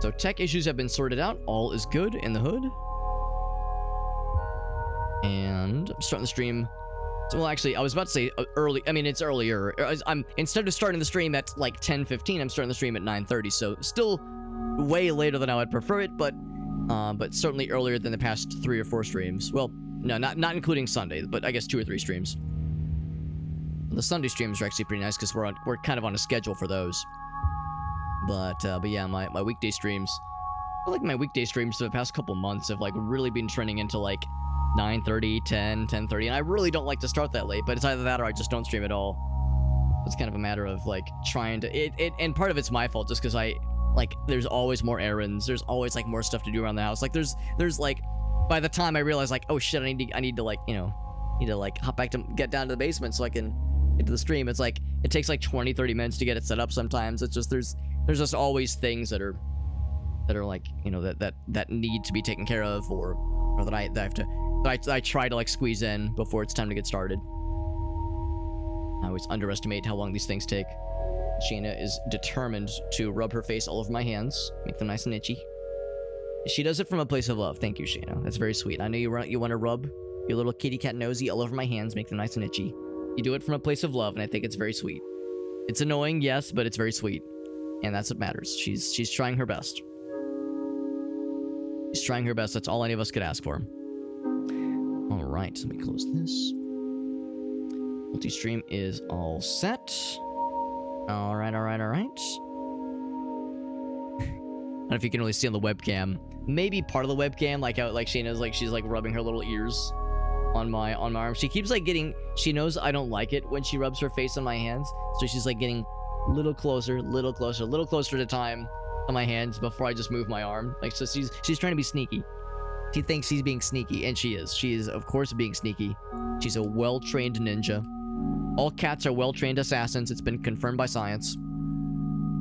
So tech issues have been sorted out. All is good in the hood. And I'm starting the stream. So, well, actually, I was about to say early. I mean, it's earlier. Instead of starting the stream at like 10:15, I'm starting the stream at 9:30. So still way later than I would prefer it, but certainly earlier than the past 3 or 4 streams. Well, no, not including Sunday, but I guess 2 or 3 streams. The Sunday streams are actually pretty nice because we're kind of on a schedule for those. But yeah, my weekday streams. I feel like my weekday streams for the past couple months have like really been trending into like 9:30, 10, 10:30, and I really don't like to start that late, but it's either that or I just don't stream at all. It's kind of a matter of like trying to and part of it's my fault just because there's always more errands, there's always like more stuff to do around the house. Like there's like by the time I realize like, oh shit, I need to like, you know, hop back to get down to the basement so I can get to the stream. It's like it takes like 20-30 minutes to get it set up sometimes. It's just there's just always things that are like, you know, that need to be taken care of or that I try to like squeeze in before it's time to get started. I always underestimate how long these things take. Sheena is determined to rub her face all over my hands, make them nice and itchy. She does it from a place of love. Thank you, Sheena. That's very sweet. I know you want to rub your little kitty cat nosy all over my hands, make them nice and itchy. You do it from a place of love, and I think it's very sweet. It's annoying, yes, but it's very sweet. And that's what matters. She's trying her best. She's trying her best. That's all any of us could ask for. Alright, let me close this. Multi-stream is all set. Alright. I don't know if you can really see on the webcam. Maybe part of the webcam, like how like Shayna's like she's like rubbing her little ears on my arm. She keeps like she knows I don't like it when she rubs her face on my hands. So she's like getting a little closer at a time on my hands before I just move my arm. Like, so she's trying to be sneaky. She thinks she's being sneaky, and she is. She is, of course, being sneaky. She's a well-trained ninja. All cats are well-trained assassins. It's been confirmed by science,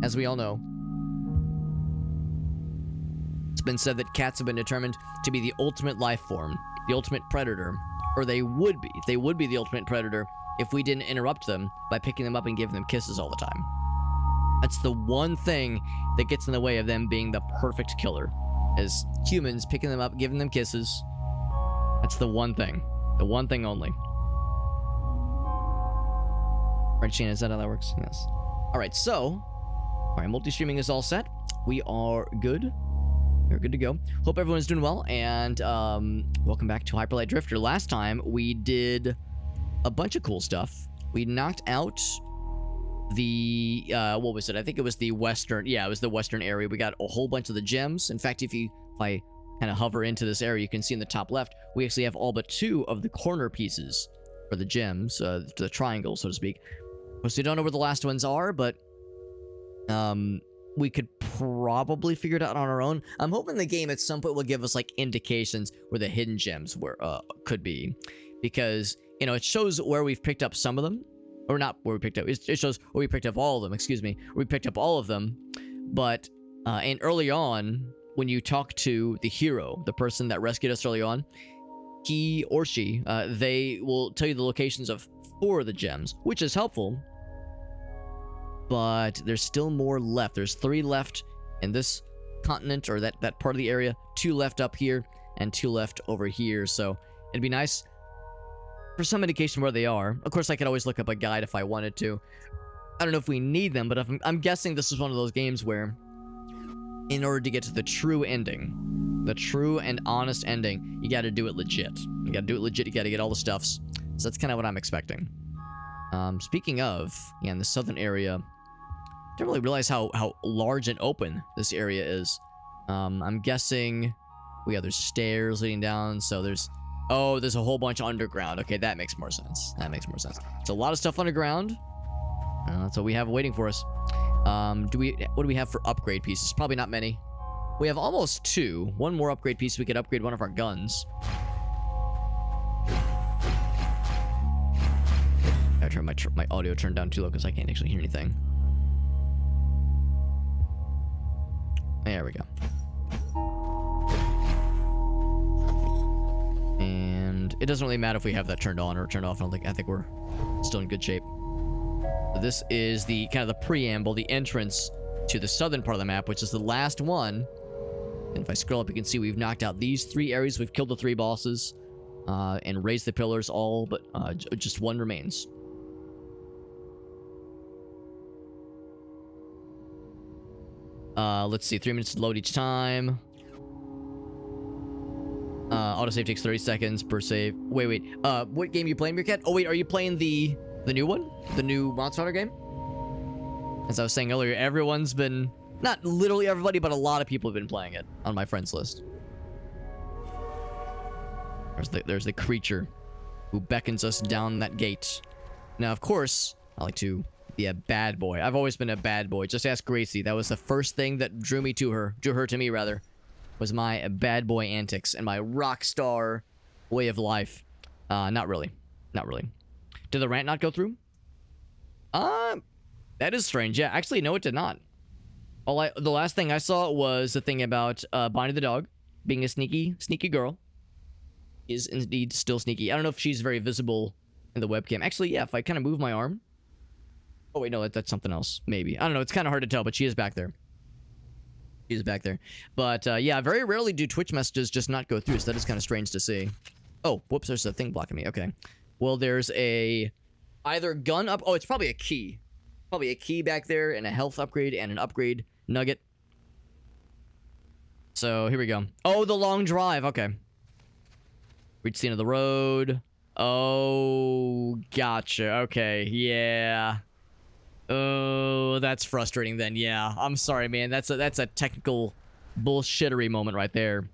as we all know. It's been said that cats have been determined to be the ultimate life form, the ultimate predator, or they would be. They would be the ultimate predator if we didn't interrupt them by picking them up and giving them kisses all the time. That's the one thing that gets in the way of them being the perfect killer, is humans picking them up, giving them kisses. That's the one thing only. Right, Sheena, is that how that works? Yes. Alright, so alright, multi-streaming is all set. We are good. We're good to go. Hope everyone's doing well, and welcome back to Hyperlight Drifter. Last time we did a bunch of cool stuff. We knocked out the what was it? I think it was the western. Yeah, it was the western area. We got a whole bunch of the gems. In fact, if I kind of hover into this area, you can see in the top left, we actually have all but 2 of the corner pieces for the gems, the triangle, so to speak. So we don't know where the last ones are, but we could probably figure it out on our own. I'm hoping the game at some point will give us like indications where the hidden gems could be, because you know it shows where we've picked up some of them. Or not where we picked up. It shows where we picked up all of them. Excuse me. We picked up all of them. But, and early on, when you talk to the hero, the person that rescued us early on, he or she, they will tell you the locations of 4 of the gems, which is helpful. But there's still more left. There's 3 left in this continent, or that part of the area. 2 left up here, and 2 left over here. So it'd be nice for some indication where they are. Of course, I could always look up a guide if I wanted to. I don't know if we need them, but I'm guessing this is one of those games where, in order to get to the true ending, the true and honest ending, you gotta do it legit. You gotta do it legit, you gotta get all the stuffs. So that's kind of what I'm expecting. Speaking of, yeah, in the southern area, I didn't really realize how large and open this area is. I'm guessing, there's stairs leading down, so there's a whole bunch underground. Okay, that makes more sense. It's a lot of stuff underground. That's what we have waiting for us. What do we have for upgrade pieces? Probably not many. We have almost 2. One more upgrade piece. We could upgrade one of our guns. I turn my audio turned down too low because I can't actually hear anything. There we go. And it doesn't really matter if we have that turned on or turned off. I think we're still in good shape. So this is the kind of the preamble, the entrance to the southern part of the map, which is the last one. And if I scroll up, you can see we've knocked out these 3 areas. We've killed the 3 bosses and raised the pillars all, but just 1 remains. Let's see, 3 minutes to load each time. Autosave takes 30 seconds per save. Wait. What game are you playing, Meerkat? Oh, wait, are you playing the new one? The new Monster Hunter game? As I was saying earlier, everyone's been... Not literally everybody, but a lot of people have been playing it on my friends list. There's the creature who beckons us down that gate. Now, of course, I like to be a bad boy. I've always been a bad boy. Just ask Gracie. That was the first thing that drew her to me, rather, was my bad boy antics and my rock star way of life. Not really. Did the rant not go through? That is strange. Yeah, actually, no, it did not. The last thing I saw was the thing about Bonnie the dog being a sneaky girl. Is indeed still sneaky. I don't know if she's very visible in the webcam. Actually, yeah, if I kind of move my arm. Oh, wait, no, that's something else. Maybe. I don't know. It's kind of hard to tell, but she is back there. She is back there. But, yeah, very rarely do Twitch messages just not go through, so that is kind of strange to see. Oh, whoops, there's a thing blocking me. Okay. Well, there's either gun up... Oh, it's probably a key. Probably a key back there, and a health upgrade, and an upgrade nugget. So, here we go. Oh, the long drive. Okay. Reach the end of the road. Oh, gotcha. Okay, yeah. Oh, that's frustrating then. Yeah, I'm sorry, man. That's a technical bullshittery moment right there.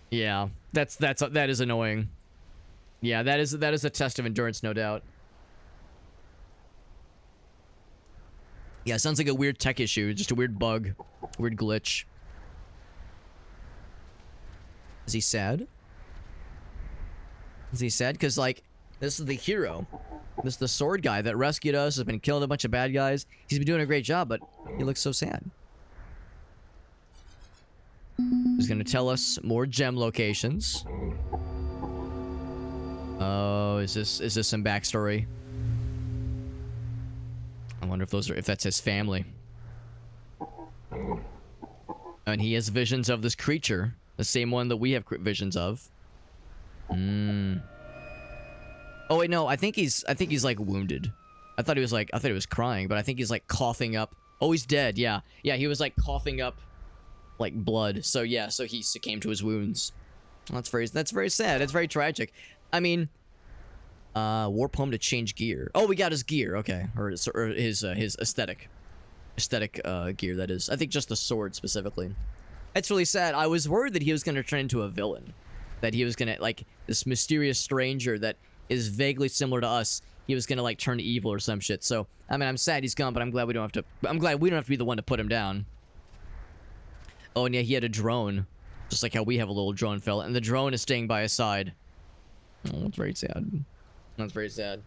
Yeah, that is annoying. Yeah, that is a test of endurance, no doubt. Yeah, sounds like a weird tech issue, just a weird bug, weird glitch. Is he sad? Is he sad? Because, like, this is the hero. This is the sword guy that rescued us, has been killing a bunch of bad guys. He's been doing a great job, but he looks so sad. He's gonna tell us more gem locations. Oh, is this some backstory? I wonder if that's his family. And he has visions of this creature, the same one that we have visions of. Oh wait, no, I think he's like wounded. I thought he was crying, but I think he's like coughing up. Oh, he's dead. Yeah, he was like coughing up like blood. So yeah, so he succumbed to his wounds. Well, that's very sad. That's very tragic. I mean, warp home to change gear. Oh, we got his gear. Okay, or his aesthetic gear. That is, I think just the sword specifically. It's really sad. I was worried that he was gonna turn into a villain, that he was gonna like this mysterious stranger that is vaguely similar to us. He was gonna like turn evil or some shit. So I mean, I'm sad he's gone, but I'm glad we don't have to. I'm glad we don't have to be the one to put him down. Oh, and yeah, he had a drone, just like how we have a little drone fella, and the drone is staying by his side. Oh, that's very sad. That's very sad.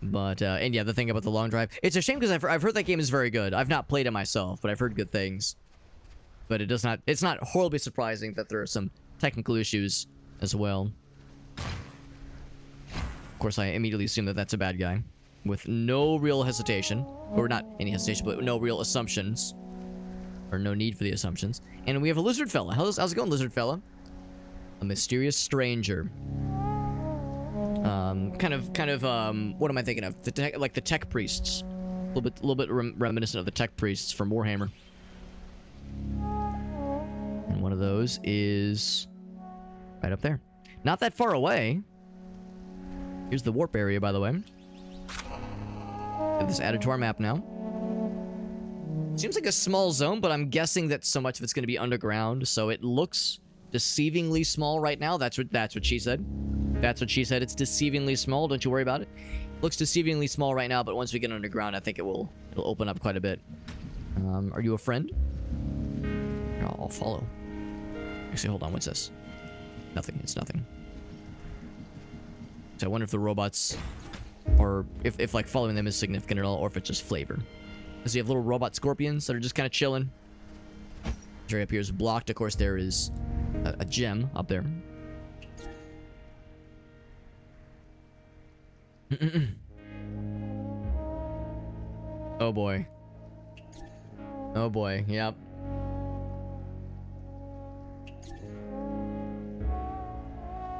But, and yeah, the thing about the long drive. It's a shame because I've heard that game is very good. I've not played it myself, but I've heard good things. But it's not horribly surprising that there are some technical issues as well. Of course, I immediately assume that that's a bad guy. With no real hesitation. Or not any hesitation, but no real assumptions. Or no need for the assumptions. And we have a lizard fella. How's it going, lizard fella? A mysterious stranger. Kind of, what am I thinking of? Like the tech priests. A little bit reminiscent of the tech priests from Warhammer. And one of those is right up there. Not that far away. Here's the warp area, by the way. Get this added to our map now. Seems like a small zone, but I'm guessing that so much of it's going to be underground, so it looks deceivingly small right now. That's what she said. That's what she said. It's deceivingly small. Don't you worry about it. Looks deceivingly small right now, but once we get underground, I think it'll open up quite a bit. Are you a friend? Here, I'll follow. Actually, hold on. What's this? Nothing. It's nothing. So I wonder if the robots, or if like following them is significant at all, or if it's just flavor. Because you have little robot scorpions that are just kind of chilling. Right up here is blocked. Of course, there is a gem up there. Oh boy. Oh boy, yep.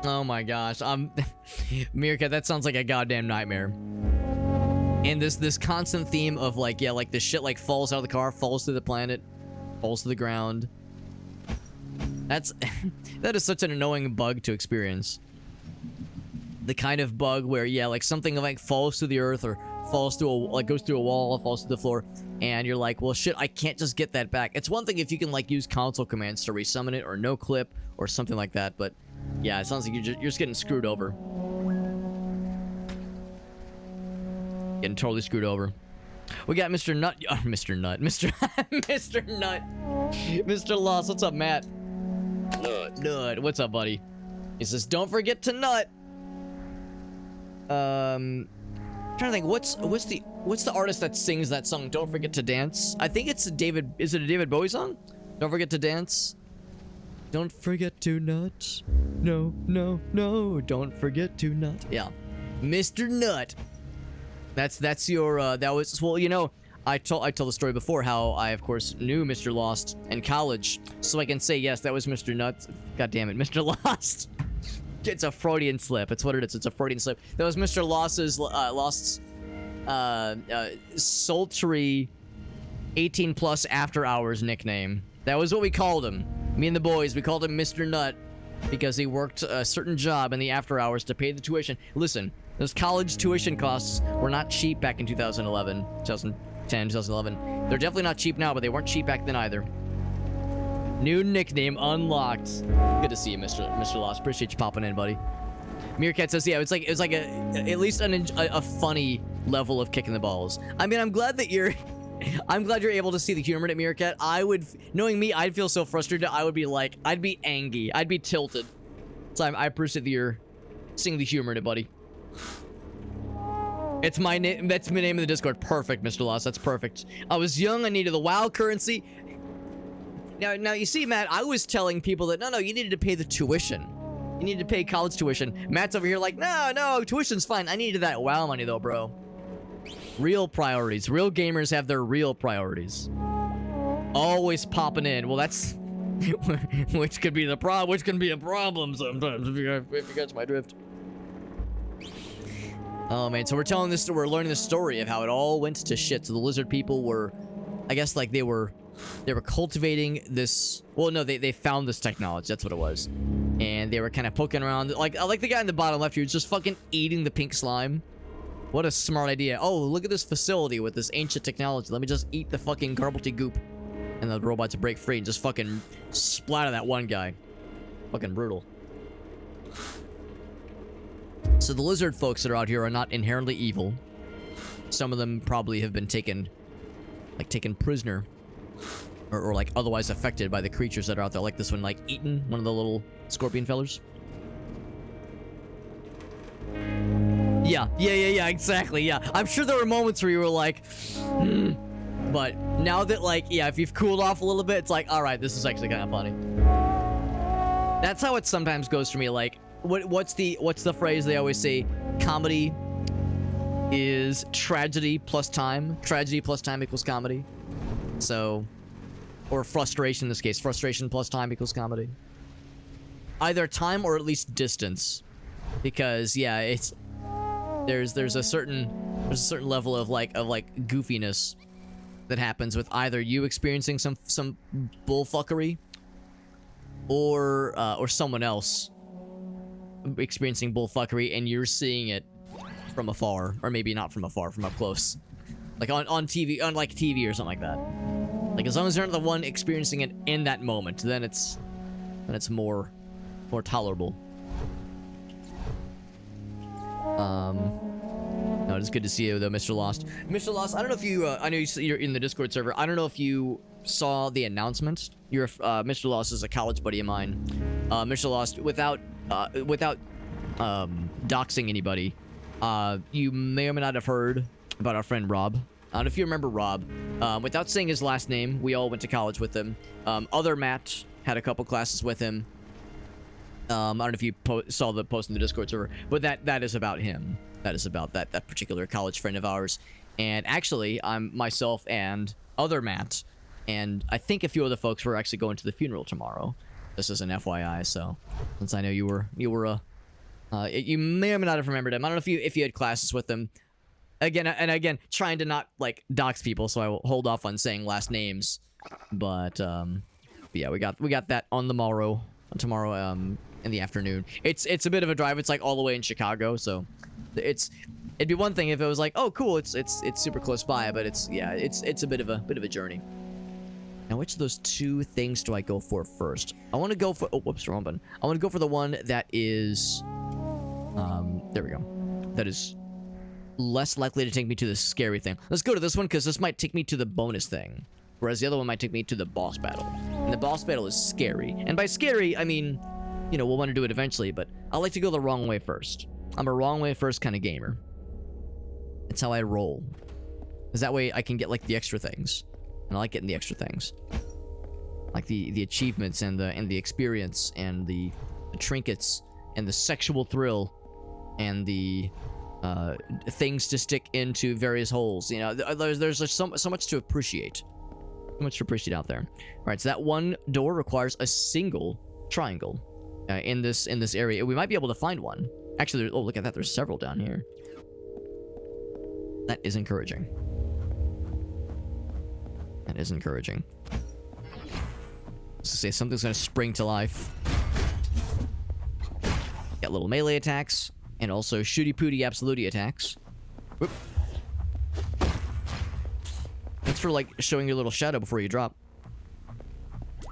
Oh my gosh, Meerkat, that sounds like a goddamn nightmare. And this constant theme of like, yeah, like the shit like falls out of the car, falls to the planet, falls to the ground. That is such an annoying bug to experience. The kind of bug where, yeah, like something like falls to the earth or falls through like goes through a wall, falls to the floor, and you're like, well shit, I can't just get that back. It's one thing if you can like use console commands to resummon it or no clip or something like that, but yeah, it sounds like you're just getting screwed over. Getting totally screwed over. We got Mr. Nut. Mr. Nut. Mr. Nut. Mr. Lost. What's up, Matt? Nut. What's up, buddy? He says, don't forget to nut. Trying to think, what's the artist that sings that song, Don't Forget to Dance? I think it's David. Is it a David Bowie song? Don't forget to dance. Don't forget to nut. No, no, no. Don't forget to nut. Yeah. Mr. Nut. That's your that was, well, you know, I told the story before how I of course knew Mr. Lost in college, so I can say yes, that was Mr. Nuts. God damn it, Mr. Lost. It's a Freudian slip. It's what it is. It's a Freudian slip. That was Mr. Lost's sultry 18+ after hours nickname. That was what we called him. Me and the boys, we called him Mr. Nut because he worked a certain job in the after hours to pay the tuition. Listen, those college tuition costs were not cheap back in 2011, 2010, 2011. They're definitely not cheap now, but they weren't cheap back then either. New nickname unlocked. Good to see you, Mr. Lost. Appreciate you popping in, buddy. Meerkat says, yeah, it's like at least a funny level of kicking the balls. I mean, I'm glad you're able to see the humor in it, Meerkat. Knowing me, I'd feel so frustrated. I'd be angry. I'd be tilted. So I appreciate that you're seeing the humor in it, buddy. It's my name. That's the name of the Discord. Perfect, Mr. Lost. That's perfect. I was young. I needed the WoW currency. Now you see, Matt, I was telling people that no, you needed to pay the tuition. You needed to pay college tuition. Matt's over here like, no, tuition's fine. I needed that WoW money though, bro. Real priorities. Real gamers have their real priorities. Always popping in. Well, that's which could be the problem. Which can be a problem sometimes if you catch my drift. Oh man, so we're learning the story of how it all went to shit. So the lizard people were, I guess, like they were cultivating this. Well, no, they found this technology. That's what it was, and they were kind of poking around. Like the guy in the bottom left here, just fucking eating the pink slime. What a smart idea. Oh, look at this facility with this ancient technology. Let me just eat the fucking garbly goop, and the robots break free and just fucking splatter that one guy. Fucking brutal. So the lizard folks that are out here are not inherently evil. Some of them probably have been taken prisoner, or like otherwise affected by the creatures that are out there, like this one, like eaten one of the little scorpion fellers. Yeah, exactly, yeah. I'm sure there were moments where you were like, but now that, like, yeah, if you've cooled off a little bit, it's like, all right, this is actually kind of funny. That's how it sometimes goes for me. Like, what's the phrase they always say? Comedy is tragedy plus time. Tragedy plus time equals comedy. So, or frustration in this case. Frustration plus time equals comedy. Either time or at least distance, because yeah, it's there's a certain level of like goofiness that happens with either you experiencing some bullfuckery or someone else experiencing bullfuckery and you're seeing it from afar, or maybe not from afar, from up close, like on TV, on like TV or something like that. Like as long as you're not the one experiencing it in that moment, then it's more tolerable. No, it's good to see you though, Mr. Lost. Mr. Lost, I don't know if you, I know you're in the Discord server. I don't know if you saw the announcement. Mr. Lost is a college buddy of mine. Mr. Lost, without doxing anybody, you may or may not have heard about our friend Rob. I don't know if you remember Rob. Without saying his last name, we all went to college with him. Other Matt had a couple classes with him. I don't know if you saw the post in the Discord server, but that is about him. That is about that particular college friend of ours. And actually, I'm myself and other Matt, and I think a few other folks were actually going to the funeral tomorrow. This is an FYI, so since I know you were you may or may not have remembered him. I don't know if you had classes with him. Again, trying to not like dox people, so I will hold off on saying last names. But yeah, we got that on the morrow, tomorrow in the afternoon. It's a bit of a drive. It's like all the way in Chicago, so it'd be one thing if it was like, oh cool, it's super close by, but it's a bit of a journey. Now, which of those two things do I go for first? I want to go for, oh whoops, wrong button. I want to go for the one that is there we go. That is less likely to take me to the scary thing. Let's go to this one because this might take me to the bonus thing, whereas the other one might take me to the boss battle. And the boss battle is scary. And by scary, I mean, you know, we'll want to do it eventually, but I like to go the wrong way first. I'm a wrong way first kind of gamer. It's how I roll. Because that way I can get like the extra things. And I like getting the extra things. Like the achievements and the experience and the trinkets and the sexual thrill and the things to stick into various holes. You know, there's just so much to appreciate. So much to appreciate out there. All right, so that one door requires a single triangle in this area. We might be able to find one. Actually, oh, look at that. There's several down here. That is encouraging. That is encouraging. Let's just say something's going to spring to life. Got little melee attacks, and also shooty-pooty absolutely attacks. Whoop. Thanks for, like, showing your little shadow before you drop.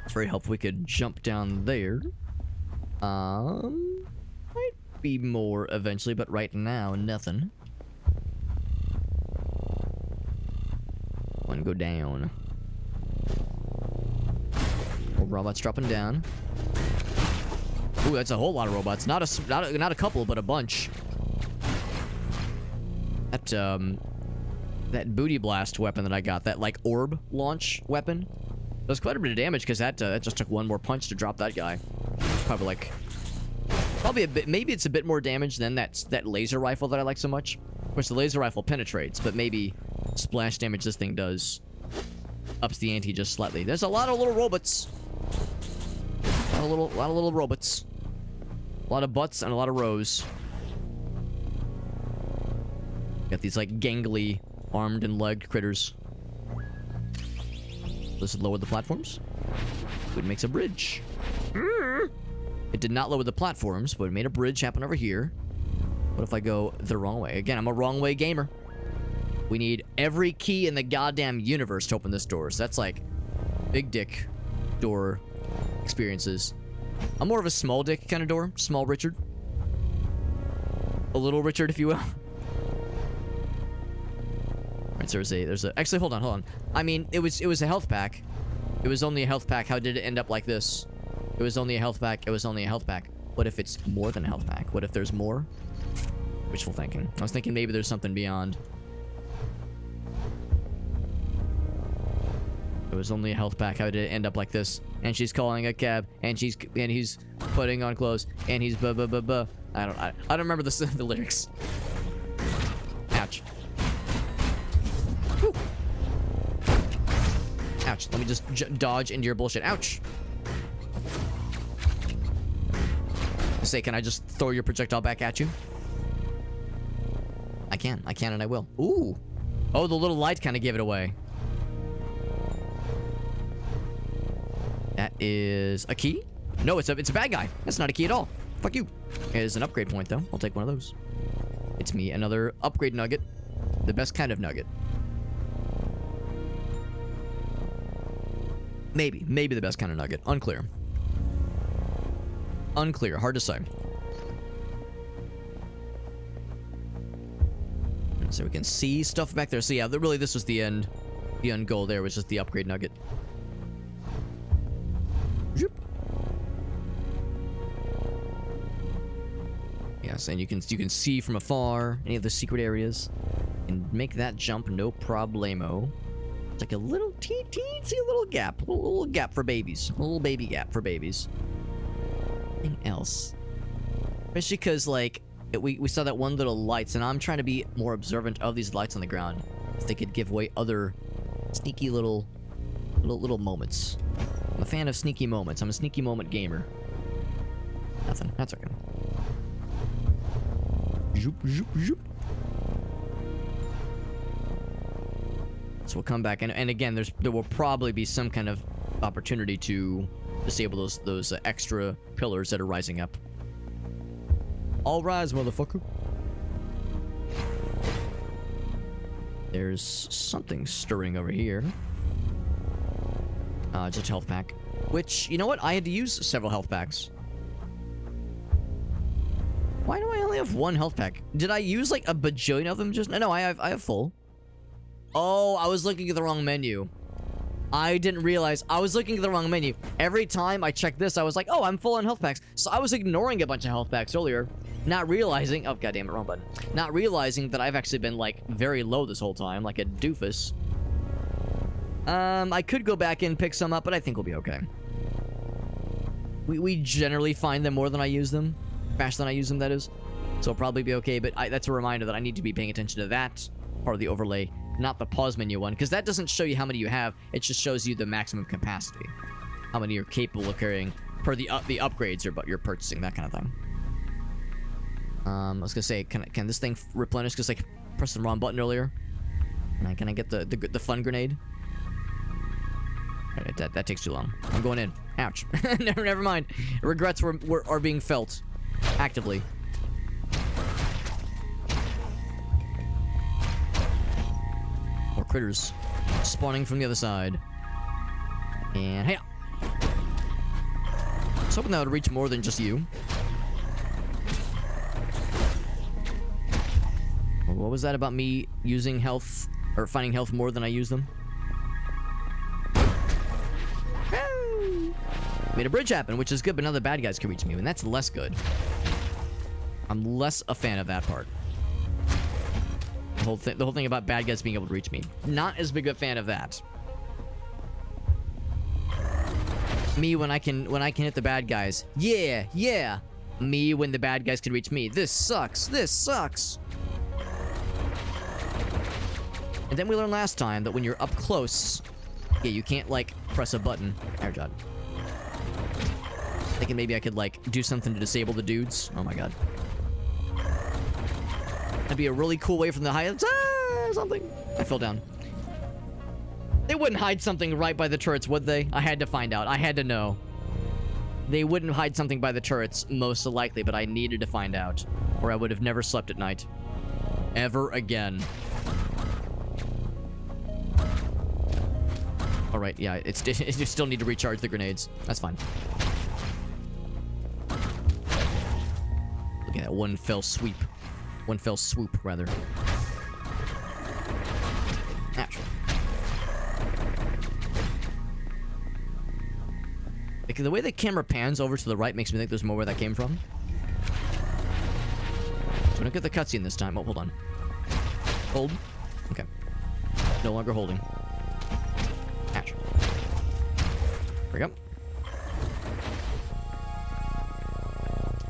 It's very helpful. We could jump down there. Might be more eventually, but right now, nothing. One go down. More robots dropping down. Ooh, that's a whole lot of robots. Not a couple, but a bunch. That booty blast weapon that I got, that like orb launch weapon, does quite a bit of damage because that just took one more punch to drop that guy. Probably a bit. Maybe it's a bit more damage than that laser rifle that I like so much. Of course, the laser rifle penetrates, but maybe splash damage this thing does ups the ante just slightly. There's a lot of little robots. A lot of little robots. A lot of butts and a lot of rows. Got these like gangly armed and legged critters. Let's lower the platforms. It makes a bridge. It did not lower the platforms, but it made a bridge happen over here. What if I go the wrong way? Again, I'm a wrong way gamer. We need every key in the goddamn universe to open this door. So that's like big dick door experiences. I'm more of a small dick kind of door. Small Richard. A little Richard, if you will. Alright, so there's a actually hold on. I mean, it was a health pack. It was only a health pack. How did it end up like this? It was only a health pack. It was only a health pack. What if it's more than a health pack? What if there's more? Wishful thinking. I was thinking maybe there's something beyond. It was only a health pack. How did it end up like this? And she's calling a cab, and he's putting on clothes, and he's I don't remember the lyrics. Ouch. Whew. Ouch. Let me just dodge into your bullshit. Ouch. Say, can I just throw your projectile back at you? I can, and I will. Ooh. Oh, the little light kind of gave it away. That is a key? No, it's a bad guy. That's not a key at all. Fuck you. It's an upgrade point, though. I'll take one of those. It's me, another upgrade nugget. The best kind of nugget. Maybe the best kind of nugget. Unclear. Unclear. Hard to say. So we can see stuff back there. So yeah, really this was the end. The end goal there was just the upgrade nugget. Zoop. Yes, and you can see from afar any of the secret areas and make that jump no problemo. It's like a little teensy little gap. A little gap for babies. A little baby gap for babies. Anything else? Especially because, like, we saw that one little lights, and I'm trying to be more observant of these lights on the ground. If they could give away other sneaky little moments. I'm a fan of sneaky moments. I'm a sneaky moment gamer. Nothing. That's okay. Zoop, zoop, zoop. So we'll come back, and again, there will probably be some kind of opportunity to disable those extra pillars that are rising up. All rise, motherfucker. There's something stirring over here. Just a health pack. Which, you know what? I had to use several health packs. Why do I only have one health pack? Did I use like a bajillion of them just? No, I have full. Oh, I was looking at the wrong menu. I didn't realize I was looking at the wrong menu. Every time I checked this, I was like, oh, I'm full on health packs. So I was ignoring a bunch of health packs earlier, not realizing, oh, goddamn it, wrong button. Not realizing that I've actually been like very low this whole time, like a doofus. I could go back and pick some up, but I think we'll be okay. We generally find them more than I use them. Faster than I use them, that is. So I'll probably be okay, but that's a reminder that I need to be paying attention to that part of the overlay, not the pause menu one, because that doesn't show you how many you have. It just shows you the maximum capacity, how many you're capable of carrying per the upgrades you're purchasing, that kind of thing. I was gonna say, can this thing replenish? Because like pressed the wrong button earlier. Can I get the fun grenade? Right, that takes too long. I'm going in. Ouch. Never mind. Regrets are being felt actively. More critters spawning from the other side. And hey, I was hoping that would reach more than just you. What was that about me using health or finding health more than I use them? Made a bridge happen, which is good, but now the bad guys can reach me, and that's less good. I'm less a fan of that part. The whole thing about bad guys being able to reach me. Not as big a fan of that. Me when I can hit the bad guys. Yeah. Me when the bad guys can reach me. This sucks. And then we learned last time that when you're up close, yeah, you can't like press a button. Air shot. Thinking maybe I could like do something to disable the dudes. Oh my god. That'd be a really cool way from the heights. Something. I fell down. They wouldn't hide something right by the turrets, would they? I had to find out. I had to know. They wouldn't hide something by the turrets, most likely, but I needed to find out, or I would have never slept at night. Ever again. Alright, yeah, you still need to recharge the grenades. That's fine. Look at that one fell swoop, rather. Actually. Like, the way the camera pans over to the right makes me think there's more where that came from. So don't get the cutscene this time. Oh, hold on. Hold. Okay. No longer holding. Action. There we go.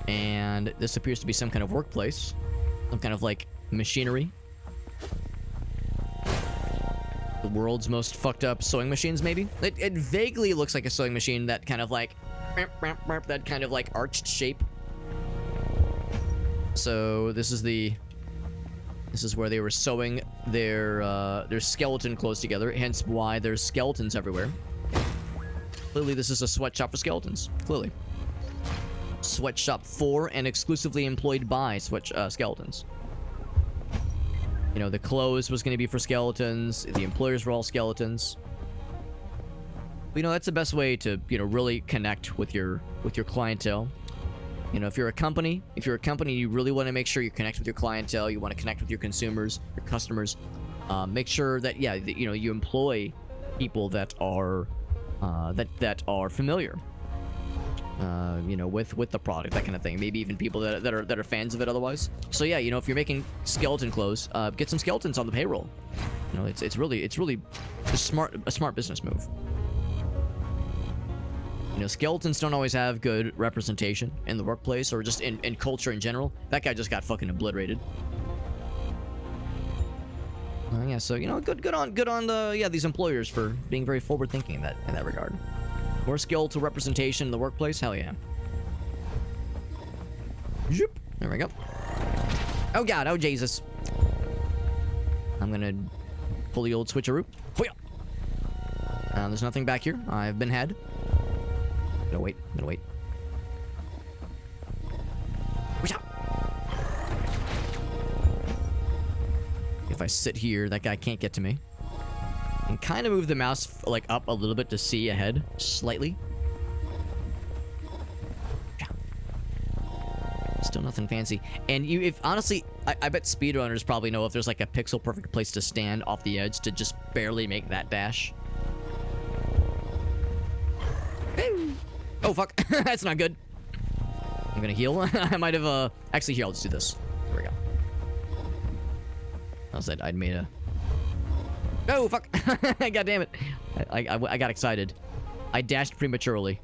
And this appears to be some kind of workplace. Some kind of, like, machinery. The world's most fucked up sewing machines, maybe? It vaguely looks like a sewing machine, that kind of, like, that kind of, like, arched shape. So, this is where they were sewing their skeleton clothes together, hence why there's skeletons everywhere. Clearly, this is a sweatshop for skeletons. Clearly. Sweatshop for and exclusively employed by skeletons. You know, the clothes was going to be for skeletons. The employers were all skeletons. But, you know, that's the best way to, you know, really connect with your clientele. You know, if you're a company, you really want to make sure you connect with your clientele. You want to connect with your consumers, your customers. Make sure that, yeah, that, you know, you employ people that are that are familiar. You know, with the product, that kind of thing. Maybe even people that are fans of it otherwise. So yeah, you know, if you're making skeleton clothes, get some skeletons on the payroll. You know, it's really a smart business move. You know, skeletons don't always have good representation in the workplace or just in culture in general. That guy just got fucking obliterated. Yeah, so you know, good on the these employers for being very forward thinking in that regard. More skeletal representation in the workplace, hell yeah. Zoop. There we go. Oh god, oh Jesus. I'm gonna pull the old switcheroo. There's nothing back here. I've been had. Gonna wait. If I sit here, that guy can't get to me. And kind of move the mouse like up a little bit to see ahead, slightly. Still nothing fancy. And honestly, I bet speedrunners probably know if there's like a pixel perfect place to stand off the edge to just barely make that dash. Oh fuck, that's not good. I'm gonna heal. I might have actually here, I'll just do this. There we go. I said I'd made a... Oh fuck. God damn it. I got excited. I dashed prematurely.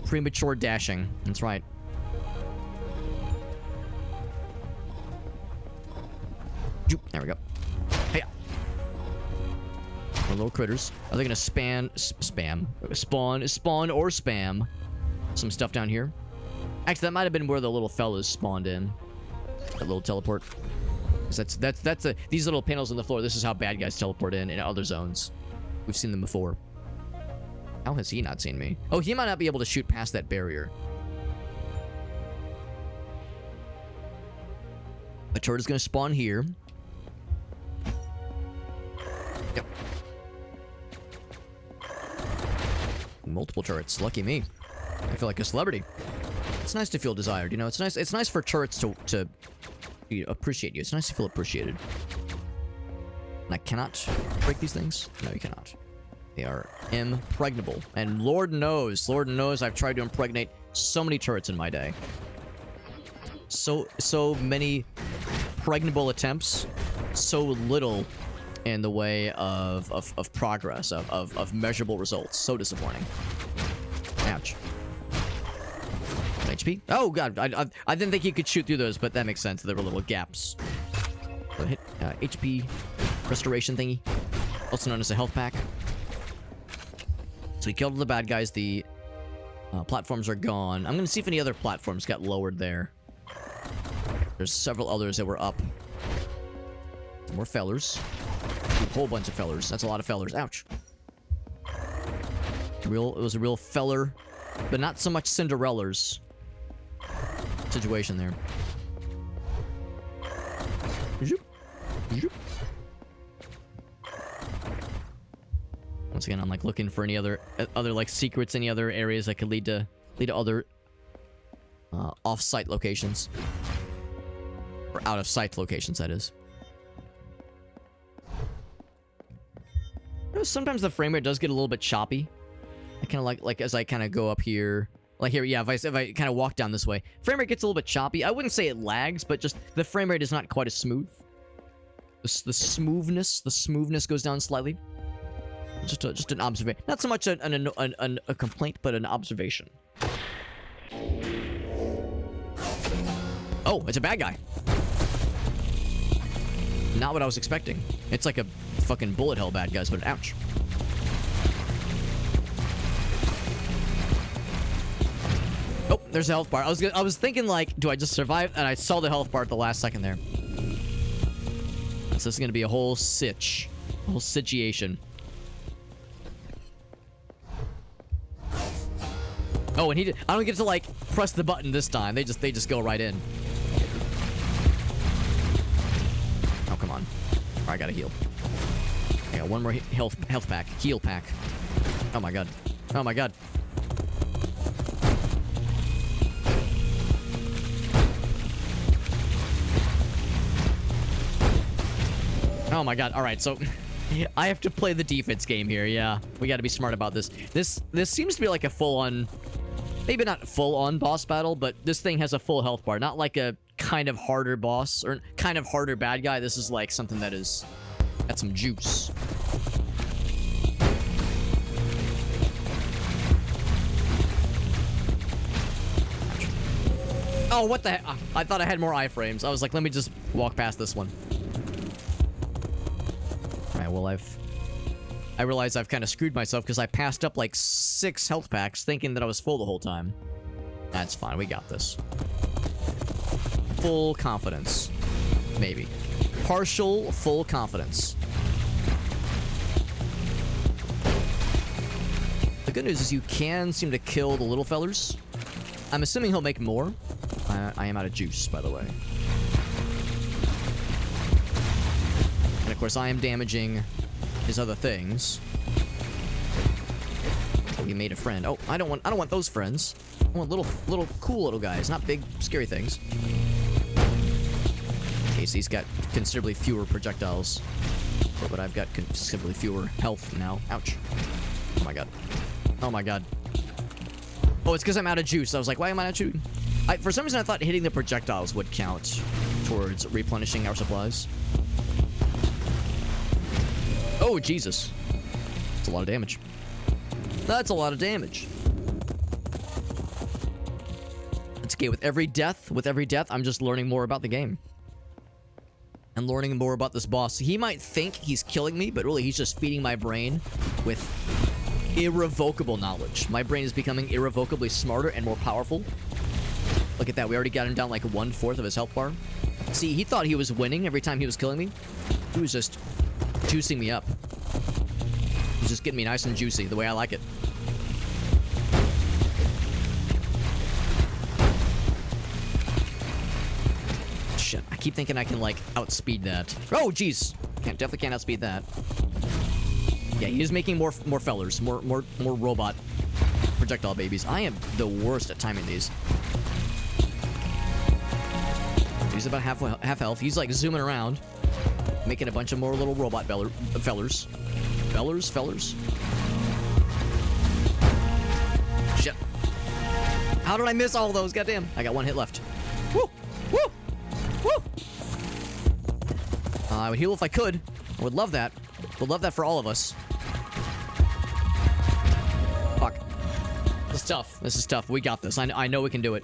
Premature dashing. That's right. There we go. Hey. More little critters. Are they gonna spawn or spam some stuff down here? Actually, that might have been where the little fellas spawned in. That little teleport. That's these little panels on the floor. This is how bad guys teleport in other zones. We've seen them before. How has he not seen me? Oh, he might not be able to shoot past that barrier. A turret is gonna spawn here. Yep. Multiple turrets. Lucky me. I feel like a celebrity. It's nice to feel desired, you know? It's nice for turrets to appreciate you. It's nice to feel appreciated. And I cannot break these things? No, you cannot. They are impregnable. And Lord knows I've tried to impregnate so many turrets in my day. So many pregnable attempts, so little in the way of progress, of measurable results. So disappointing. Ouch. HP? Oh god, I didn't think you could shoot through those, but that makes sense. There were little gaps. So hit HP restoration thingy, also known as a health pack. So we killed the bad guys. The platforms are gone. I'm gonna see if any other platforms got lowered there. There's several others that were up. More fellers. A whole bunch of fellers. That's a lot of fellers. Ouch. It was a real feller, but not so much Cinderellas situation there. Once again, I'm like looking for any other like secrets, any other areas that could lead to other off-site locations. Or out-of-sight locations, that is. You know, sometimes the frame rate does get a little bit choppy. I kind of like as I kind of go up here. Like here, yeah, if I kind of walk down this way, frame rate gets a little bit choppy. I wouldn't say it lags, but just the frame rate is not quite as smooth. The smoothness goes down slightly. Just an observation. Not so much a complaint, but an observation. Oh, it's a bad guy. Not what I was expecting. It's like a fucking bullet hell bad guys, but ouch. Oh, there's a health bar. I was thinking like, do I just survive? And I saw the health bar at the last second there. So this is gonna be a whole situation. Oh, and I don't get to like press the button this time. They just go right in. Oh, come on. All right, I gotta heal. I got one more health pack, heal pack. Oh my god. Oh my god. Oh my god. All right, so I have to play the defense game here. Yeah, we got to be smart about this. This seems to be like a full-on, maybe not full-on boss battle, but this thing has a full health bar. Not like a kind of harder boss or kind of harder bad guy. This is like something that is got some juice. Oh, what the heck? I thought I had more iframes. I was like, let me just walk past this one. Alright, well, I realize I've kind of screwed myself because I passed up like 6 health packs thinking that I was full the whole time. That's fine. We got this. Full confidence. Maybe. Partial full confidence. The good news is you can seem to kill the little fellers. I'm assuming he'll make more. I am out of juice, by the way. And of course, I am damaging his other things. We made a friend. Oh, I don't want those friends. I want little cool little guys, not big scary things. Okay, so he's got considerably fewer projectiles, but I've got considerably fewer health now. Ouch! Oh my god! Oh my god! Oh, it's because I'm out of juice. I was like, why am I not shooting? For some reason, I thought hitting the projectiles would count towards replenishing our supplies. Oh, Jesus. That's a lot of damage. That's a lot of damage. It's okay. With every death, I'm just learning more about the game. And learning more about this boss. He might think he's killing me, but really he's just feeding my brain with irrevocable knowledge. My brain is becoming irrevocably smarter and more powerful. Look at that. We already got him down like 1/4 of his health bar. See, he thought he was winning every time he was killing me. He was just juicing me up. He's just getting me nice and juicy, the way I like it. Shit, I keep thinking I can, like, outspeed that. Oh, jeez! Definitely can't outspeed that. Yeah, he's making more fellers. More robot projectile babies. I am the worst at timing these. He's about half health. He's, like, zooming around. Making a bunch of more little robot fellers. Fellers? Shit. How did I miss all those? Goddamn. I got 1 hit left. Woo! Woo! Woo! I would heal if I could. I would love that. Would love that for all of us. Fuck. This is tough. This is tough. We got this. I know we can do it.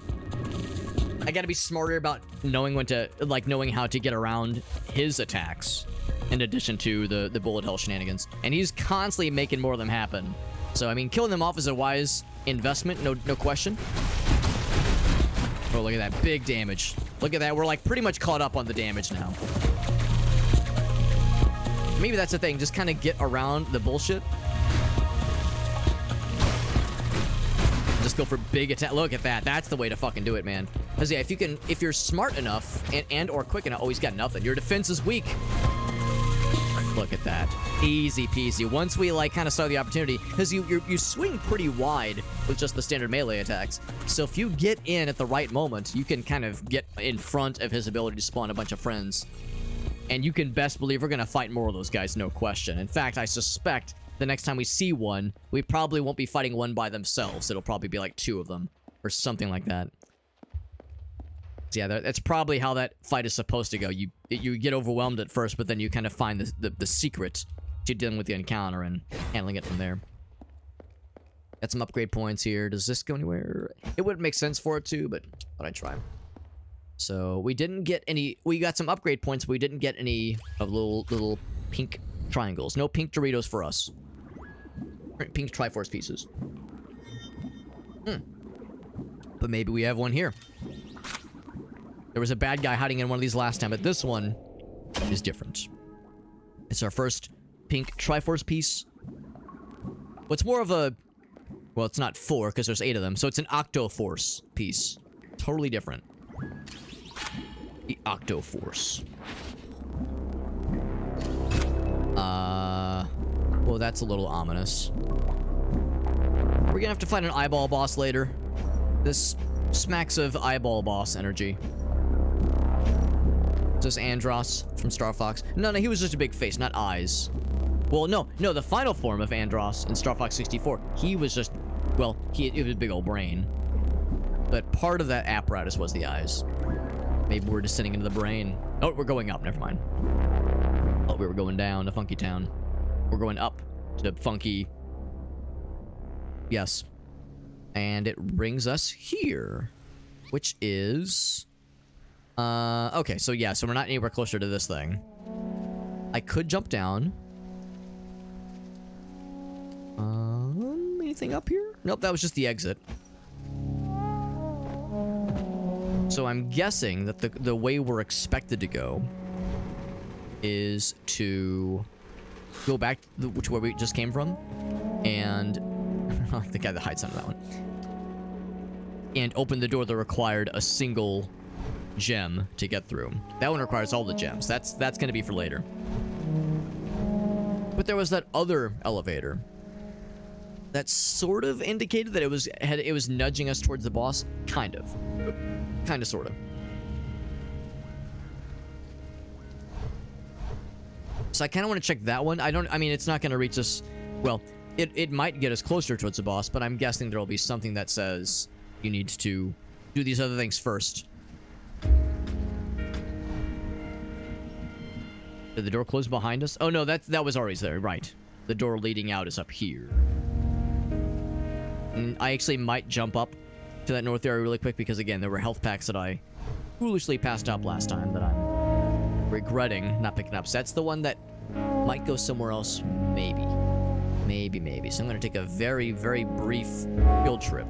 I gotta be smarter about knowing when to, like, knowing how to get around his attacks, in addition to the bullet hell shenanigans. And he's constantly making more of them happen. So, I mean, killing them off is a wise investment, no question. Oh, look at that. Big damage. Look at that. We're, like, pretty much caught up on the damage now. Maybe that's the thing. Just kind of get around the bullshit. Just go for big attack. Look at that. That's the way to fucking do it, man. Because, yeah, if you're smart enough and or quick enough, oh, he's got nothing. Your defense is weak. Look at that. Easy peasy. Once we, like, kind of saw the opportunity, because you swing pretty wide with just the standard melee attacks. So if you get in at the right moment, you can kind of get in front of his ability to spawn a bunch of friends. And you can best believe we're going to fight more of those guys, no question. In fact, I suspect the next time we see one, we probably won't be fighting one by themselves. It'll probably be like 2 of them or something like that. So yeah, that's probably how that fight is supposed to go. You get overwhelmed at first, but then you kind of find the secret to dealing with the encounter and handling it from there. Got some upgrade points here. Does this go anywhere? It wouldn't make sense for it to, but I'd try. So we didn't get any. We got some upgrade points, but we didn't get any of little pink triangles. No pink Doritos for us. Pink Triforce pieces. But maybe we have one here. There was a bad guy hiding in one of these last time, but this one is different. It's our first pink Triforce piece. What's more of a... Well, it's not 4, because there's 8 of them, so it's an Octoforce piece. Totally different. The Octoforce. Well, that's a little ominous. We're gonna have to fight an eyeball boss later. This smacks of eyeball boss energy. Is this Andross from Star Fox? No, he was just a big face, not eyes. Well, no, the final form of Andross in Star Fox 64, he was just, well, it was a big old brain. But part of that apparatus was the eyes. Maybe we're descending into the brain. Oh, we're going up, never mind. Oh, we were going down to Funky Town. We're going up to Funky... Yes. And it brings us here. which is... okay, so yeah, so we're not anywhere closer to this thing. I could jump down. Anything up here? Nope, that was just the exit. So I'm guessing that the way we're expected to go is to go back to where we just came from, and the guy that hides under that one, and open the door that required a single gem to get through. That one requires all the gems. That's gonna be for later. But there was that other elevator that sort of indicated that it was nudging us towards the boss, kind of, sort of. So I kind of want to check that one. I mean, it's not going to reach us. Well, it might get us closer towards the boss, but I'm guessing there will be something that says you need to do these other things first. Did the door close behind us? Oh no, that was always there, right. The door leading out is up here. And I actually might jump up to that north area really quick because, again, there were health packs that I foolishly passed up last time that I'm regretting not picking up. So that's the one that might go somewhere else, maybe. Maybe. So I'm going to take a very, very brief field trip.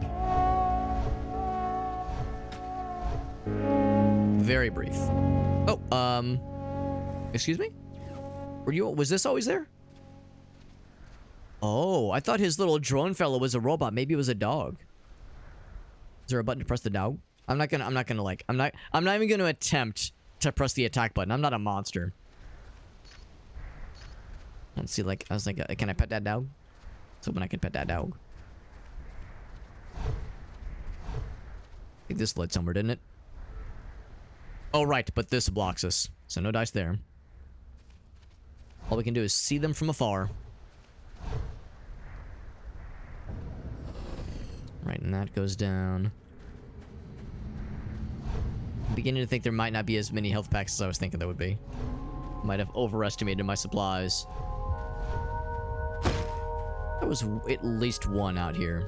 Very brief. Oh, excuse me? Was this always there? Oh, I thought his little drone fellow was a robot. Maybe it was a dog. Is there a button to press the dog? I'm not even gonna attempt to press the attack button. I'm not a monster. Let's see, I was like, can I pet that dog? I was hoping I could pet that dog. I think this led somewhere, didn't it? Oh, right, but this blocks us. So no dice there. All we can do is see them from afar. Right, and that goes down. I'm beginning to think there might not be as many health packs as I was thinking there would be. Might have overestimated my supplies. There was at least one out here.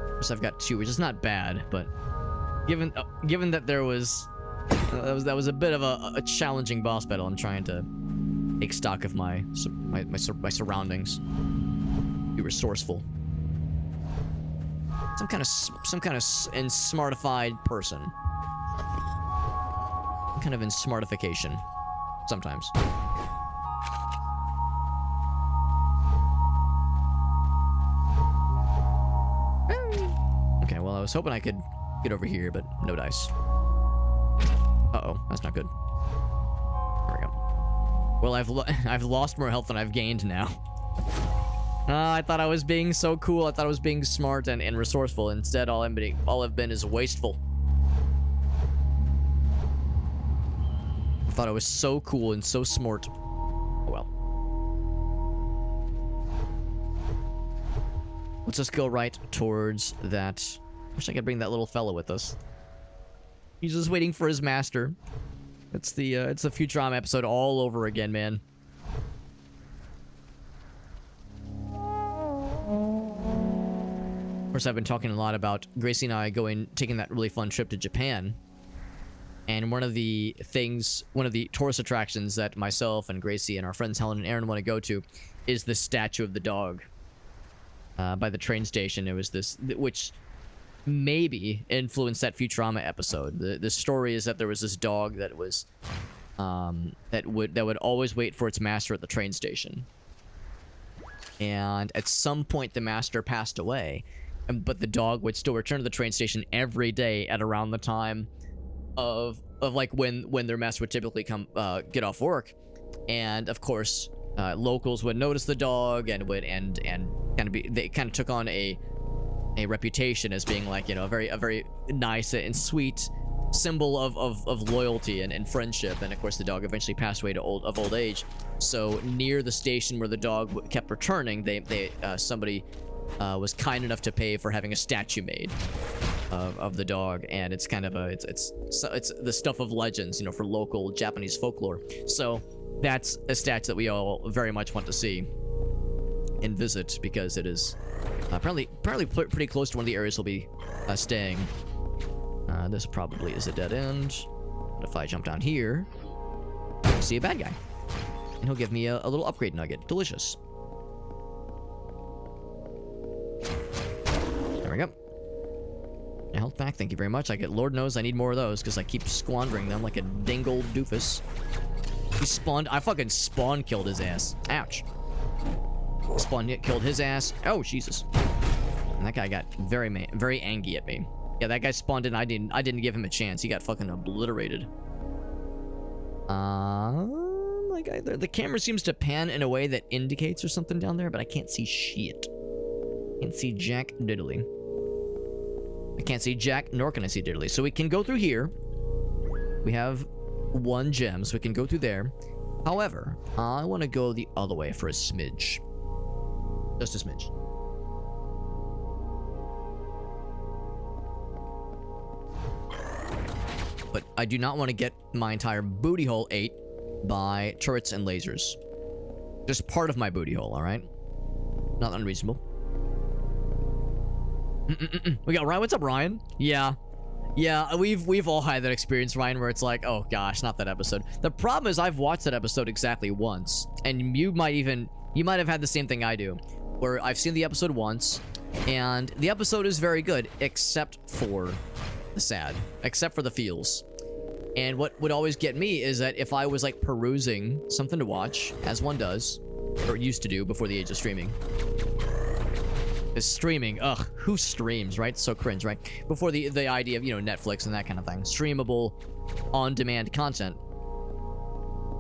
Of course, I've got two, which is not bad, but given that there was that was a bit of a challenging boss battle, I'm trying to take stock of my surroundings. Be resourceful. Some kind of smartified person. Some kind of smartification. Sometimes. Okay, well, I was hoping I could get over here, but no dice. Uh-oh, that's not good. There we go. Well, I've lost more health than I've gained now. I thought I was being so cool. I thought I was being smart and resourceful. Instead, all I've been is wasteful. I thought I was so cool and so smart. Oh well. Let's just go right towards that. Wish I could bring that little fella with us. He's just waiting for his master. It's the Futurama episode all over again, man. Of course, I've been talking a lot about Gracie and I taking that really fun trip to Japan. And one of the tourist attractions that myself and Gracie and our friends Helen and Aaron want to go to is the statue of the dog. By the train station. It was this, which maybe influenced that Futurama episode. The story is that there was this dog that was, that would always wait for its master at the train station. And at some point the master passed away. But the dog would still return to the train station every day at around the time of like when their master would typically come get off work. And of course, locals would notice the dog and they kind of took on a reputation as being like, you know, a very nice and sweet symbol of loyalty and friendship. And of course, the dog eventually passed away of old age. So near the station where the dog kept returning, somebody was kind enough to pay for having a statue made of the dog, and it's kind of it's the stuff of legends, you know, for local Japanese folklore. So that's a statue that we all very much want to see and visit, because it is apparently pretty close to one of the areas we'll be staying This probably is a dead end. But if I jump down here, I see a bad guy. And he'll give me a little upgrade nugget. Delicious. There we go. Health back, thank you very much. Lord knows I need more of those because I keep squandering them like a dang old doofus. He spawned, I fucking spawn killed his ass. Ouch. Spawn killed his ass. Oh, Jesus. And that guy got very angry at me. Yeah, that guy spawned in, I didn't give him a chance. He got fucking obliterated. The camera seems to pan in a way that indicates there's something down there, but I can't see shit. Can't see jack diddly. I can't see jack, nor can I see diddly. So we can go through here. We have 1 gem, so we can go through there. However, I want to go the other way for a smidge. Just a smidge. But I do not want to get my entire booty hole ate by turrets and lasers. Just part of my booty hole, alright? Not unreasonable. We got Ryan. What's up, Ryan? Yeah. Yeah, we've all had that experience, Ryan, where it's like, oh gosh, not that episode. The problem is I've watched that episode exactly once. And you might have had the same thing I do. Where I've seen the episode once, and the episode is very good, except for the sad. Except for the feels. And what would always get me is that if I was like perusing something to watch, as one does, or used to do before the age of streaming. Is streaming, ugh, who streams, right? So cringe, right? Before the idea of, you know, Netflix and that kind of thing. Streamable, on-demand content.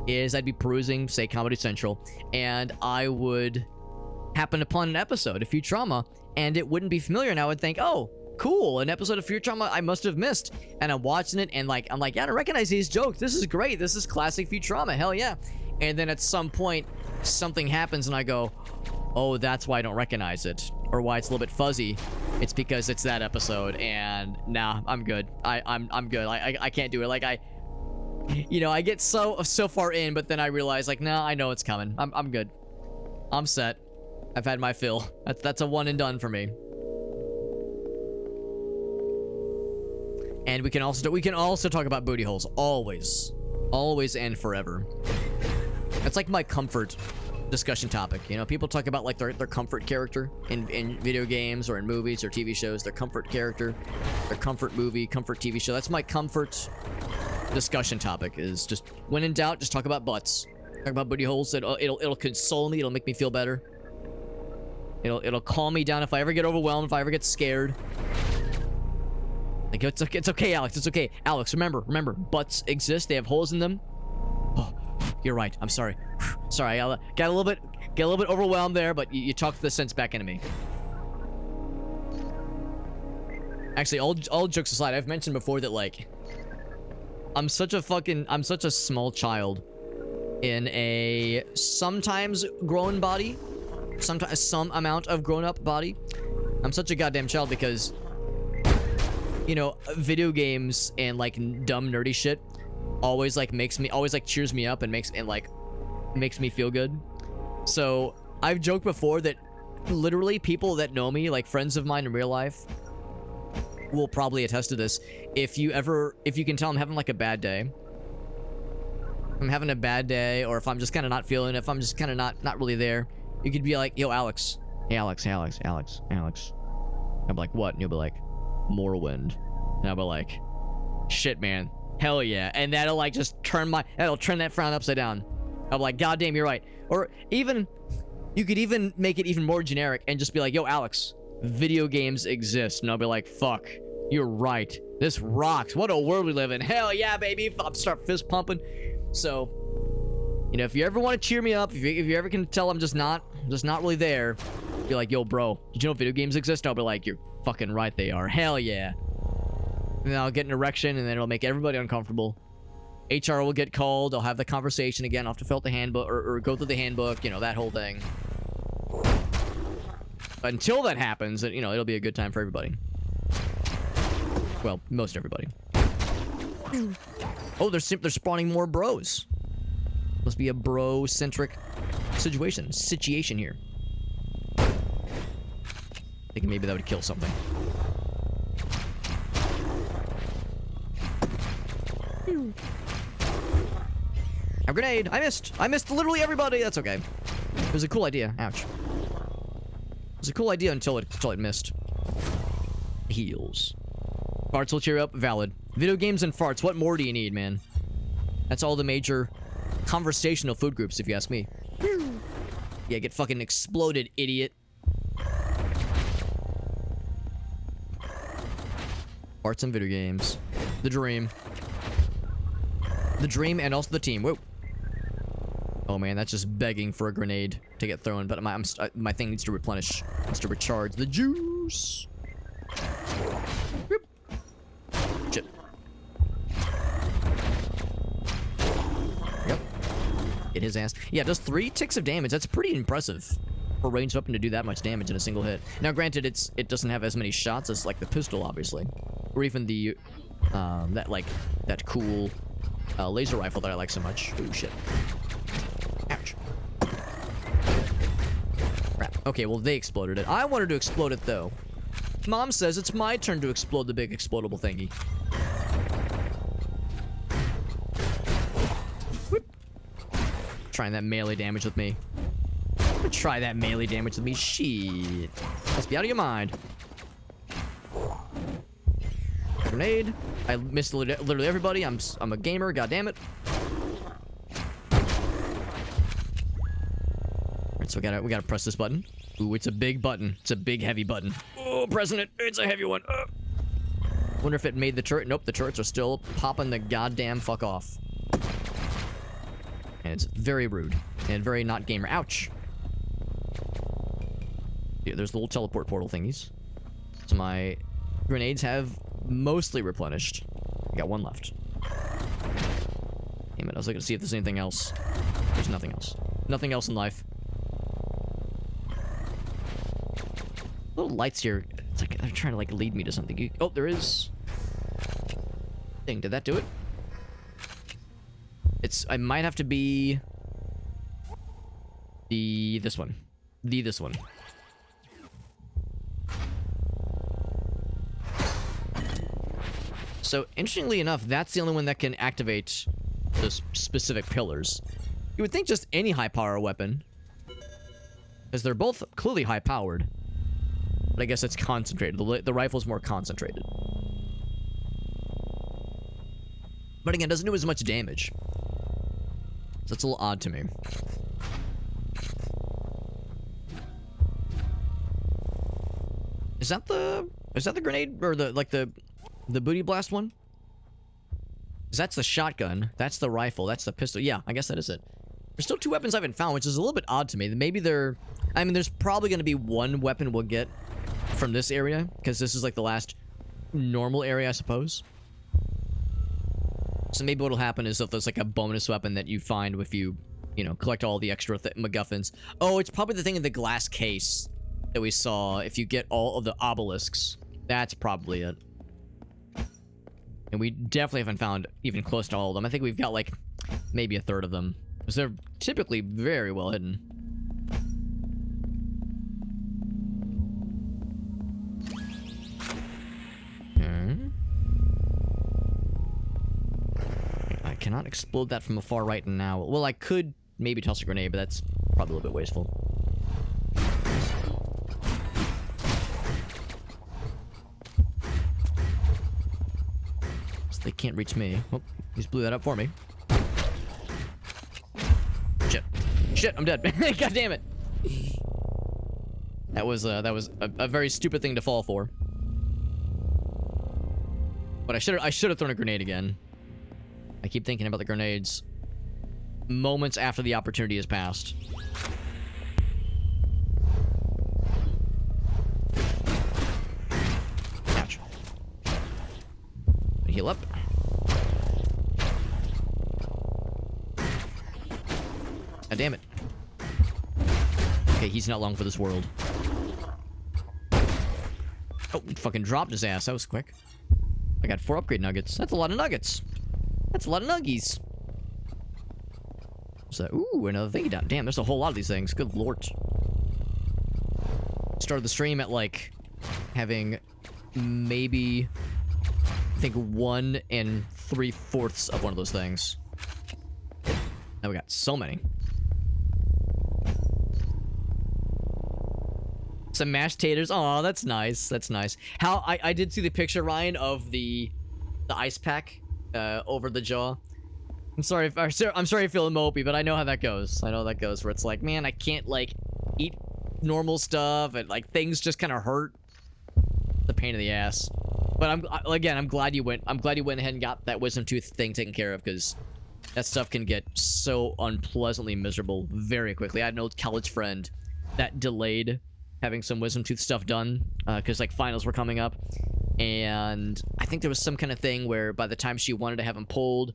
Is I'd be perusing, say, Comedy Central, and I would happen upon an episode of Futurama, and it wouldn't be familiar, and I would think, oh, cool, an episode of Futurama I must have missed. And I'm watching it, and I'm like, yeah, I recognize these jokes. This is great. This is classic Futurama. Hell yeah. And then at some point, something happens, and I go, oh, that's why I don't recognize it. Or why it's a little bit fuzzy. It's because it's that episode, and nah, I'm good. I'm good. I can't do it. Like, you know, I get so far in, but then I realize, like, nah, I know it's coming. I'm good. I'm set. I've had my fill. That's a one and done for me. And we can also talk about booty holes. Always and forever. That's like my comfort discussion topic. You know, people talk about like their comfort character in video games or in movies or TV shows. Their comfort character, their comfort movie, comfort TV show. That's my comfort discussion topic. Is just when in doubt, just talk about butts. Talk about booty holes. It'll console me. It'll make me feel better. It'll calm me down if I ever get overwhelmed. If I ever get scared. Like, it's okay, Alex. It's okay, Alex. Remember, butts exist. They have holes in them. Oh, you're right. I'm sorry. Sorry, I got a little bit overwhelmed there, but you talked the sense back into me. Actually, all jokes aside, I've mentioned before that like I'm such a small child in a sometimes grown body, sometimes some amount of grown-up body. I'm such a goddamn child because, you know, video games and like dumb nerdy shit always cheers me up and makes me feel good. So I've joked before that literally people that know me, like friends of mine in real life, will probably attest to this. If you can tell I'm having like a bad day, I'm having a bad day, or if I'm just kind of not feeling it, if I'm just kind of not really there, you could be like, yo, Alex. Hey, Alex. I'm like, what? And you'll be like, Morrowind. And I'll be like, shit, man. Hell yeah. And that'll like just turn that frown upside down. I'm like, goddamn, you're right. Or even, you could even make it even more generic and just be like, yo, Alex, video games exist. And I'll be like, fuck, you're right. This rocks. What a world we live in. Hell yeah, baby. I'll start fist pumping. So, you know, if you ever want to cheer me up, if you ever can tell I'm just not really there, be like, yo, bro, did you know video games exist? I'll be like, you're fucking right, they are. Hell yeah. And then I'll get an erection, and then it'll make everybody uncomfortable. HR will get called. I'll have the conversation again. I'll have to fill out the handbook or go through the handbook. You know, that whole thing. But until that happens, you know, it'll be a good time for everybody. Well, most everybody. Oh, they're spawning more bros. Must be a bro-centric situation here. Thinking maybe that would kill something. A grenade! I missed! I missed literally everybody! That's okay. It was a cool idea. Ouch. It was a cool idea until it missed. Heals. Farts will cheer up. Valid. Video games and farts. What more do you need, man? That's all the major conversational food groups, if you ask me. Yeah, get fucking exploded, idiot. Farts and video games. The dream. The dream and also the team. Whoa. Oh man, that's just begging for a grenade to get thrown, but my thing needs to replenish. Needs to recharge the juice. Whoop. Shit. Yep. Get his ass. Yeah, it does 3 ticks of damage. That's pretty impressive for a ranged weapon to do that much damage in a single hit. Now, granted, it doesn't have as many shots as like the pistol, obviously, or even the that cool laser rifle that I like so much. Oh shit. Ouch. Crap. Okay, well, they exploded it. I wanted to explode it, though. Mom says it's my turn to explode the big explodable thingy. Whoop. Trying that melee damage with me. Try that melee damage with me. Shit. Must be out of your mind. Grenade. I missed literally everybody. I'm a gamer. God damn it. So we gotta press this button. Ooh, it's a big button. It's a big, heavy button. Oh, pressing it. It's a heavy one. Wonder if it made the turret. Nope, the turrets are still popping the goddamn fuck off. And it's very rude. And very not gamer. Ouch. Yeah, there's the little teleport portal thingies. So my grenades have mostly replenished. I got 1 left. Damn it, I was looking to see if there's anything else. There's nothing else. Nothing else in life. Little lights here. It's like they're trying to like lead me to something. Oh, there is. Thing. Did that do it? I might have to be this one. This one. So, interestingly enough, that's the only one that can activate those specific pillars. You would think just any high-power weapon, because they're both clearly high-powered. But I guess it's concentrated. The rifle's more concentrated. But again, it doesn't do as much damage. So that's a little odd to me. Is that the grenade or the booty blast one? 'Cause that's the shotgun. That's the rifle. That's the pistol. Yeah, I guess that is it. There's still 2 weapons I haven't found, which is a little bit odd to me. Maybe I mean, there's probably going to be 1 weapon we'll get from this area, because this is like the last normal area, I suppose. So maybe what'll happen is if there's like a bonus weapon that you find if you collect all the extra MacGuffins. Oh, it's probably the thing in the glass case that we saw. If you get all of the obelisks, that's probably it. And we definitely haven't found even close to all of them. I think we've got like maybe a third of them, because they're typically very well hidden. I cannot explode that from afar right now. Well, I could maybe toss a grenade, but that's probably a little bit wasteful. So they can't reach me. Oh, he just blew that up for me. Shit, I'm dead. God damn it. That was a very stupid thing to fall for. But I should have thrown a grenade again. I keep thinking about the grenades moments after the opportunity has passed. Ouch. Heal up. God damn it. Okay, he's not long for this world. Oh, fucking dropped his ass. That was quick. I got 4 upgrade nuggets. That's a lot of nuggets. That's a lot of nuggies. So, ooh, another thingy down. Damn, there's a whole lot of these things. Good lord. Started the stream at, like, having maybe, I think 1 and 3/4 of one of those things. Now we got so many. Some mashed taters. Oh, that's nice. That's nice. How I did see the picture, Ryan, of the ice pack over the jaw. I'm sorry if I'm sorry if you feel mopey, but I know how that goes. I know how that goes, where it's like, man, I can't like eat normal stuff, and like things just kind of hurt. The pain in the ass. But I'm glad you went ahead and got that wisdom tooth thing taken care of, because that stuff can get so unpleasantly miserable very quickly. I had an old college friend that delayed having some wisdom tooth stuff done because like finals were coming up, and I think there was some kind of thing where by the time she wanted to have them pulled,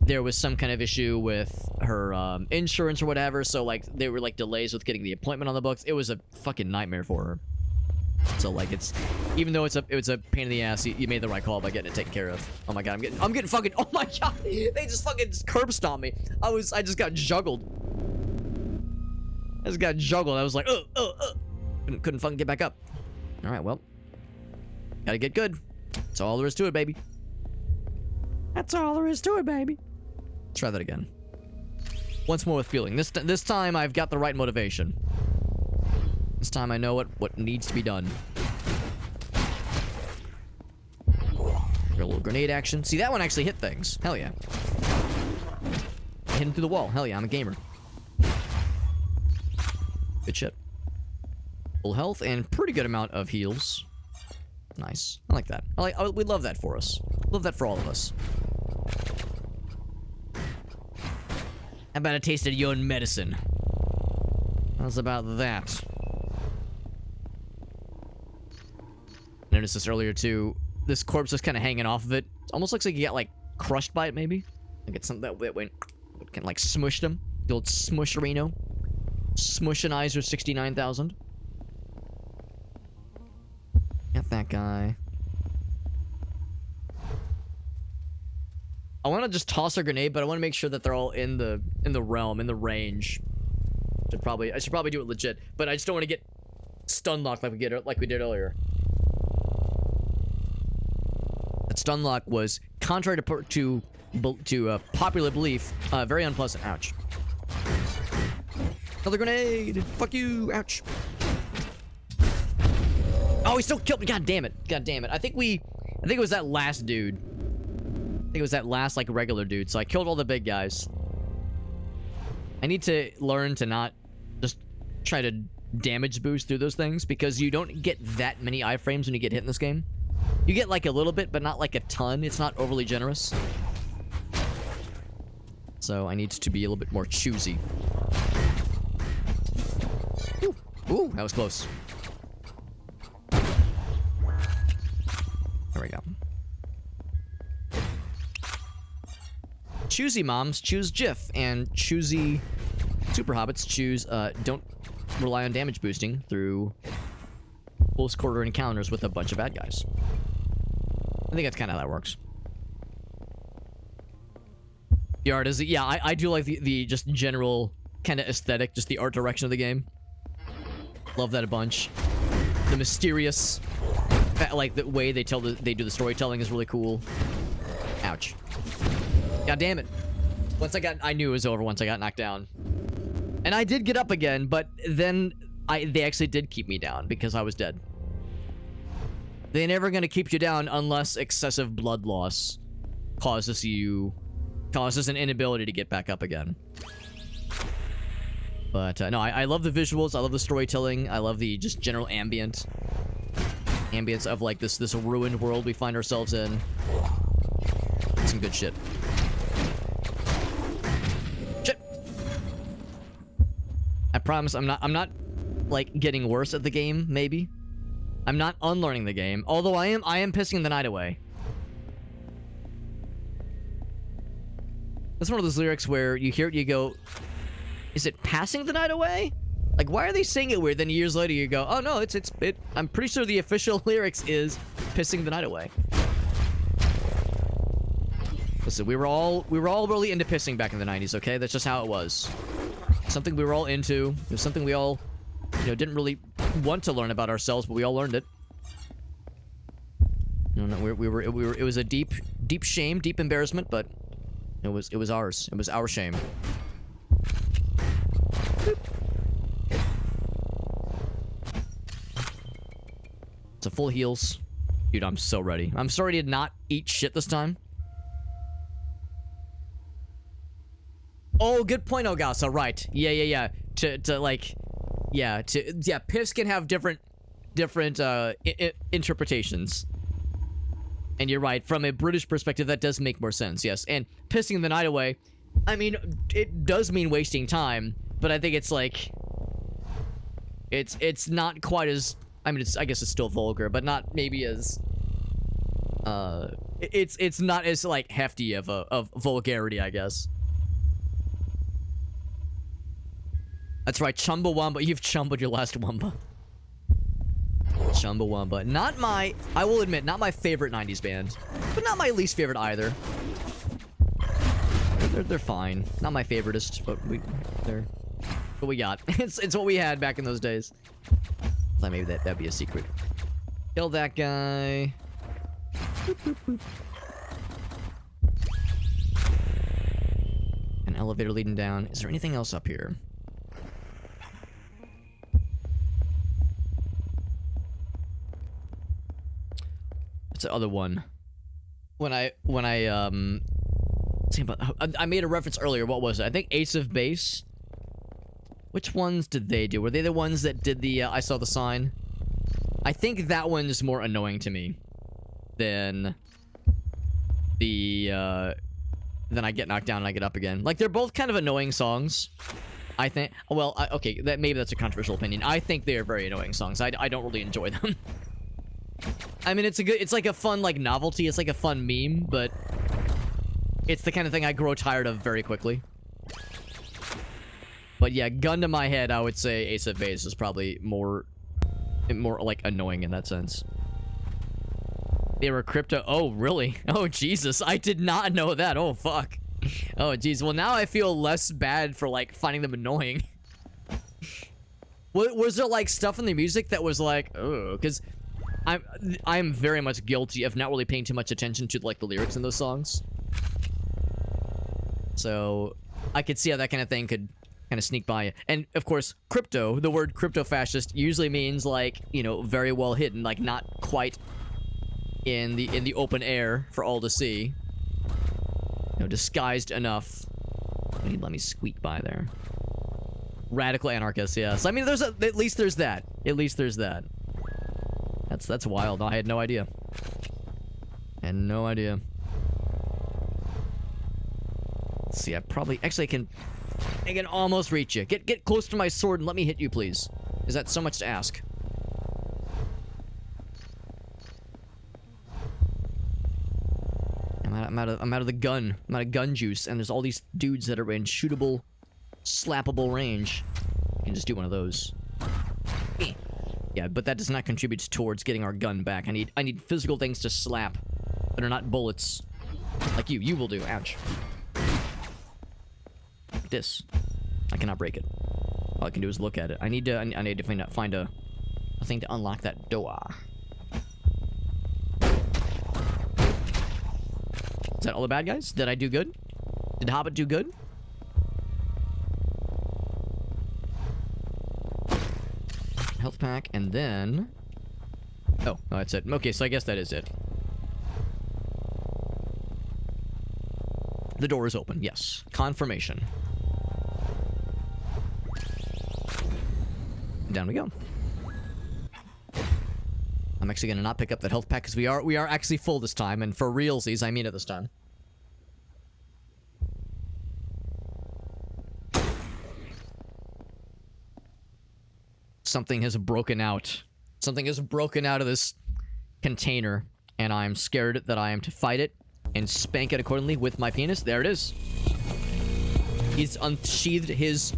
there was some kind of issue with her insurance or whatever, so like there were like delays with getting the appointment on the books. It was a fucking nightmare for her. So like it's, even though it's a pain in the ass, you made the right call by getting it taken care of. Oh my god, I'm getting fucking, oh my god, they just fucking curb stomped me. I just got juggled. I was like, couldn't fucking get back up. All right, well, gotta get good. That's all there is to it, baby. That's all there is to it, baby. Let's try that again. Once more with feeling. This time I've got the right motivation. This time I know what needs to be done. A little grenade action. See, that one actually hit things. Hell yeah. Hit him through the wall. Hell yeah, I'm a gamer. Good shit. Full health and pretty good amount of heals. Nice. I like that. We love that for us. Love that for all of us. How about a taste of your own medicine? How's about that? I noticed this earlier too. This corpse is kind of hanging off of it. It almost looks like you got like crushed by it, maybe. Like it's something that went, kind of like smushed him. The old smusherino. Smushinizer 69,000. Got that guy. I want to just toss a grenade, but I want to make sure that they're all in the realm, in the range. I should probably do it legit, but I just don't want to get stun locked like we did earlier. That stun lock was, contrary to popular belief, very unpleasant. Ouch. Another grenade. Fuck you. Ouch. Oh, he still killed me. God damn it. God damn it. I think it was that last dude. I think it was that last like regular dude. So I killed all the big guys. I need to learn to not just try to damage boost through those things, because you don't get that many iframes when you get hit in this game. You get like a little bit, but not like a ton. It's not overly generous. So I need to be a little bit more choosy. Ooh, ooh, that was close. There we go. Choosy moms choose Jif, and choosy super hobbits choose don't rely on damage boosting through close quarter encounters with a bunch of bad guys. I think that's kind of how that works. The art is, yeah, I do like the just general kind of aesthetic, just the art direction of the game. Love that a bunch. The mysterious, like the way they do the storytelling is really cool. Ouch. God damn it. I knew it was over once I got knocked down. And I did get up again, but then they actually did keep me down because I was dead. They're never gonna keep you down unless excessive blood loss causes an inability to get back up again. But no, I love the visuals, I love the storytelling, I love the just general ambience of like this ruined world we find ourselves in. Some good shit. Shit. I promise I'm not like getting worse at the game, maybe. I'm not unlearning the game, although I am pissing the night away. That's one of those lyrics where you hear it, you go, is it passing the night away? Like, why are they saying it weird? Then years later you go, oh no, I'm pretty sure the official lyrics is pissing the night away. Listen, we were all really into pissing back in the 90s, okay? That's just how it was. Something we were all into. It was something we all, didn't really want to learn about ourselves, but we all learned it. No, it was a deep deep shame, deep embarrassment, but it was ours. It was our shame. It's a full heals. Dude, I'm so ready. I'm so ready to not eat shit this time. Oh, good point, Ogasa. Right. Yeah. Piss can have different interpretations. And you're right. From a British perspective, that does make more sense. Yes. And pissing the night away, I mean, it does mean wasting time, but I think it's like, it's not quite as, I mean, I guess it's still vulgar, but not maybe as, it's not as like hefty of vulgarity, I guess. That's right, Chumbawamba. You've chumbled your last Wumba. Chumbawamba. Not my, I will admit, not my favorite 90s band, but not my least favorite either. They're fine. Not my favoritist, but they're what we got. It's what we had back in those days. Thought maybe that'd be a secret. Kill that guy. Boop, boop, boop. An elevator leading down. Is there anything else up here? What's the other one? When I made a reference earlier. What was it? I think Ace of Base. Which ones did they do? Were they the ones that did the I saw the sign? I think that one's more annoying to me than the then I get knocked down and I get up again. Like, they're both kind of annoying songs, I think. Well, okay, maybe that's a controversial opinion. I think they are very annoying songs. I don't really enjoy them. I mean, it's like a fun, like, novelty. It's like a fun meme, but it's the kind of thing I grow tired of very quickly. But yeah, gun to my head, I would say Ace of Base is probably more like annoying in that sense. They were crypto. Oh, really? Oh, Jesus. I did not know that. Oh, fuck. Oh, jeez. Well, now I feel less bad for, like, finding them annoying. Was there, like, stuff in the music that was like, oh, because I'm very much guilty of not really paying too much attention to, like, the lyrics in those songs. So I could see how that kind of thing could kind of sneak by. And of course, crypto, the word crypto-fascist usually means, like, you know, very well hidden, like not quite in the open air for all to see. You know, disguised enough. Let me squeak by there. Radical anarchist, yes. I mean, at least there's that. At least there's that. That's wild. I had no idea. I had no idea. Let's see, actually I can almost reach you. Get close to my sword and let me hit you, please. Is that so much to ask? I'm out of the gun. I'm out of gun juice, and there's all these dudes that are in shootable, slappable range. You can just do one of those. Yeah, but that does not contribute towards getting our gun back. I need physical things to slap that are not bullets. Like you. You will do. Ouch. This. I cannot break it. All I can do is look at it. I need to find a thing to unlock that door. Is that all the bad guys? Did I do good? Did Hobbit do good? Health pack, and then... Oh, no, that's it. Okay, so I guess that is it. The door is open, yes. Confirmation. Down we go. I'm actually gonna not pick up that health pack because we are actually full this time, and for realsies, I mean it this time. Something has broken out. Something has broken out of this container, and I'm scared that I am to fight it and spank it accordingly with my penis. There it is. He's unsheathed his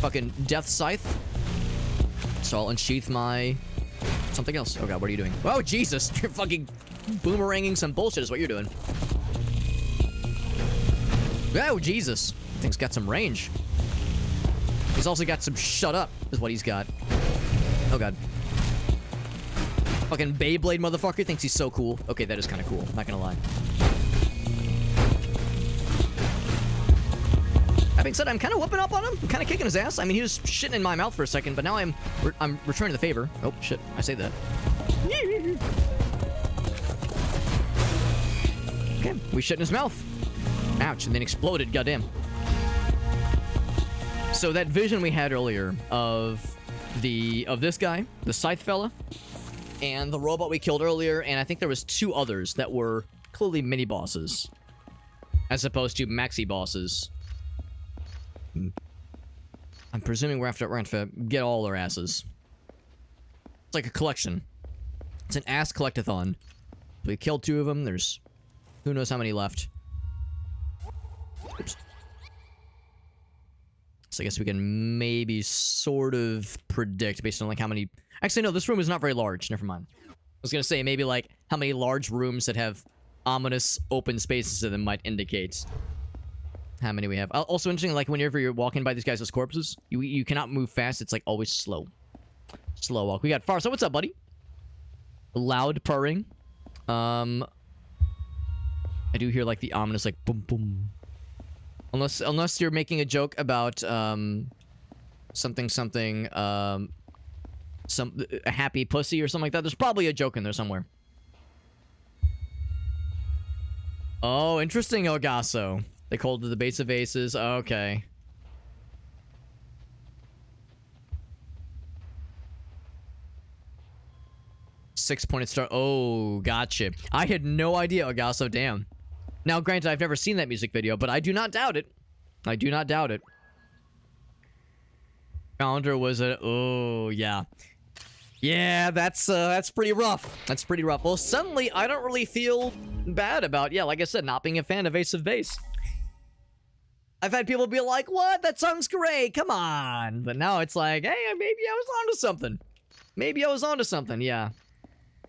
fucking death scythe. So I'll unsheath my something else. Oh god, what are you doing? Oh Jesus, you're fucking boomeranging some bullshit is what you're doing. Oh Jesus, thing's got some range. He's also got some shut up is what he's got. Oh god. Fucking Beyblade motherfucker thinks he's so cool. Okay, that is kind of cool. Not gonna lie. That being said, I'm kind of whooping up on him. I'm kind of kicking his ass. I mean, he was shitting in my mouth for a second, but now I'm returning the favor. Oh, shit. I say that. Okay, we shit in his mouth. Ouch, and then exploded. Goddamn. So that vision we had earlier of this guy, the scythe fella, and the robot we killed earlier, and I think there was 2 others that were clearly mini bosses, as opposed to maxi bosses. I'm presuming we're gonna have to get all their asses. It's like a collection. It's an ass collectathon. We killed 2 of them. There's who knows how many left. Oops. So I guess we can maybe sort of predict based on like how many... Actually, no, this room is not very large. Never mind. I was gonna say maybe like how many large rooms that have ominous open spaces in them might indicate how many we have. Also interesting, like whenever you're walking by these guys as corpses, you cannot move fast. It's like always slow. Slow walk. We got Far. So what's up, buddy? Loud purring. I do hear like the ominous like boom boom. Unless you're making a joke about a happy pussy or something like that. There's probably a joke in there somewhere. Oh, interesting, Elgaso. They called it the base of aces. Okay. Six-pointed star. Oh, gotcha. I had no idea, Elgaso. Damn. Now, granted, I've never seen that music video, but I do not doubt it. I do not doubt it. Founder was a... Oh, yeah. Yeah, that's pretty rough. That's pretty rough. Well, suddenly, I don't really feel bad about, yeah, like I said, not being a fan of Ace of Base. I've had people be like, what? That song's great. Come on. But now it's like, hey, maybe I was onto something. Maybe I was onto something, yeah.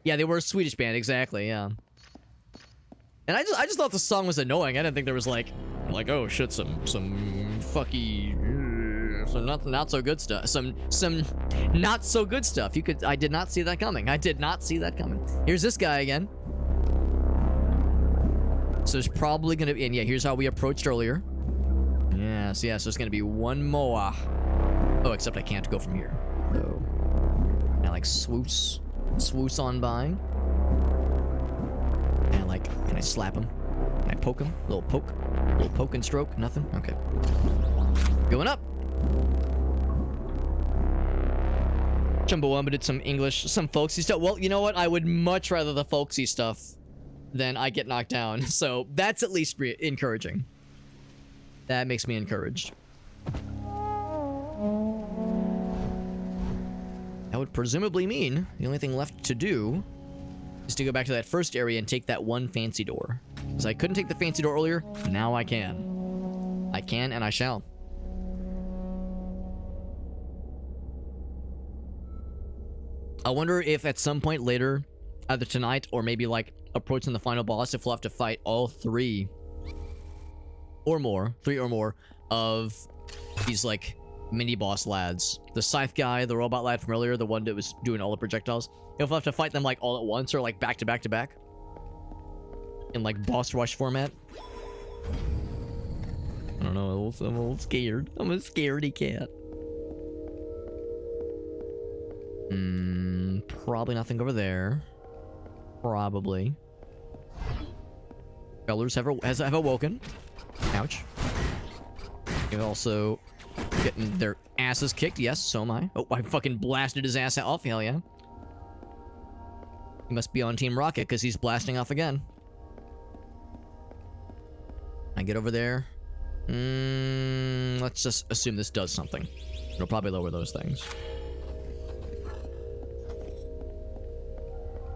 Yeah, they were a Swedish band, exactly, yeah. And I just thought the song was annoying. I didn't think there was like oh shit, some fucky, some not so good stuff, some not so good stuff. I did not see that coming. I did not see that coming. Here's this guy again. So there's probably gonna be, and yeah, here's how we approached earlier. Yes, yes. There's gonna be one more. Oh, except I can't go from here. So, I like swoosh on by. And like, can I slap him? Can I poke him? Little poke and stroke? Nothing? Okay. Going up. Chumbawamba did some English, some folksy stuff. Well, you know what? I would much rather the folksy stuff than I get knocked down. So that's at least encouraging. That makes me encouraged. That would presumably mean the only thing left to do is to go back to that first area and take that one fancy door. Because I couldn't take the fancy door earlier, now I can. I can and I shall. I wonder if at some point later, either tonight or maybe like approaching the final boss, if we'll have to fight all three or more of these like mini boss lads. The scythe guy, the robot lad from earlier, the one that was doing all the projectiles. If we'll have to fight them like all at once or like back to back to back in like boss rush format. I don't know, I'm a little scared. I'm a scaredy cat. Probably nothing over there. Probably. Fellers have awoken. Ouch. You're also getting their asses kicked. Yes, so am I. Oh, I fucking blasted his ass off. Hell yeah. He must be on Team Rocket because he's blasting off again. I get over there. Let's just assume this does something. It'll probably lower those things.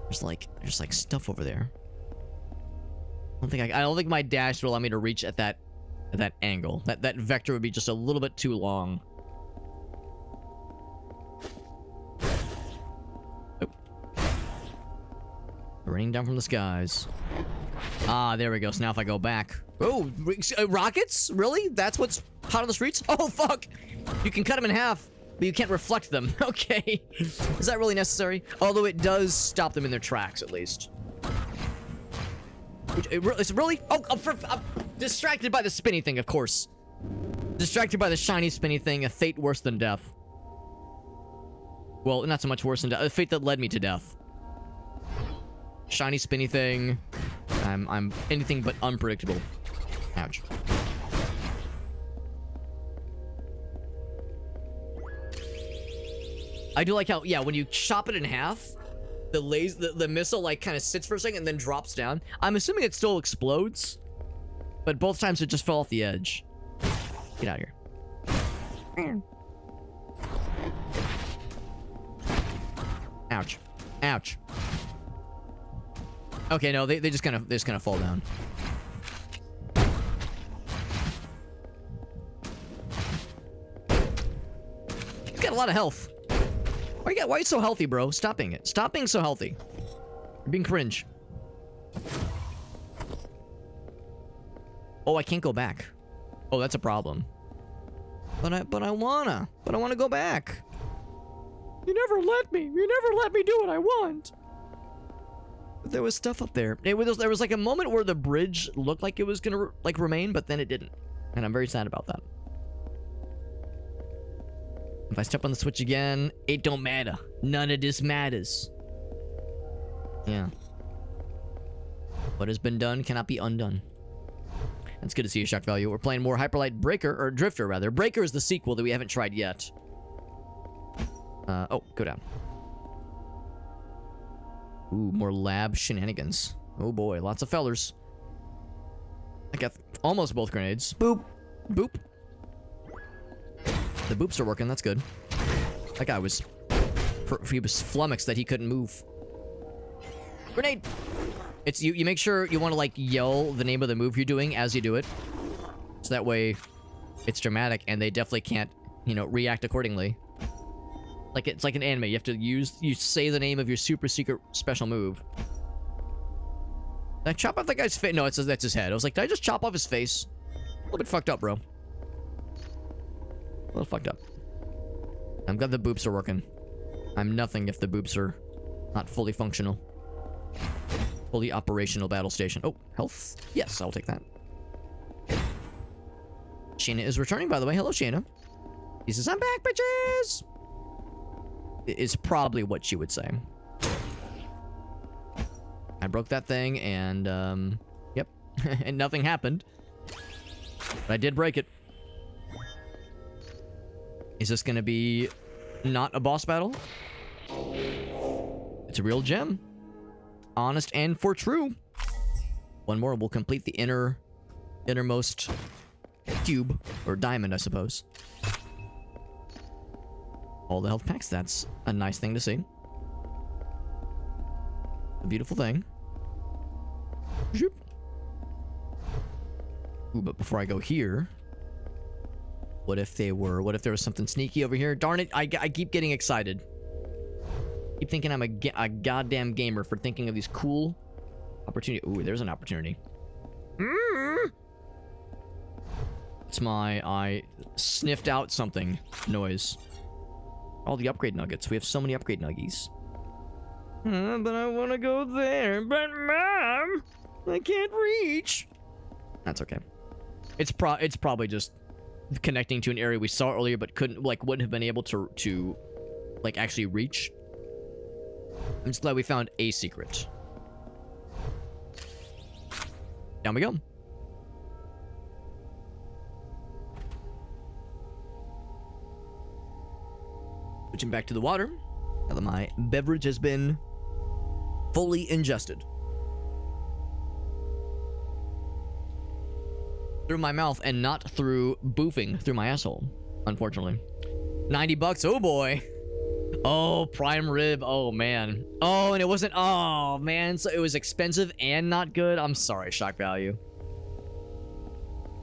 There's like stuff over there. I don't think my dash will allow me to reach at that angle. That vector would be just a little bit too long. Oh. Raining down from the skies. Ah, there we go. So now if I go back. Oh, rockets? Really? That's what's hot on the streets? Oh, fuck. You can cut them in half. But you can't reflect them. Okay. Is that really necessary? Although it does stop them in their tracks, at least. It's really... Oh, I'm distracted by the spinny thing, of course. Distracted by the shiny spinny thing, a fate worse than death. Well, not so much worse than death. A fate that led me to death. Shiny spinny thing. I'm anything but unpredictable. Ouch. I do like how, yeah, when you chop it in half, the missile like kind of sits for a second and then drops down. I'm assuming it still explodes, but both times it just fell off the edge. Get out of here. Ouch. Ouch. Okay, no, they just kind of fall down. He's got a lot of health. Why are you so healthy, bro? Stop being it. Stop being so healthy. You're being cringe. Oh, I can't go back. Oh, that's a problem. But I wanna go back. You never let me. You never let me do what I want. But there was stuff up there. There was like a moment where the bridge looked like it was gonna like remain, but then it didn't. And I'm very sad about that. If I step on the switch again, it don't matter. None of this matters. Yeah. What has been done cannot be undone. That's good to see you, Shock Value. We're playing more Hyperlight Breaker, or Drifter, rather. Breaker is the sequel that we haven't tried yet. Oh, go down. Ooh, more lab shenanigans. Oh boy, lots of fellers. I got almost both grenades. Boop. Boop. The boops are working, that's good. That guy was... he was flummoxed that he couldn't move. Grenade! It's you make sure you want to like yell the name of the move you're doing as you do it. So that way it's dramatic and they definitely can't, you know, react accordingly. Like it's like an anime, you have to you say the name of your super secret special move. Did I chop off that guy's face? No, it says that's his head. I was like, did I just chop off his face? A little bit fucked up, bro. A little fucked up. I'm glad the boops are working. I'm nothing if the boops are not fully functional. Fully operational battle station. Oh, health? Yes, I'll take that. Shayna is returning, by the way. Hello, Shayna. He says, I'm back, bitches! Is probably what she would say. I broke that thing, and, yep. And nothing happened. But I did break it. Is this gonna be not a boss battle? It's a real gem. Honest and for true. One more will complete the innermost cube, or diamond, I suppose. All the health packs, that's a nice thing to see. A beautiful thing. Zoop. Ooh, but before I go here... What if there was something sneaky over here? Darn it, I keep getting excited. Keep thinking I'm a goddamn gamer for thinking of these cool opportunities. Ooh, there's an opportunity. It's I sniffed out something noise. All the upgrade nuggets. We have so many upgrade nuggies. But I want to go there. But Mom, I can't reach. That's okay. It's probably just connecting to an area we saw earlier but wouldn't have been able to like actually reach. I'm just glad we found a secret. Down we go. Switching back to the water now that my beverage has been fully ingested. Through my mouth and not through boofing through my asshole, unfortunately. 90 bucks, oh boy. Oh, prime rib, oh man. Oh, and it wasn't, oh man, so it was expensive and not good. I'm sorry, Shock Value.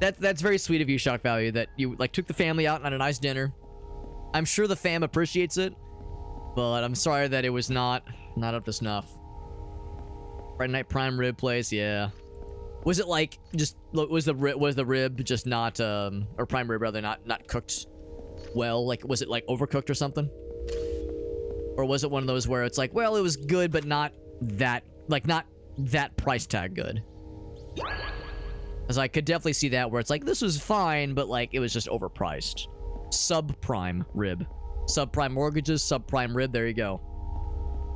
That's very sweet of you, Shock Value, that you like took the family out on a nice dinner. I'm sure the fam appreciates it, but I'm sorry that it was not up to snuff. Friday night prime rib place, yeah. Was it like just was the rib just not or prime rib rather not cooked well. Like, was it like overcooked or something? Or was it one of those where it's like, well, it was good, but not that, like, not that price tag good? Because I could definitely see that where it's like, this was fine, but like, it was just overpriced. Subprime rib. Subprime mortgages, subprime rib. There you go.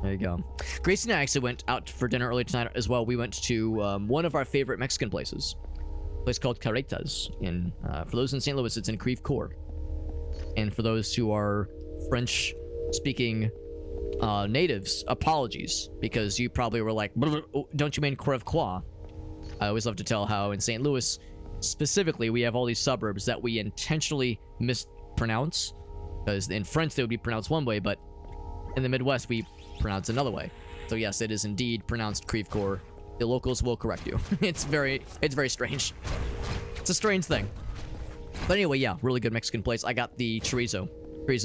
There you go. Gracie and I actually went out for dinner early tonight as well. We went to one of our favorite Mexican places. A place called Carretas. For those in St. Louis, it's in Creve Coeur. And for those who are French-speaking natives, apologies, because you probably were like, don't you mean Creve Coeur? I always love to tell how in St. Louis, specifically, we have all these suburbs that we intentionally mispronounce, because in French they would be pronounced one way, but in the Midwest we pronounce another way. So yes, it is indeed pronounced Creve Coeur. The locals will correct you. It's very strange. It's a strange thing. But anyway, yeah, really good Mexican place. I got the chorizo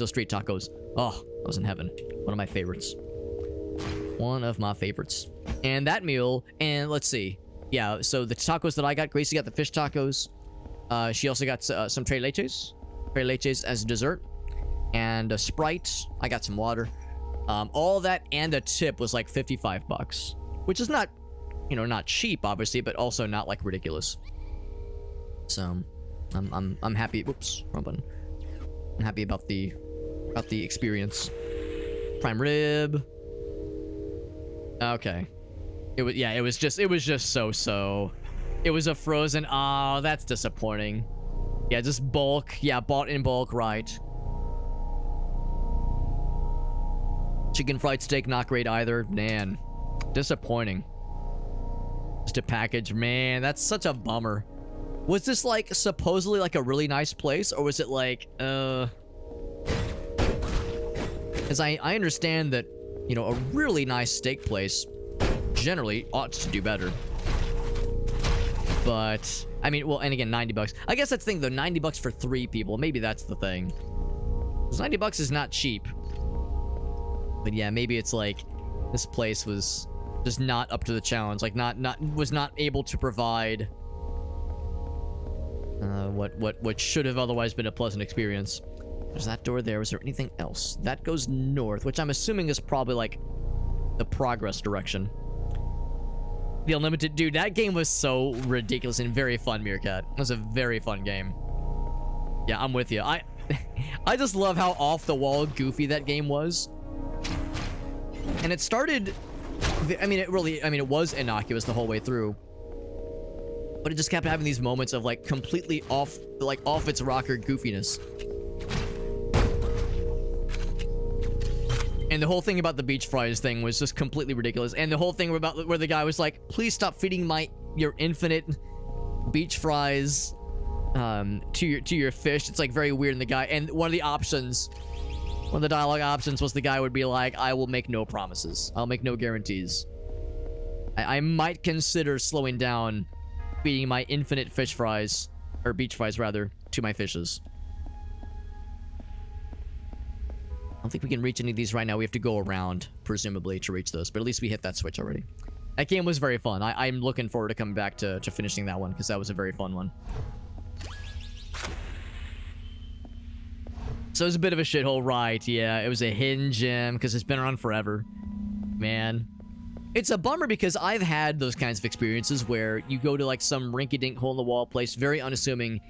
street tacos. Oh, that was in heaven. One of my favorites. One of my favorites. And that meal, and let's see. Yeah, so the tacos that I got, Gracie got the fish tacos. She also got some tres leches as dessert. And a Sprite. I got some water. All that and a tip was like $55. Which is not, not cheap, obviously, but also not like ridiculous. So, I'm happy. Whoops, wrong button. I'm happy about the experience. Prime rib. Okay. It was just so. It was a frozen. Oh, that's disappointing. Yeah, just bulk. Yeah, bought in bulk, right. Chicken fried steak, not great either. Man, disappointing. Just a package. Man, that's such a bummer. Was this like supposedly like a really nice place, or was it like because I understand that, a really nice steak place generally ought to do better. But I mean, well, and again, $90. I guess that's the thing though, $90 for 3 people. Maybe that's the thing. Because $90 is not cheap. But yeah, maybe it's like this place was just not up to the challenge. Like was not able to provide what should have otherwise been a pleasant experience. There's that door there. Was there anything else? That goes north, which I'm assuming is probably like the progress direction. The Unlimited, dude, that game was so ridiculous and very fun, Meerkat. It was a very fun game. Yeah, I'm with you. I just love how off the wall goofy that game was. And it started, it was innocuous the whole way through. But it just kept having these moments of like completely off its rocker goofiness. And the whole thing about the beach fries thing was just completely ridiculous. And the whole thing about where the guy was like, please stop feeding your infinite beach fries to your fish. It's like very weird. And the guy, and one of the dialogue options was the guy would be like, I will make no promises. I'll make no guarantees. I might consider slowing down feeding my infinite fish fries, or beach fries rather, to my fishes. I don't think we can reach any of these right now. We have to go around, presumably, to reach those. But at least we hit that switch already. That game was very fun. I'm looking forward to coming back to finishing that one, because that was a very fun one. So it was a bit of a shithole, right? Yeah, it was a hidden gem, because it's been around forever. Man. It's a bummer, because I've had those kinds of experiences where you go to, like, some rinky-dink hole-in-the-wall place, very unassuming,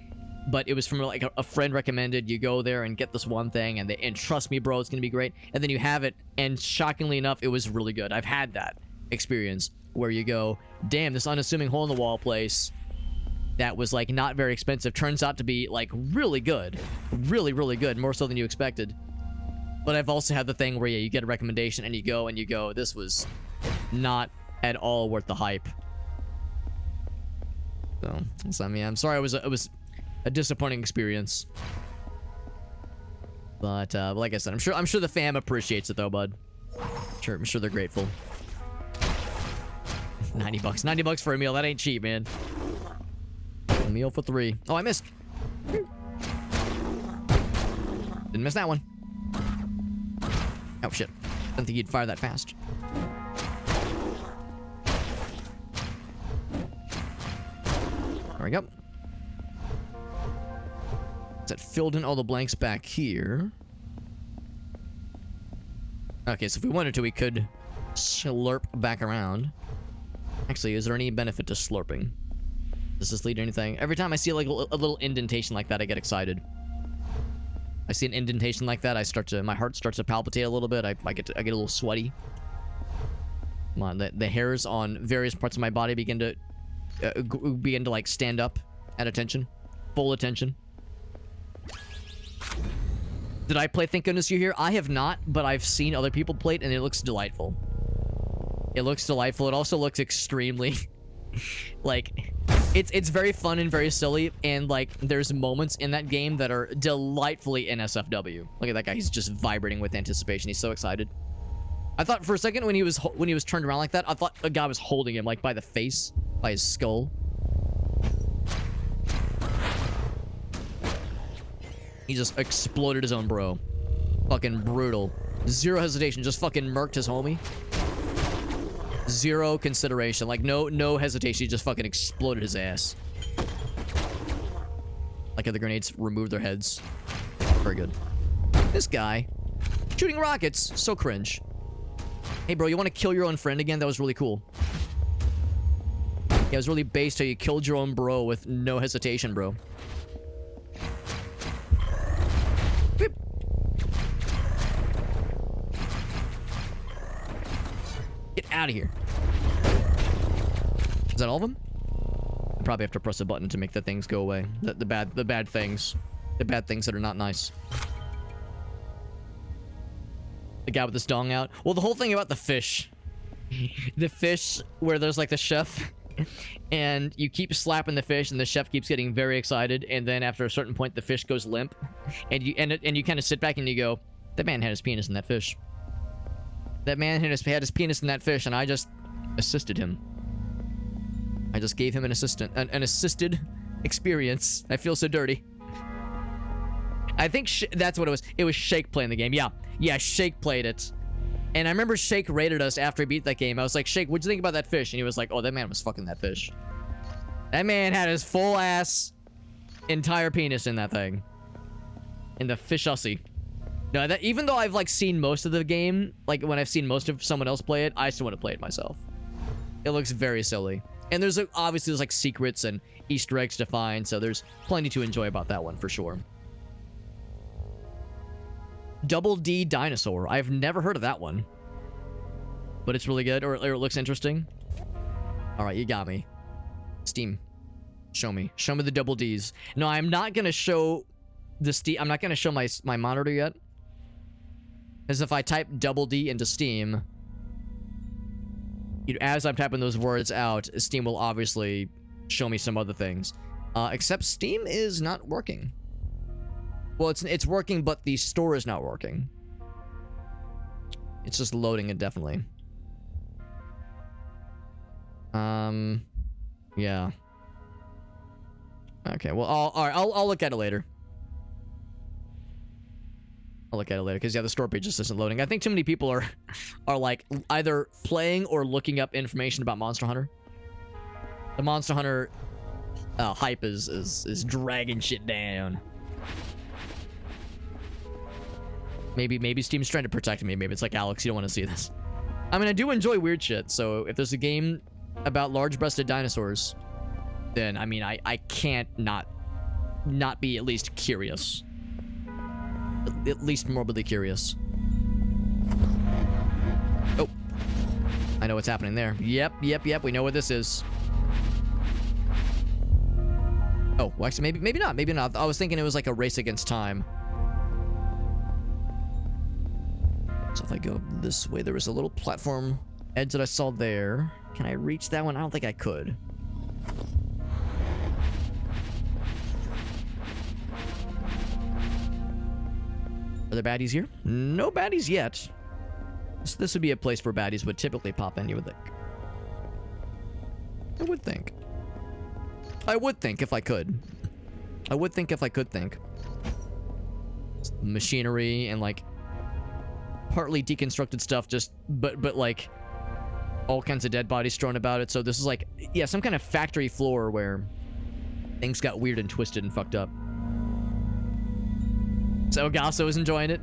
but it was from like a friend recommended. You go there and get this one thing, and trust me, bro, it's gonna be great. And then you have it, and shockingly enough, it was really good. I've had that experience where you go, damn, this unassuming hole-in-the-wall place that was like not very expensive turns out to be like really good, really good, more so than you expected. But I've also had the thing where you get a recommendation and you go, this was not at all worth the hype. So I mean, I'm sorry, it was a disappointing experience. But like I said, I'm sure the fam appreciates it though, bud. I'm sure they're grateful. $90 for a meal, that ain't cheap, man. A meal for 3. Oh, I missed. Didn't miss that one. Oh shit, didn't think you'd fire that fast. There we go. That filled in all the blanks back here. Okay, so if we wanted to, we could slurp back around. Actually, is there any benefit to slurping? Does this lead to anything? Every time I see like a little indentation like that, I get excited. I see an indentation like that, my heart starts to palpitate a little bit. I get a little sweaty. Come on, the hairs on various parts of my body begin to like stand up at attention, full attention. Did I play Thank Goodness You're Here? I have not, but I've seen other people play it, and it looks delightful. It looks delightful. It also looks extremely, like, it's very fun and very silly, and like, there's moments in that game that are delightfully NSFW. Look at that guy. He's just vibrating with anticipation. He's so excited. I thought for a second when he was turned around like that, I thought a guy was holding him like by the face, by his skull. He just exploded his own bro. Fucking brutal. Zero hesitation. Just fucking murked his homie. Zero consideration. Like, no hesitation. He just fucking exploded his ass. Like how the grenades removed their heads. Very good. This guy. Shooting rockets. So cringe. Hey, bro, you want to kill your own friend again? That was really cool. Yeah, it was really based how you killed your own bro with no hesitation, bro. Beep. Get out of here. Is that all of them? I probably have to press a button to make the things go away. The bad things. The bad things that are not nice. The guy with his dong out. Well, the whole thing about the fish. The fish where there's like the chef and you keep slapping the fish and the chef keeps getting very excited, and then after a certain point the fish goes limp and you kind of sit back and you go, that man had his penis in that fish. That man had his penis in that fish, and I just assisted him. I just gave him an assisted experience. I feel so dirty. I think that's what it was. It was Shake playing the game. Yeah, Shake played it. And I remember Shake rated us after he beat that game. I was like, Shake, what'd you think about that fish? And he was like, oh, that man was fucking that fish. That man had his full ass entire penis in that thing. In the fish-ussy. No, that even though I've like seen most of the game, like when I've seen most of someone else play it, I still want to play it myself. It looks very silly. And there's obviously there's like secrets and Easter eggs to find, so there's plenty to enjoy about that one for sure. Double D Dinosaur. I've never heard of that one. But it's really good, or it looks interesting. Alright, you got me. Steam. Show me. Show me the double Ds. No, I'm not gonna show the Steam. I'm not gonna show my monitor yet. Because if I type double D into Steam, as I'm typing those words out, Steam will obviously show me some other things. Except Steam is not working. Well, it's working, but the store is not working. It's just loading indefinitely. Yeah. Okay, well, alright, I'll look at it later. I'll look at it later, because yeah, the store page just isn't loading. I think too many people are like either playing or looking up information about Monster Hunter. The Monster Hunter hype is dragging shit down. Maybe Steam's trying to protect me. Maybe it's like, Alex, you don't want to see this. I mean, I do enjoy weird shit, so if there's a game about large-breasted dinosaurs, then, I mean, I can't not be at least curious. At least morbidly curious. Oh. I know what's happening there. Yep, we know what this is. Oh, well, actually, maybe not. I was thinking it was like a race against time. So if I go this way, there was a little platform edge that I saw there. Can I reach that one? I don't think I could. Are there baddies here? No baddies yet. This would be a place where baddies would typically pop in, you would think. I would think. I would think if I could. I would think if I could think. Machinery and like partly deconstructed stuff, just but like all kinds of dead bodies strewn about it. So this is like, yeah, some kind of factory floor where things got weird and twisted and fucked up. So Gasso is enjoying it.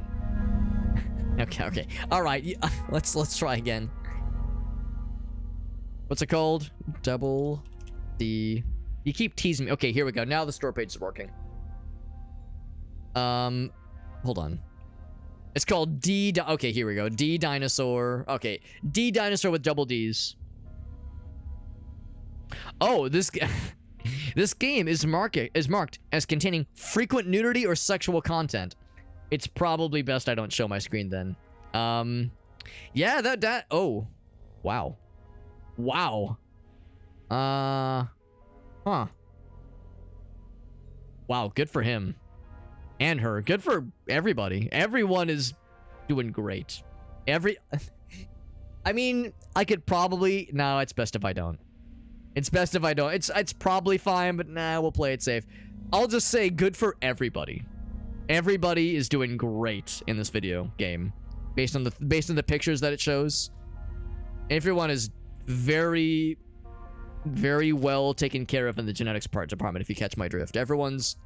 Okay. All right. Let's try again. What's it called? Double the. You keep teasing me. Okay, here we go. Now the store page is working. Hold on. It's called D. Okay, here we go. D dinosaur. Okay, D dinosaur with double D's. Oh, this game is marked as containing frequent nudity or sexual content. It's probably best I don't show my screen then. Yeah, that. Oh, wow. Huh. Wow, good for him. And her. Good for everybody. Everyone is doing great. I mean, I could probably... No, it's best if I don't. It's best if I don't. It's probably fine, but nah, we'll play it safe. I'll just say good for everybody. Everybody is doing great in this video game. Based on the pictures that it shows. Everyone is very, very well taken care of in the genetics part department, if you catch my drift. Everyone's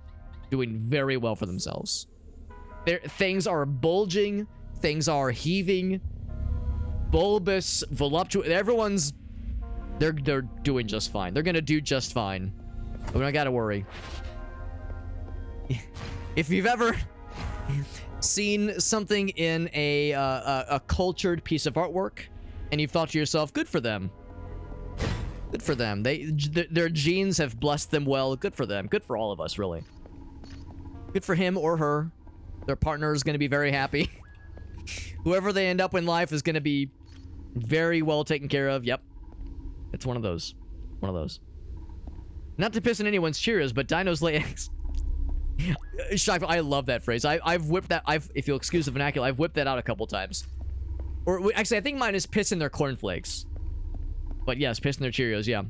doing very well for themselves. Things are bulging, things are heaving, bulbous, voluptuous. Everyone's they're doing just fine. They're gonna do just fine. We don't gotta worry. If you've ever seen something in a cultured piece of artwork, and you've thought to yourself, good for them. Good for them. Their genes have blessed them well. Good for them. Good for all of us, really. Good for him or her. Their partner is going to be very happy. Whoever they end up in life is going to be very well taken care of. Yep. It's one of those. One of those. Not to piss in anyone's cheers, but dinos lay eggs. I love that phrase. I've whipped that. If you'll excuse the vernacular, I've whipped that out a couple times. Or actually, I think mine is piss in their cornflakes. But yes, piss in their Cheerios, yeah.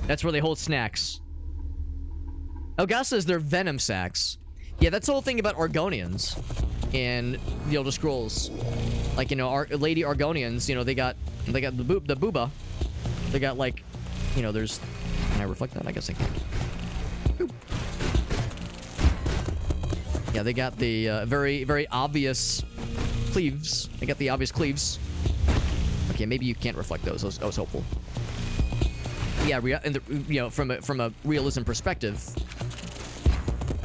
That's where they hold snacks. Elgas says they're venom sacs. Yeah, that's the whole thing about Argonians in the Elder Scrolls. Like, you know, Lady Argonians, you know, they got the booba. They got, like, you know, there's... Can I reflect that? I guess I can. Boop. Yeah, they got the very, very obvious cleaves. They got the obvious cleaves. Okay, maybe you can't reflect those. I was hopeful. Yeah, you know, from a realism perspective,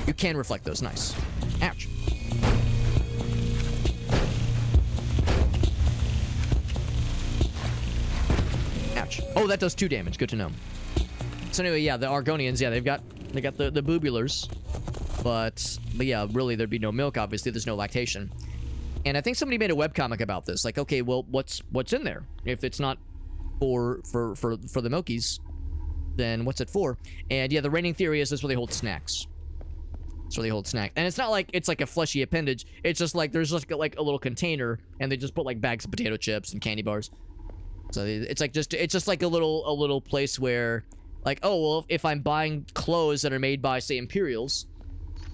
you can reflect those. Nice. Ouch. Ouch. Oh, that does 2 damage. Good to know. So anyway, yeah, the Argonians, yeah, they got the boobulars, but yeah, really there'd be no milk. Obviously, there's no lactation. And I think somebody made a webcomic about this. Like, okay, well, what's in there? If it's not for the milkies, then what's it for? And yeah, the reigning theory is that's where they hold snacks. That's where they hold snacks. And it's not like it's like a fleshy appendage. It's just like there's just like a little container, and they just put like bags of potato chips and candy bars. So it's just like a little place where, like, oh well, if I'm buying clothes that are made by, say, Imperials,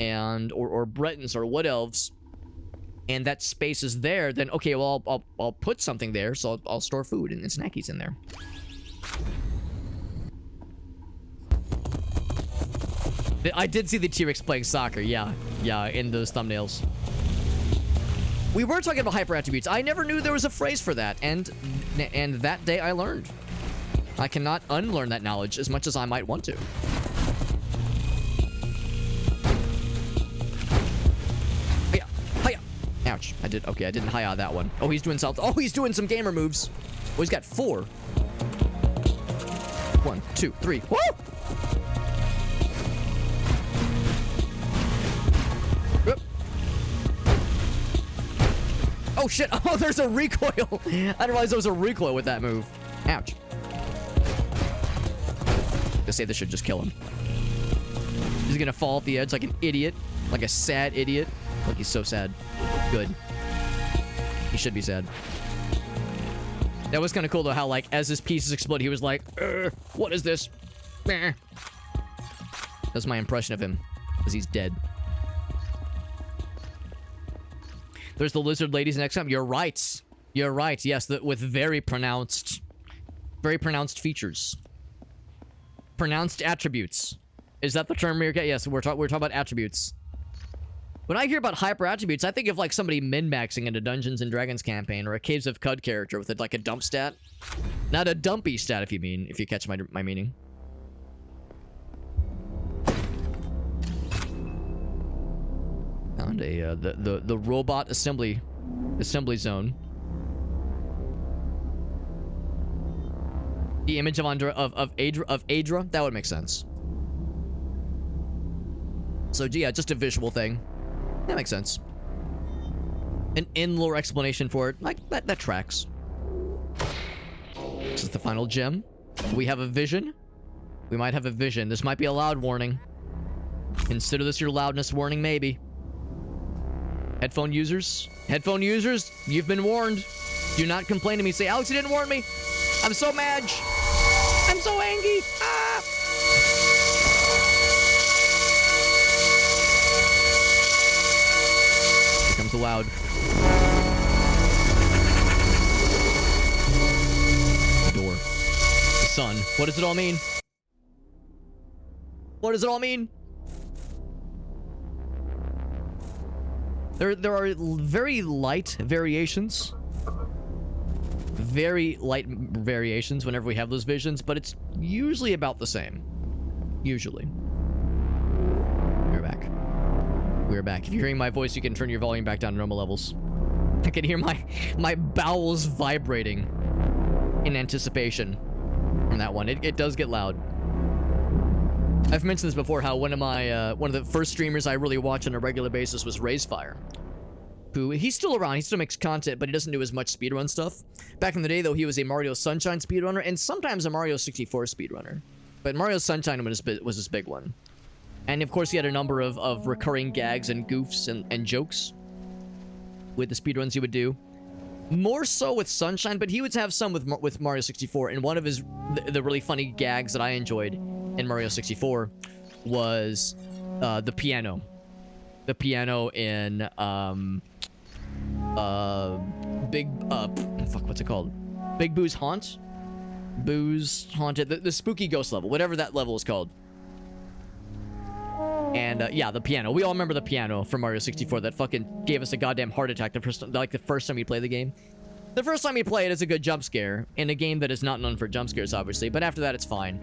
and or Bretons or Wood Elves, and that space is there, then okay, well, I'll put something there, so I'll store food and snackies in there. I did see the T-Rex playing soccer, yeah, in those thumbnails. We were talking about hyper attributes. I never knew there was a phrase for that, and that day I learned. I cannot unlearn that knowledge as much as I might want to. Ouch. I didn't hi-ya that one. Oh, he's doing something. Oh, he's doing some gamer moves. Oh, he's got 4. 1, 2, 3. Woo! Whoop. Oh, shit. Oh, there's a recoil. I didn't realize there was a recoil with that move. Ouch. They say this should just kill him. He's gonna fall off the edge like an idiot. Like a sad idiot. Look, he's so sad. Good. He should be sad. That was kind of cool, though, how, like, as his pieces exploded, he was like, what is this? That's my impression of him, because he's dead. There's the lizard ladies next time. You're right. You're right. Yes, with very pronounced features. Pronounced attributes. Is that the term we're getting? Yes, we're talking about attributes. When I hear about hyper attributes, I think of like somebody min-maxing into Dungeons and Dragons campaign or a Caves of Cud character with like a dump stat. Not a dumpy stat, if you catch my meaning. Found a the robot assembly zone. The image of Adra, that would make sense. So yeah, just a visual thing. That makes sense. An in-lore explanation for it, like that tracks. This is the final gem. We have a vision. We might have a vision. This might be a loud warning. Consider this your loudness warning, maybe. Headphone users, you've been warned. Do not complain to me. Say, Alex, you didn't warn me. I'm so mad. I'm so angry. Ah! Here comes the loud. The door. The sun. What does it all mean? What does it all mean? There are very light variations. Very light variations whenever we have those visions, but it's usually about the same. Usually. We're back. We're back. If you're hearing my voice, you can turn your volume back down to normal levels. I can hear my bowels vibrating in anticipation from that one. It does get loud. I've mentioned this before, how one of the first streamers I really watch on a regular basis was Raisefire. Who, he's still around, he still makes content, but he doesn't do as much speedrun stuff. Back in the day, though, he was a Mario Sunshine speedrunner, and sometimes a Mario 64 speedrunner. But Mario Sunshine was his big one. And of course, he had a number of recurring gags and goofs and jokes with the speedruns he would do. More so with Sunshine, but he would have some with Mario 64, and one of the really funny gags that I enjoyed in Mario 64 was the piano. The piano in what's it called? Big Boo's Haunt? Boo's Haunted, the spooky ghost level, whatever that level is called. And yeah, the piano. We all remember the piano from Mario 64 that fucking gave us a goddamn heart attack the first time we played the game. The first time you play it is a good jump scare in a game that is not known for jump scares, obviously, but after that it's fine.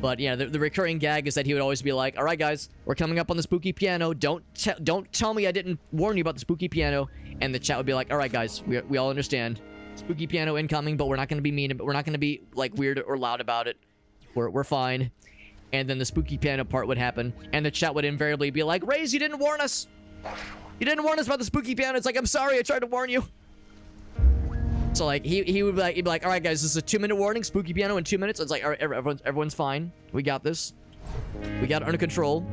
But yeah, the recurring gag is that he would always be like, all right, guys, we're coming up on the spooky piano. Don't tell me I didn't warn you about the spooky piano. And the chat would be like, all right, guys, we all understand. Spooky piano incoming, but we're not going to be mean. We're not going to be like weird or loud about it. We're fine. And then the spooky piano part would happen. And the chat would invariably be like, Raze, you didn't warn us. You didn't warn us about the spooky piano. It's like, I'm sorry, I tried to warn you. So like he would be like, all right, guys, this is a 2-minute warning, spooky piano in 2 minutes. It's like, all right, everyone's fine. We got this. We got it under control.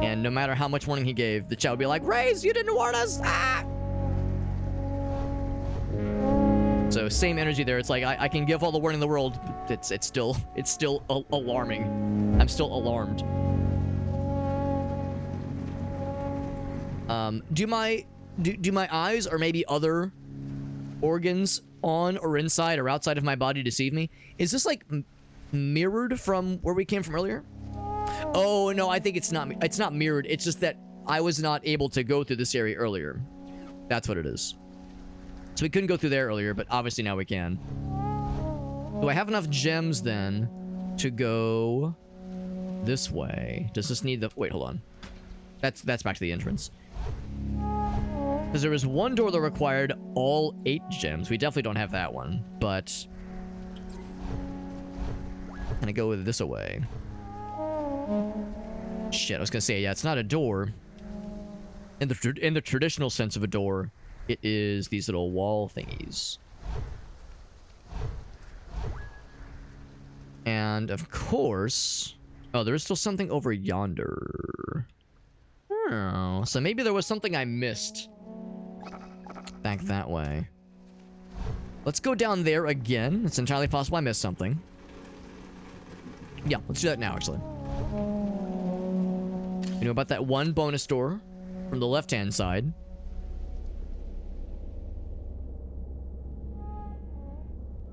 And no matter how much warning he gave, the chat would be like, Raze, you didn't warn us. Ah! So same energy there. It's like I can give all the warning in the world. But it's still alarming. I'm still alarmed. Do my eyes or maybe other organs on or inside or outside of my body deceive me? Is this like mirrored from where we came from earlier? Oh no, I think it's not mirrored. It's just that I was not able to go through this area earlier. That's what it is. So we couldn't go through there earlier, but obviously now we can. Do I have enough gems then to go this way? Does this need the... Wait, hold on. That's back to the entrance. Because there was one door that required all 8 gems. We definitely don't have that one, but... I'm gonna go with this away. Shit, I was gonna say, yeah, it's not a door. In the traditional sense of a door, it is these little wall thingies. And, of course... Oh, there is still something over yonder. Oh, so maybe there was something I missed. Back that way. Let's go down there again. It's entirely possible I missed something. Yeah, let's do that now, actually. You know about that one bonus door from the left-hand side.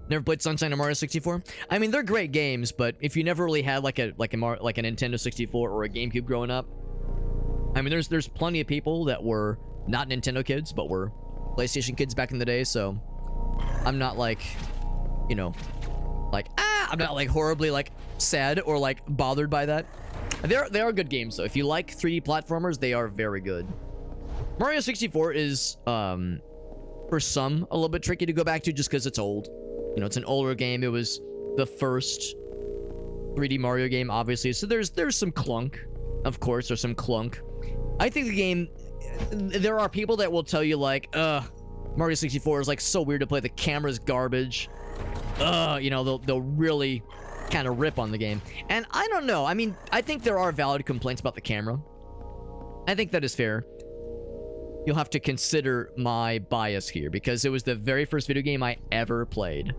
Never played Sunshine or Mario 64? I mean, they're great games, but if you never really had like a Nintendo 64 or a GameCube growing up, I mean, there's plenty of people that were not Nintendo kids, but were PlayStation kids back in the day, so I'm not like, you know, like, I'm not like horribly like sad or like bothered by that. They are good games though. If you like 3D platformers, they are very good. Mario 64 is for some a little bit tricky to go back to just because it's old. You know, it's an older game. It was the first 3D Mario game, obviously. So there's some clunk. Of course, there's some clunk. I think the game, there are people that will tell you like, Mario 64 is like so weird to play. The camera's garbage. You know, they'll really kind of rip on the game. And I don't know. I mean, I think there are valid complaints about the camera. I think that is fair. You'll have to consider my bias here because it was the very first video game I ever played.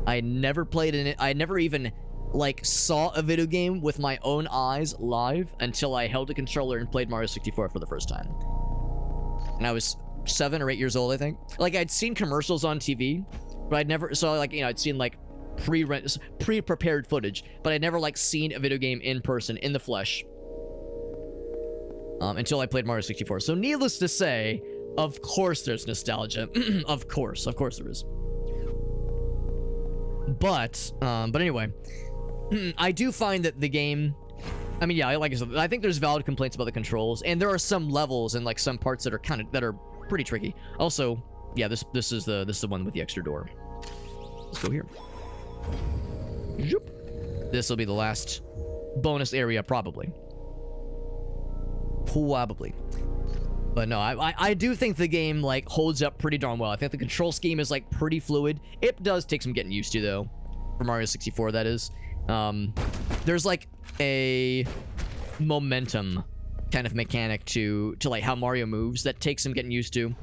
I never played in it. I never even like saw a video game with my own eyes live until I held a controller and played Mario 64 for the first time. And I was 7 or 8 years old, I think. Like I'd seen commercials on TV, but I'd never saw like, you know, I'd seen like pre-prepared footage, but I'd never like seen a video game in person, in the flesh. Until I played Mario 64. So needless to say, of course there's nostalgia. Of course there is. But anyway, I do find that the game, I mean, yeah, like I said, I think there's valid complaints about the controls, and there are some levels and like some parts that are pretty tricky. Also, yeah, this is the one with the extra door. Let's go here. This will be the last bonus area, probably. But no, I do think the game like holds up pretty darn well. I think the control scheme is like pretty fluid. It does take some getting used to though, for Mario 64 that is. There's like a momentum kind of mechanic to like how Mario moves that takes some getting used to.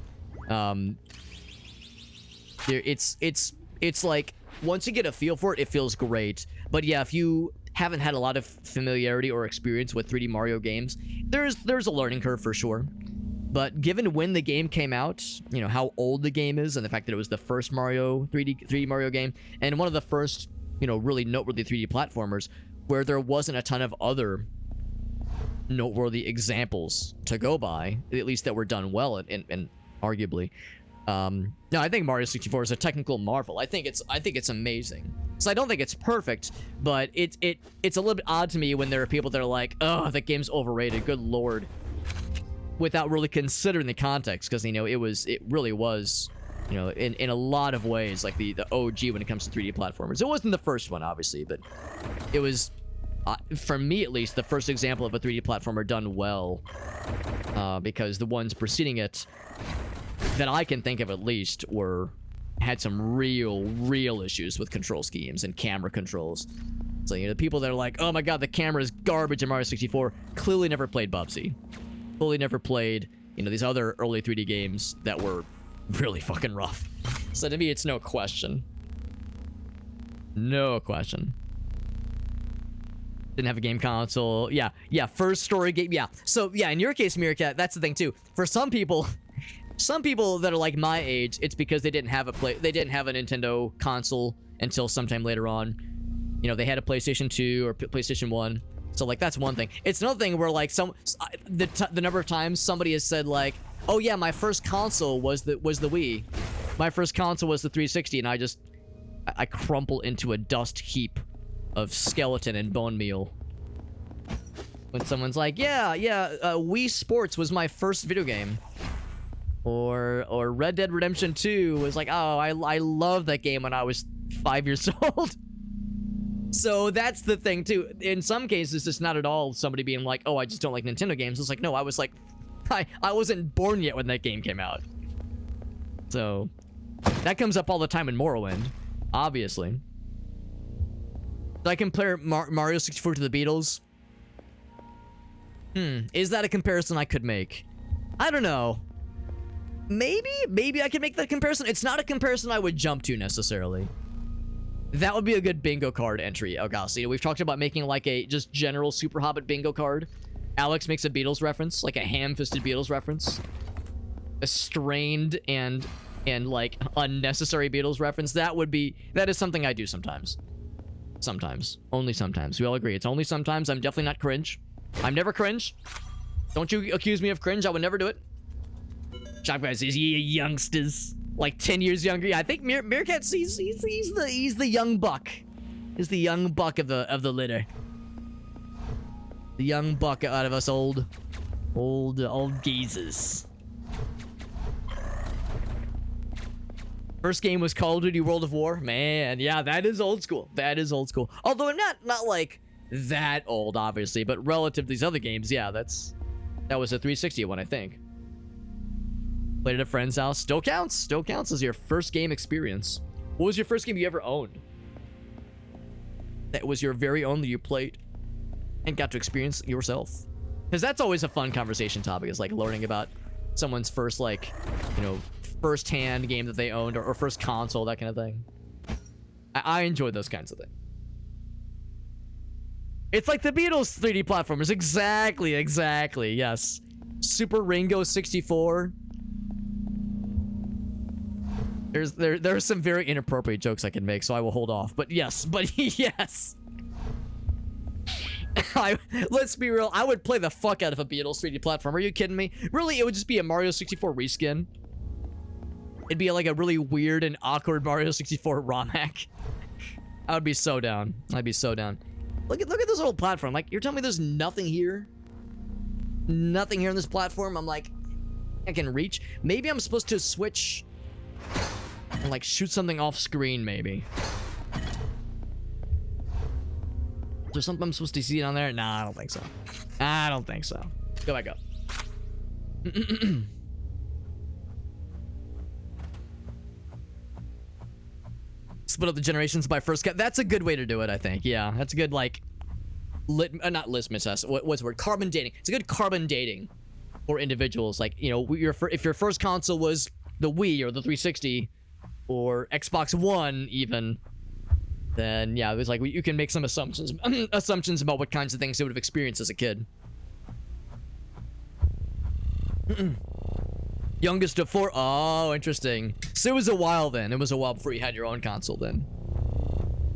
It's like once you get a feel for it, it feels great. But yeah, if you haven't had a lot of familiarity or experience with 3D Mario games, there's a learning curve for sure. But given when the game came out, you know, how old the game is, and the fact that it was the first 3D Mario game, and one of the first, you know, really noteworthy 3D platformers, where there wasn't a ton of other noteworthy examples to go by, at least that were done well and arguably. No, I think Mario 64 is a technical marvel. I think it's amazing. So I don't think it's perfect, but it's a little bit odd to me when there are people that are like, oh, that game's overrated, good lord, without really considering the context, because, you know, it really was, you know, in a lot of ways like the OG when it comes to 3D platformers. It wasn't the first one, obviously, but it was, for me at least, the first example of a 3D platformer done well, because the ones preceding it that I can think of at least had some real issues with control schemes and camera controls. So, you know, the people that are like, oh my god, the camera is garbage in Mario 64, clearly never played Bubsy. Fully never played, you know, these other early 3D games that were really fucking rough. So to me, it's no question. No question. Didn't have a game console. Yeah, first story game. Yeah. So, yeah, in your case, Meerkat, that's the thing too. For some people that are like my age, it's because they didn't have a Nintendo console until sometime later on. You know, they had a PlayStation 2 or PlayStation 1. So like that's one thing. It's another thing where like the number of times somebody has said like, "Oh yeah, my first console was the Wii. My first console was the 360," and I crumple into a dust heap of skeleton and bone meal when someone's like, "Yeah, Wii Sports was my first video game." Or Red Dead Redemption 2 was like, oh, I loved that game when I was 5 years old. So that's the thing too. In some cases, it's not at all somebody being like, oh, I just don't like Nintendo games. It's like, no, I was like, I wasn't born yet when that game came out. So that comes up all the time in Morrowind, obviously. Did I compare Mario 64 to the Beatles? Is that a comparison I could make? I don't know. Maybe I can make that comparison. It's not a comparison I would jump to necessarily. That would be a good bingo card entry, Augusty. We've talked about making like a just general Super Hobbit bingo card. Alex makes a Beatles reference, like a ham-fisted Beatles reference. A strained and like unnecessary Beatles reference. That is something I do sometimes. Sometimes. Only sometimes. We all agree. It's only sometimes. I'm definitely not cringe. I'm never cringe. Don't you accuse me of cringe. I would never do it. Shop guy says, "Yeah, youngsters, like 10 years younger." Yeah, I think Meerkat's he's the young buck. He's the young buck of the litter. The young buck out of us old geezers. First game was Call of Duty World of War. Man, yeah, that is old school. That is old school. Although not like that old, obviously, but relative to these other games, yeah, that was a 360 one, I think. Played at a friend's house. Still counts. Still counts as your first game experience. What was your first game you ever owned? That was your very own that you played and got to experience yourself. Because that's always a fun conversation topic, is like learning about someone's first, like, you know, first-hand game that they owned, or first console, that kind of thing. I enjoy those kinds of things. It's like the Beatles 3D platformers. Exactly, yes. Super Ringo 64. There are some very inappropriate jokes I can make, so I will hold off. But yes, yes. Let's be real, I would play the fuck out of a Beatles 3D platform. Are you kidding me? Really, it would just be a Mario 64 reskin. It'd be like a really weird and awkward Mario 64 ROM hack. I would be so down. I'd be so down. Look at this little platform. Like, you're telling me there's nothing here? Nothing here on this platform? I'm like, I can reach. Maybe I'm supposed to switch and like shoot something off screen, maybe. Is there something I'm supposed to see down there? Nah, I don't think so. I don't think so. Go back up. Split up the generations by first cut. That's a good way to do it, I think. Yeah, that's a good, like, not litmus test. What's the word? Carbon dating. It's a good carbon dating for individuals. Like, you know, if your first console was the Wii or the 360 or Xbox One even, then yeah, it was like you can make some assumptions about what kinds of things they would have experienced as a kid. Youngest of 4. Oh, interesting. So it was a while then. It was a while before you had your own console then.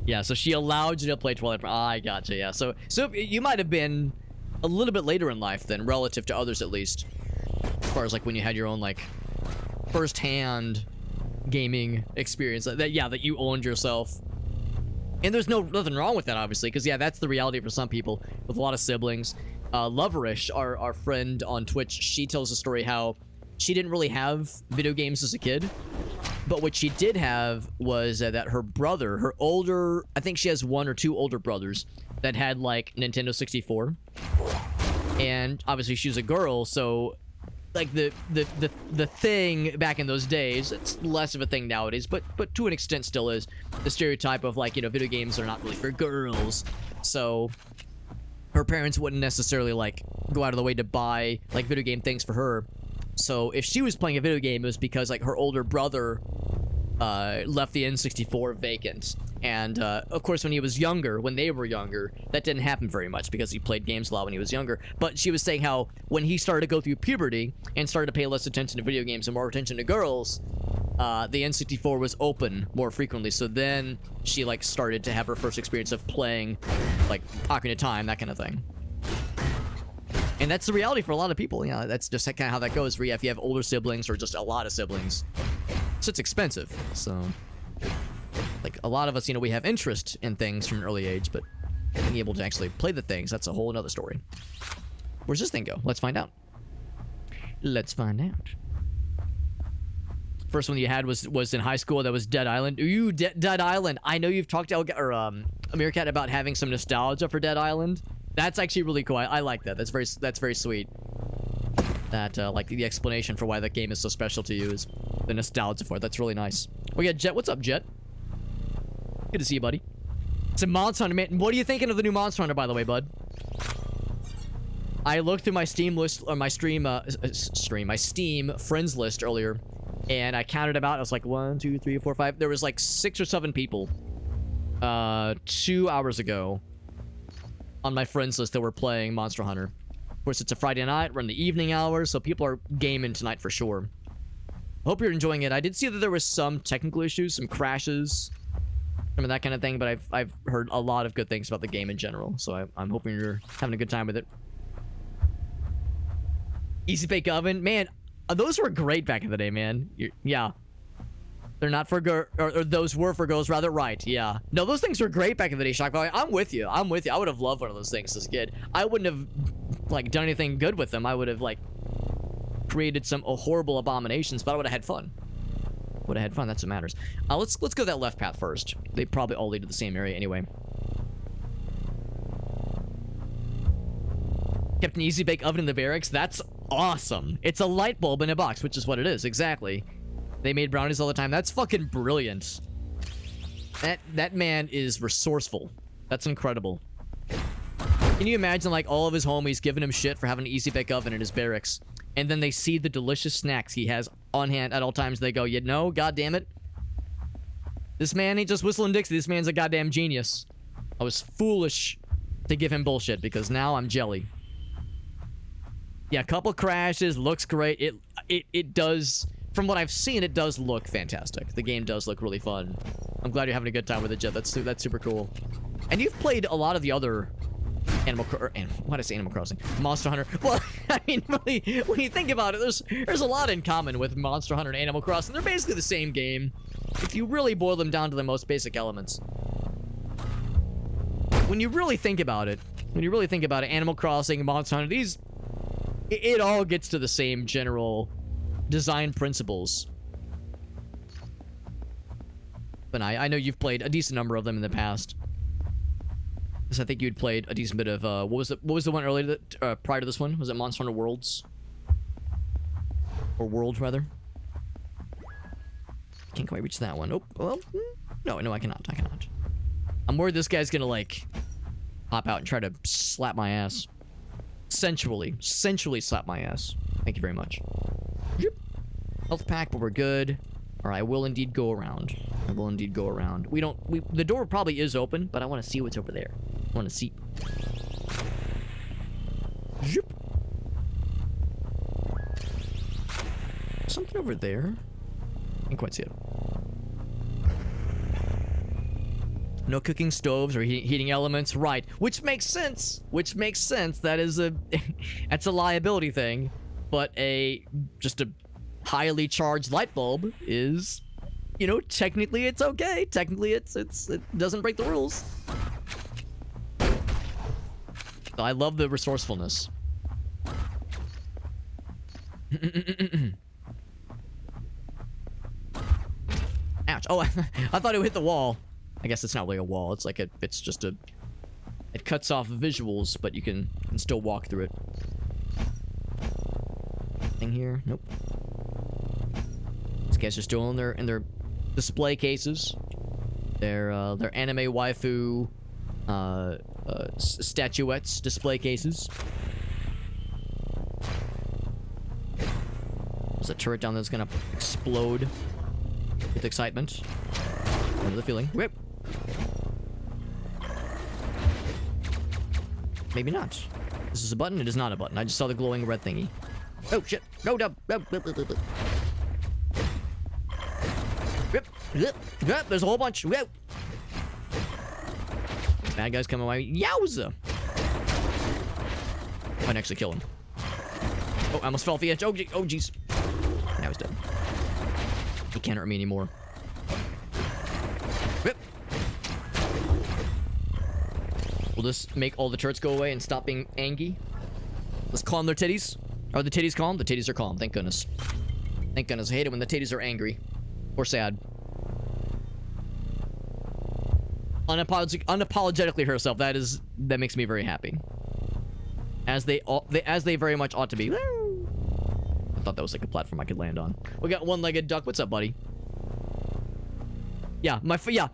Yeah, so she allowed you to play Twilight. I gotcha, yeah. So you might have been a little bit later in life then, relative to others at least. As far as like when you had your own like first-hand gaming experience. That you owned yourself. And there's nothing wrong with that, obviously, because yeah, that's the reality for some people with a lot of siblings. Loverish, our friend on Twitch, she tells a story how she didn't really have video games as a kid, but what she did have was that her brother, her older, I think she has 1 or 2 older brothers that had like Nintendo 64, and obviously she was a girl, so like the thing back in those days, it's less of a thing nowadays, but to an extent still is the stereotype of like, you know, video games are not really for girls, so her parents wouldn't necessarily like go out of the way to buy like video game things for her. So if she was playing a video game, it was because like her older brother left the N64 vacant. And of course, when they were younger, that didn't happen very much because he played games a lot when he was younger. But she was saying how when he started to go through puberty and started to pay less attention to video games and more attention to girls, the N64 was open more frequently. So then she like started to have her first experience of playing like Ocarina of Time, that kind of thing. And that's the reality for a lot of people. Yeah, that's just kind of how that goes. Where if you have older siblings or just a lot of siblings, so it's expensive. So, like a lot of us, you know, we have interest in things from an early age, but being able to actually play the things, that's a whole another story. Where's this thing go? Let's find out. Let's find out. First one you had was in high school. That was Dead Island. Ooh, Dead Island. I know you've talked to Meerkat about having some nostalgia for Dead Island. That's actually really cool. I like that. That's very sweet. That like the explanation for why that game is so special to you is the nostalgia for it. That's really nice. We got Jet. What's up, Jet? Good to see you, buddy. It's a Monster Hunter, man. What are you thinking of the new Monster Hunter, by the way, bud? I looked through my Steam list or my my Steam friends list earlier, and I counted about. I was like 1, 2, 3, 4, 5. There was like 6 or 7 people 2 hours ago on my friends list that were playing Monster Hunter. Of course, it's a Friday night. We're in the evening hours, so people are gaming tonight for sure. Hope you're enjoying it. I did see that there was some technical issues, some crashes, some of that kind of thing, but I've heard a lot of good things about the game in general, so I'm hoping you're having a good time with it. Easy bake oven, man. Those were great back in the day, man. Yeah. They're not for girls, or those were for girls, rather, right? Yeah. No, those things were great back in the day, Shock Value. I'm with you. I'm with you. I would have loved one of those things as a kid. I wouldn't have, like, done anything good with them. I would have, like, created some horrible abominations, but I would have had fun. Would have had fun. That's what matters. Let's go that left path first. They probably all lead to the same area anyway. Kept an easy bake oven in the barracks. That's awesome. It's a light bulb in a box, which is what it is. Exactly. They made brownies all the time. That's fucking brilliant. That man is resourceful. That's incredible. Can you imagine, like, all of his homies giving him shit for having an easy bake oven in his barracks, and then they see the delicious snacks he has on hand at all times. They go, you know, goddamn it, this man ain't just whistling Dixie. This man's a goddamn genius. I was foolish to give him bullshit because now I'm jelly. Yeah, couple crashes. Looks great. It does. From what I've seen, it does look fantastic. The game does look really fun. I'm glad you're having a good time with it, Jet. That's super cool. And you've played a lot of the other why did I say Animal Crossing? Monster Hunter. Well, I mean, really, when you think about it, there's a lot in common with Monster Hunter and Animal Crossing. They're basically the same game, if you really boil them down to the most basic elements. When you really think about it, Animal Crossing, Monster Hunter, it all gets to the same general design principles. But I know you've played a decent number of them in the past. Because I think you'd played a decent bit of, what was the one earlier that, prior to this one? Was it Monster Hunter Worlds? Or World, rather? Can't quite reach that one. Oh, well, no, I cannot. I'm worried this guy's gonna, like, hop out and try to slap my ass. Sensually slap my ass. Thank you very much. Health pack, but we're good. Alright, I will indeed go around. The door probably is open, but I want to see what's over there. I want to see. Zip. Something over there. Can't quite see it. No cooking stoves or heating elements, right? Which makes sense. That is that's a liability thing. But just a highly charged light bulb is, you know, technically it's okay. Technically it doesn't break the rules. I love the resourcefulness. Ouch. Oh, I thought it would hit the wall. I guess it's not really a wall. It's like it's just it cuts off visuals, but you can still walk through it. Thing here? Nope. These guys are still in their display cases. Their anime waifu statuettes display cases. There's a turret down there that's gonna explode with excitement. I know the feeling. Whip. Maybe not. This is a button? It is not a button. I just saw the glowing red thingy. Oh shit. No, no. There's a whole bunch. Bad guys coming my way. Yowza! I can actually kill him. Oh, I almost fell off the edge. Oh, jeez. Now he's dead. He can't hurt me anymore. Whip. Will this make all the turrets go away and stop being angry? Let's calm their titties. Are the titties calm? The titties are calm. Thank goodness. Thank goodness. I hate it when the titties are angry. Or sad. Unapologetically herself. That makes me very happy. As they very much ought to be. I thought that was like a platform I could land on. We got one-legged duck. What's up, buddy? Yeah, yeah.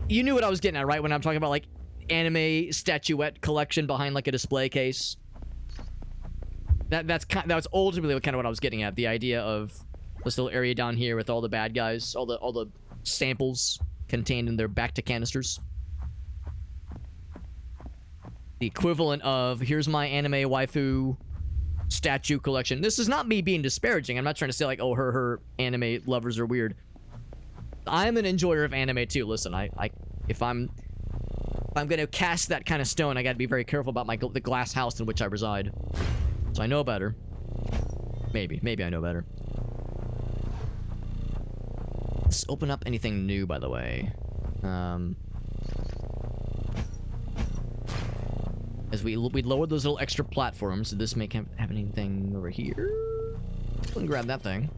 You knew what I was getting at, right? When I'm talking about like anime statuette collection behind like a display case. That's ultimately kind of what I was getting at. The idea of this little area down here with all the bad guys, all the samples contained in their back-to canisters. The equivalent of, here's my anime waifu statue collection. This is not me being disparaging. I'm not trying to say like, oh, her anime lovers are weird. I'm an enjoyer of anime too. Listen, if I'm gonna cast that kind of stone, I gotta be very careful about the glass house in which I reside. So I know better. Maybe I know better. Let's open up anything new, by the way. As we lowered those little extra platforms, did this make have anything over here? Go and grab that thing.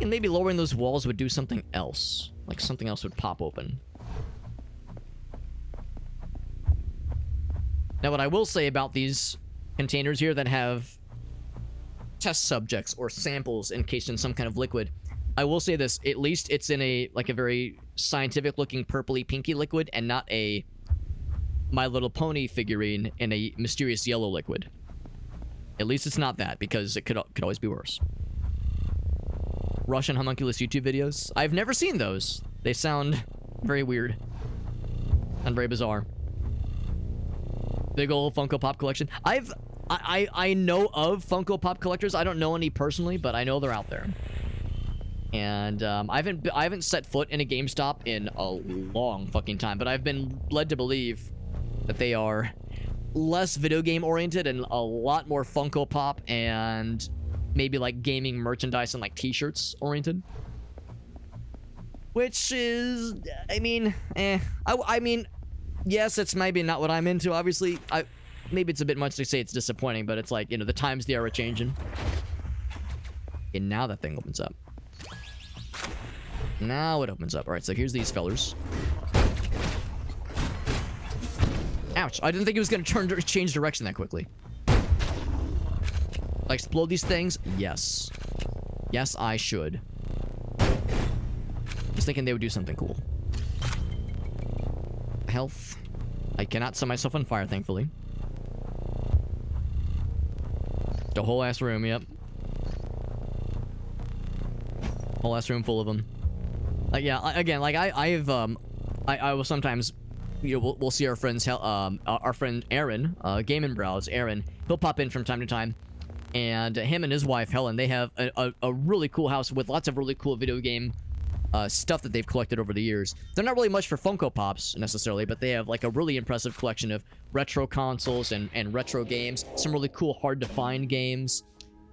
And maybe lowering those walls would do something else. Like something else would pop open. Now, what I will say about these containers here that have test subjects or samples encased in some kind of liquid, I will say this, at least it's in a very scientific looking purpley pinky liquid and not a My Little Pony figurine in a mysterious yellow liquid. At least it's not that, because it could always be worse. Russian homunculus YouTube videos. I've never seen those. They sound very weird and very bizarre. Big old Funko Pop collection. I know of Funko Pop collectors. I don't know any personally, but I know they're out there. And I haven't set foot in a GameStop in a long fucking time, but I've been led to believe that they are less video game oriented and a lot more Funko Pop and maybe like gaming merchandise and like t-shirts oriented. Which is, I mean, I mean, yes, it's maybe not what I'm into, obviously. Maybe it's a bit much to say it's disappointing, but it's like, you know, the times they are changing. And now that thing opens up. Now it opens up. Alright, so here's these fellers. Ouch. I didn't think it was going to change direction that quickly. Like, explode these things? Yes. Yes, I should. Just thinking they would do something cool. Health. I cannot set myself on fire, thankfully. The whole ass room, yep. Whole ass room full of them. Like, yeah, again, like, I will sometimes, you know, we'll see our friends, our friend Aaron, Game and Browse, Aaron, he'll pop in from time to time, and him and his wife, Helen, they have a really cool house with lots of really cool video game stuff that they've collected over the years. They're not really much for Funko Pops, necessarily, but they have, like, a really impressive collection of retro consoles and retro games, some really cool, hard-to-find games,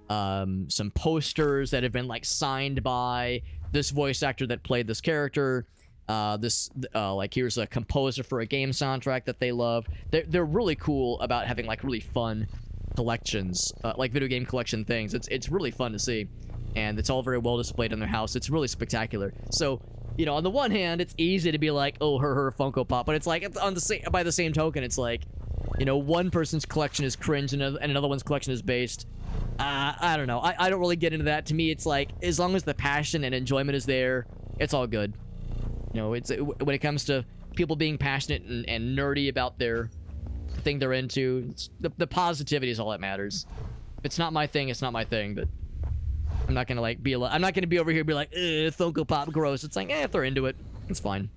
some posters that have been, like, signed by this voice actor that played this character, like, here's a composer for a game soundtrack that they love. They're really cool about having, like, really fun collections, like video game collection things. It's really fun to see, and it's all very well displayed in their house. It's really spectacular. So, you know, on the one hand, it's easy to be like, oh, her Funko Pop, but it's like, it's on the same, by the same token, it's like, you know, one person's collection is cringe and another one's collection is based. I don't know. I don't really get into that. To me, it's like, as long as the passion and enjoyment is there, it's all good. You know, it's when it comes to people being passionate and nerdy about their thing they're into, the positivity is all that matters. If it's not my thing, it's not my thing, but I'm not gonna, like, I'm not gonna be over here and be like, Funko Pop, gross. It's like, if they're into it, it's fine.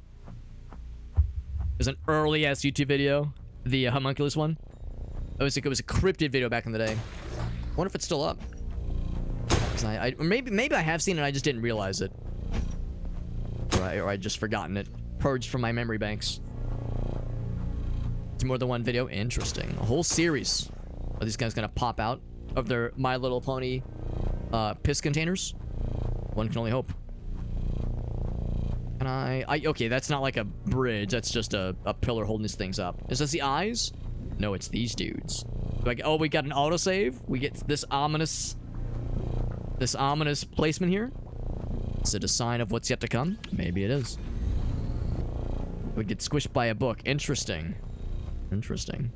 There's an early-ass YouTube video, the homunculus one. It was a cryptid video back in the day. I wonder if it's still up. Or maybe I have seen it, I just didn't realize it. Or I just forgotten it. Purged from my memory banks. It's more than one video. Interesting. A whole series. Are these guys gonna pop out of their My Little Pony piss containers? One can only hope. And okay, that's not like a bridge. That's just a pillar holding these things up. Is this the eyes? No, it's these dudes. Like, oh, we got an autosave. We get this ominous placement here. Is it a sign of what's yet to come? Maybe it is. We get squished by a book. Interesting. Interesting.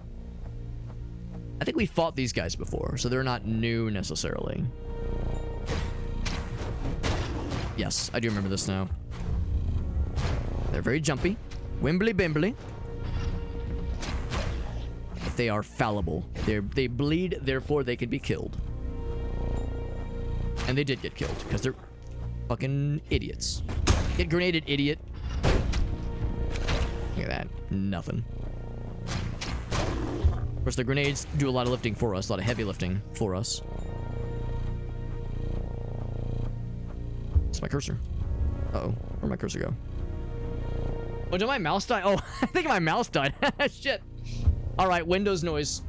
I think we fought these guys before, so they're not new necessarily. Yes, I do remember this now. They're very jumpy. Wimbly bimbly. But they are fallible. They bleed, therefore they can be killed. And they did get killed, because they're fucking idiots. Get grenaded, idiot. Look at that. Nothing. Of course, the grenades do a lot of lifting for us, a lot of heavy lifting for us. It's my cursor. Uh-oh. Where'd my cursor go? Oh, did my mouse die? Oh, I think my mouse died. Shit. Alright, Windows noise.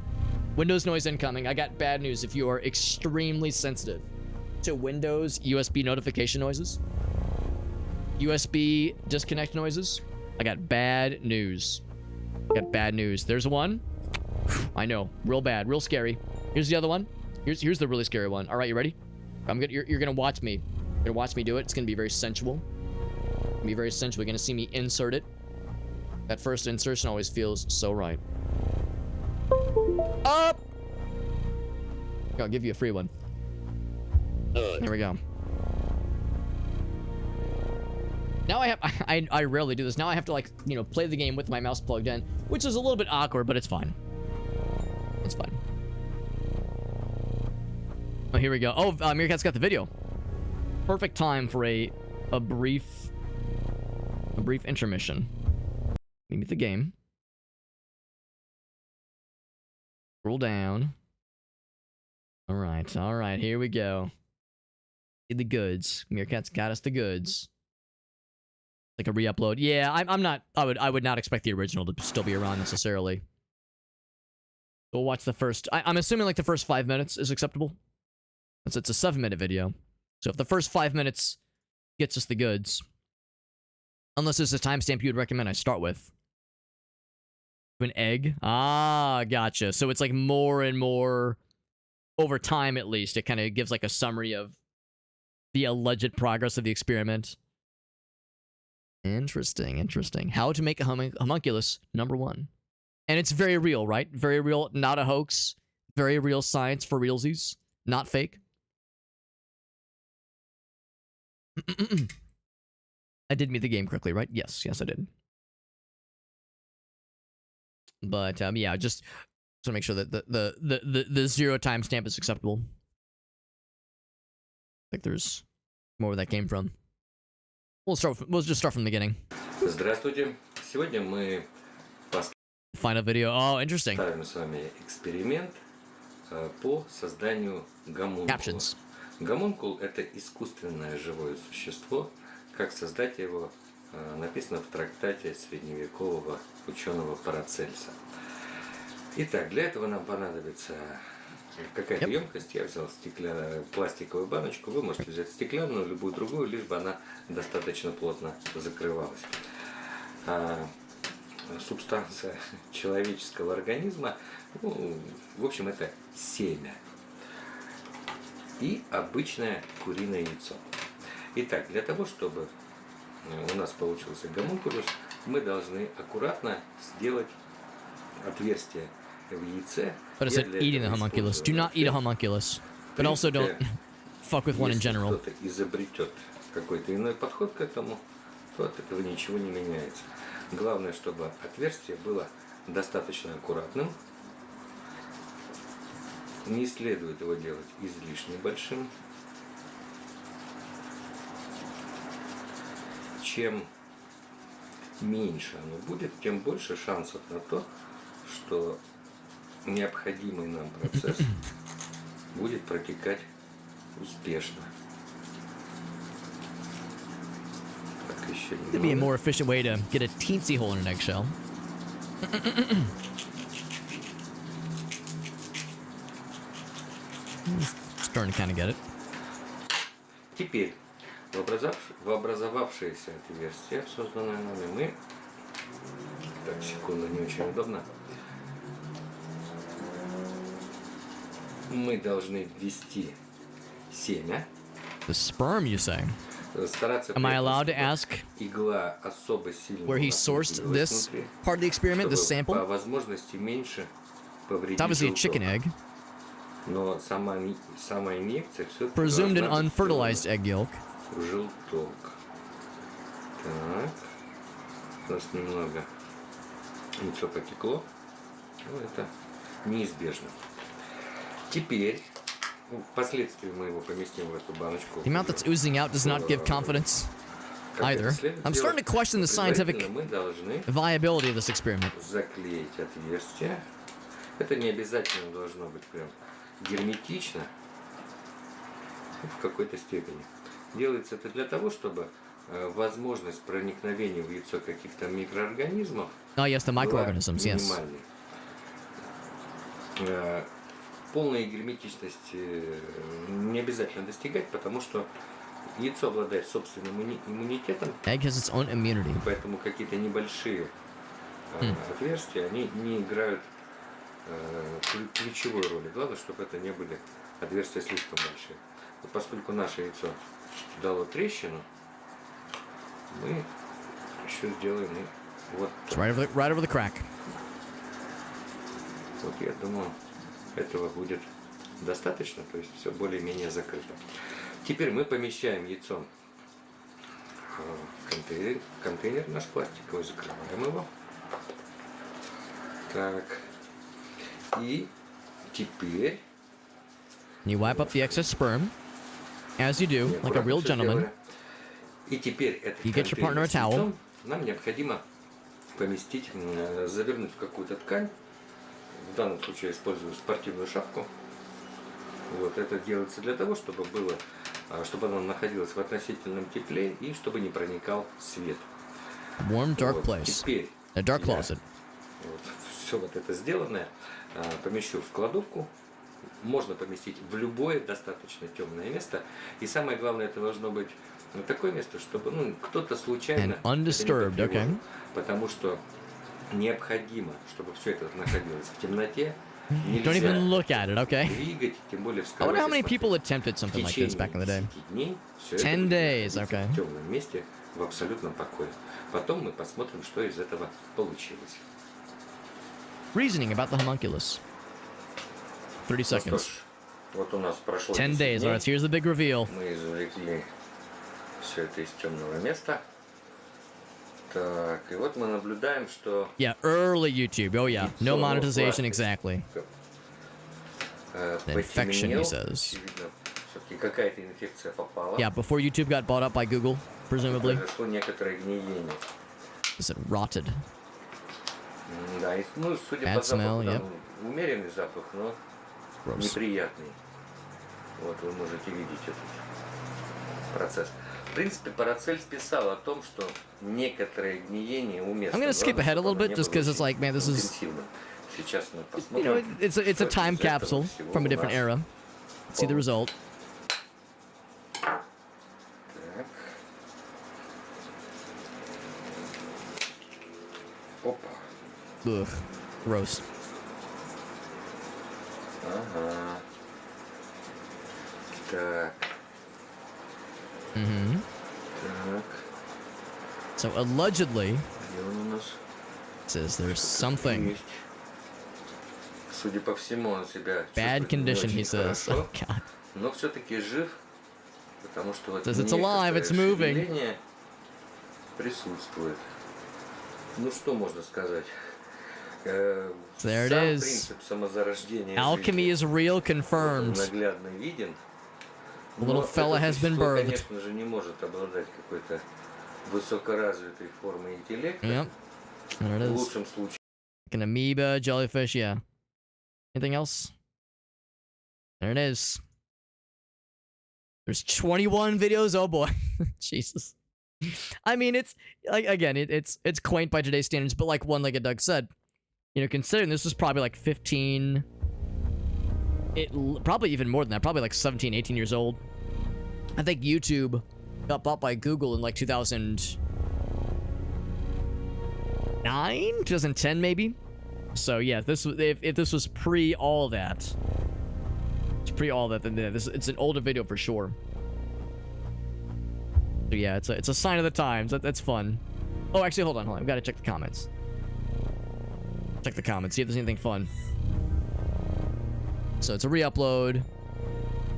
Windows noise incoming. I got bad news if you are extremely sensitive to Windows USB notification noises. USB disconnect noises. I got bad news. Got bad news. There's one. I know. Real bad. Real scary. Here's the other one. Here's the really scary one. All right, you ready? You're gonna watch me. You're gonna watch me do it. It's gonna be very sensual. It's gonna be very sensual. You're gonna see me insert it. That first insertion always feels so right. Up! I'll give you a free one. Here we go. Now I rarely do this. Now I have to, like, you know, play the game with my mouse plugged in, which is a little bit awkward, but it's fine. It's fine. Oh, here we go. Oh, Meerkat's got the video. Perfect time for a brief intermission. Let me meet the game. Scroll down. All right, here we go. See the goods. Meerkat's got us the goods. Like a re-upload. Yeah, I'm not. I would not expect the original to still be around necessarily. We'll watch the first. I'm assuming like the first 5 minutes is acceptable. It's a 7-minute video. So if the first 5 minutes gets us the goods, unless there's a timestamp you would recommend I start with. An egg. Ah, gotcha. So it's like more and more over time. At least it kind of gives like a summary of the alleged progress of the experiment. Interesting. How to make a homunculus, #1. And it's very real, right? Very real, not a hoax. Very real science for realsies, not fake. I did meet the game correctly, right? Yes, I did. But yeah, just to make sure that the 0 timestamp is acceptable. Like there's more where that came from. We'll just start from the beginning. Здравствуйте. Сегодня мы Final video. Oh, interesting. поставим с вами эксперимент по созданию гомункула. Captions. Гомункул — это искусственное живое существо. Как создать его, написано в трактате средневекового ученого Парацельса. Итак, для этого нам понадобится какая-то емкость. Я взял пластиковую баночку. Вы можете взять стеклянную, любую другую, лишь бы она достаточно плотно закрывалась. Субстанция человеческого организма, ну, в общем, это семя и обычное куриное яйцо. Итак, для того, чтобы у нас получился гомункулус, мы должны аккуратно сделать отверстие в яйце. But it's eating the homunculus. Do not eat a homunculus. But also don't fuck with one in general. Если кто-то изобретет какой-то иной подход к этому, то от этого ничего не меняется. Главное, чтобы отверстие было достаточно аккуратным. Не следует его делать излишне большим. Чем меньше оно будет, тем больше шансов на то, что необходимый нам процесс будет протекать успешно. It'd be a more efficient way to get a teensy hole in an eggshell. Starting to kind of get it. Теперь в образовавшееся отверстие, созданное нами, мы... Так, секунду, не очень удобно. Мы должны ввести семя. The sperm, you say? Стараться Am I allowed to ask игла особо сильно where he sourced this part of the experiment, this sample? По возможности меньше повредить It's obviously a желток. chicken egg. Но сама инъекция все Presumed an unfertilized egg yolk. Желток. Так. У нас немного яйцо потекло. Ну, это неизбежно. Теперь, впоследствии мы его поместим в эту баночку. The amount that's oozing out does not give confidence either. I'm starting to question the scientific viability of this experiment. Заклеить отверстие. Это не обязательно должно быть прям герметично. В какой-то степени. Делается это для того, чтобы возможность проникновения в яйцо каких-то микроорганизмов Oh yes, the microorganisms, yes. Полной герметичности не обязательно достигать, потому что яйцо обладает собственным иммунитетом, Egg has its own immunity. поэтому какие-то небольшие отверстия, они не играют ключевой роли. Главное, чтобы это не были отверстия слишком большие. Вот поскольку наше яйцо дало трещину, мы еще сделаем вот It's right over the crack. Вот я думаю, этого будет достаточно, то есть все более-менее закрыто. Теперь мы помещаем яйцо в контейнер наш пластиковый, закрываем его. Так. И теперь... You wipe up the excess sperm, as you do, like a real gentleman. И теперь этот You get your partner a контейнер с towel. яйцом нам необходимо поместить, завернуть в какую-то ткань. В данном случае я использую спортивную шапку. Вот, это делается для того, чтобы она находилась в относительном тепле и чтобы не проникал свет. Warm, dark Вот, place. теперь A dark closet. вот, все вот это сделанное помещу в кладовку. Можно поместить в любое достаточно темное место. И самое главное, это должно быть такое место, чтобы кто-то случайно... And undisturbed, это не okay. Потому что необходимо, чтобы все это находилось в темноте. Don't Нельзя even look at it, okay? двигать, тем более I вскрывать. wonder how и many смотреть. people attempted В something like this течение back in the day. 10 дней все 10 это будет days, находиться okay. в темном месте, в абсолютном покое. Потом мы посмотрим, что из этого получилось. Reasoning about the homunculus. 30 Ну что seconds. ж, вот у нас прошло 10 10 days. дней. Alright, so here's the big reveal. Мы извлекли все это из темного места. Так, и вот мы наблюдаем, что Yeah, early YouTube. Oh yeah, no Яйцо, monetization пластик. exactly. Infection, потемнело. he says. Очевидно, все-таки какая-то инфекция попала. Yeah, before YouTube got bought up by Google, presumably. Произошло некоторое гниение. Is it rotted? Да, и, судя Bad по запаху, smell, там умеренный запах, но Gross. неприятный. Вот вы можете видеть этот процесс. В принципе, Парацельс писал о том, что некоторое гниение уместно. I'm gonna skip ahead a little bit just because it's like, man, this is, интенсивным. Сейчас мы you know, посмотрим. it's a что time из этого capsule всего from a у different нас era. See the result. Так. Опа. Ugh, gross. Ага. Так. Mm-hmm. Так. So allegedly, Где он у нас? it says there's something. Есть. Судя по всему, он себя Bad чувствует не condition, he очень says. хорошо, Oh god. но все-таки жив, потому что вот Says it's alive, it's moving. шевеление присутствует. Ну что можно сказать? There it Сам is. принцип самозарождения Alchemy is real, жизни confirmed. наглядно виден. The little Но fella это has been существо, birthed. конечно же, не может обладать какой-то высокоразвитой формой интеллекта. Yep. There it В is. лучшем случае. Like an amoeba, jellyfish, yeah. Anything else? There it is. There's 21 videos. Oh boy. Jesus. I mean, it's like, again, it's quaint by today's standards, but like one-legged Doug said, you know, considering this was probably like 15, probably even more than that, probably like 17, 18 years old. I think YouTube got bought by Google in like 2009, 2010 maybe. So yeah, this was if this was pre all that, it's pre all that, then yeah, it's an older video for sure. So yeah, it's a sign of the times. That's fun. Oh, actually, hold on. I've got to check the comments. Check the comments, see if there's anything fun. So it's a re-upload.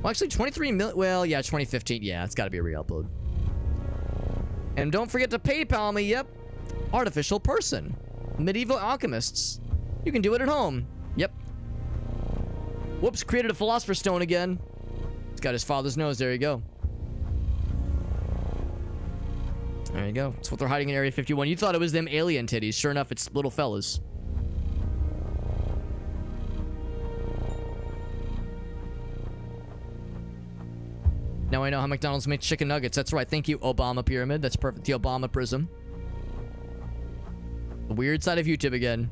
Well, actually, 23 million. Well, yeah, 2015. Yeah, it's got to be a re-upload. And don't forget to PayPal me. Yep, artificial person, medieval alchemists. You can do it at home. Yep. Whoops, created a philosopher's stone again. It's got his father's nose. There you go. There you go. That's what they're hiding in Area 51. You thought it was them alien titties. Sure enough, it's little fellas. Now I know how McDonald's makes chicken nuggets. That's right. Thank you, Obama Pyramid. That's perfect. The Obama Prism. The weird side of YouTube again.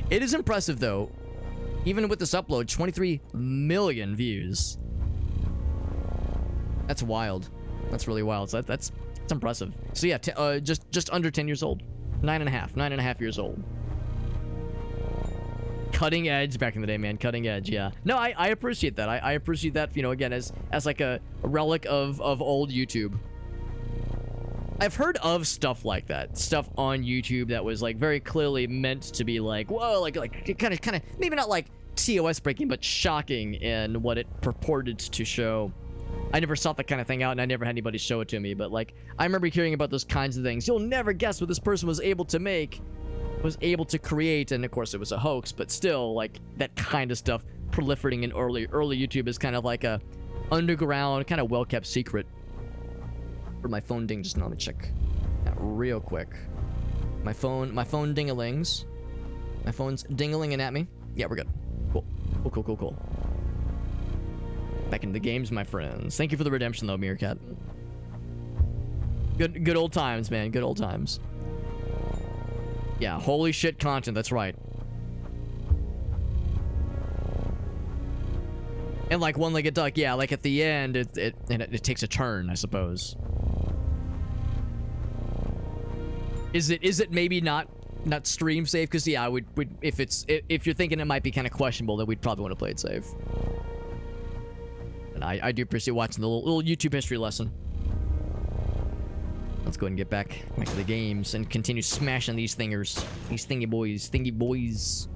It is impressive, though. Even with this upload, 23 million views. That's wild. That's really wild. So that's impressive. So yeah, just under 10 years old. 9.5 years old. Cutting edge back in the day, man. Cutting edge, yeah. No, I appreciate that. I appreciate that, you know, again, as like a relic of old YouTube. I've heard of stuff like that. Stuff on YouTube that was like very clearly meant to be like, whoa, like kind of maybe not like TOS breaking, but shocking in what it purported to show. I never sought that kind of thing out, and I never had anybody show it to me, but like I remember hearing about those kinds of things. You'll never guess what this person was able to make, was able to create, and of course it was a hoax, but still, like, that kind of stuff proliferating in early YouTube is kind of like a underground, kind of well-kept secret. Or my phone ding just now. Let me check that real quick. My phone ding-a-lings. My phone's ding-a-linging at me. Yeah, we're good. Cool. Back into the games, my friends. Thank you for the redemption, though, Meerkat. Good old times, man. Good old times. Yeah, holy shit content, that's right. And like one-legged duck, yeah, like at the end, it takes a turn, I suppose. Is it maybe not stream safe? Because yeah, if you're thinking it might be kind of questionable, then we'd probably want to play it safe. And I do appreciate watching the little YouTube history lesson. Let's go ahead and get back to the games and continue smashing these thingers. These thingy boys.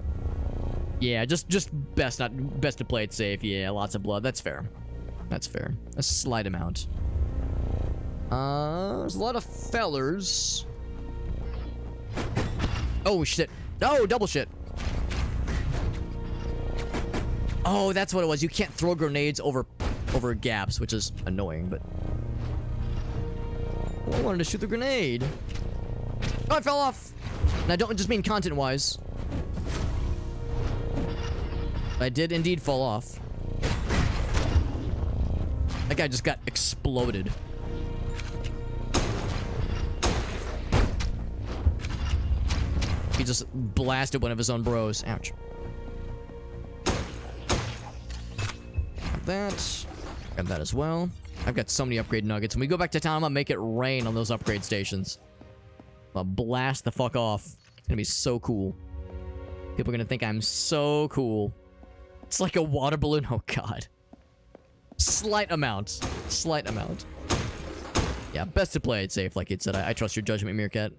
Yeah, just best to play it safe. Yeah, lots of blood. That's fair. A slight amount. There's a lot of fellers. Oh shit. Oh, double shit. Oh, that's what it was. You can't throw grenades over gaps, which is annoying, but I wanted to shoot the grenade. Oh, I fell off. And I don't just mean content-wise. I did indeed fall off. That guy just got exploded. He just blasted one of his own bros. Ouch. Got that. Got that as well. I've got so many upgrade nuggets. When we go back to town, I'm gonna make it rain on those upgrade stations. I'm gonna blast the fuck off. It's gonna be so cool. People are gonna think I'm so cool. It's like a water balloon. Oh god. Slight amount. Yeah, best to play it safe, like it said. I trust your judgment, Meerkat.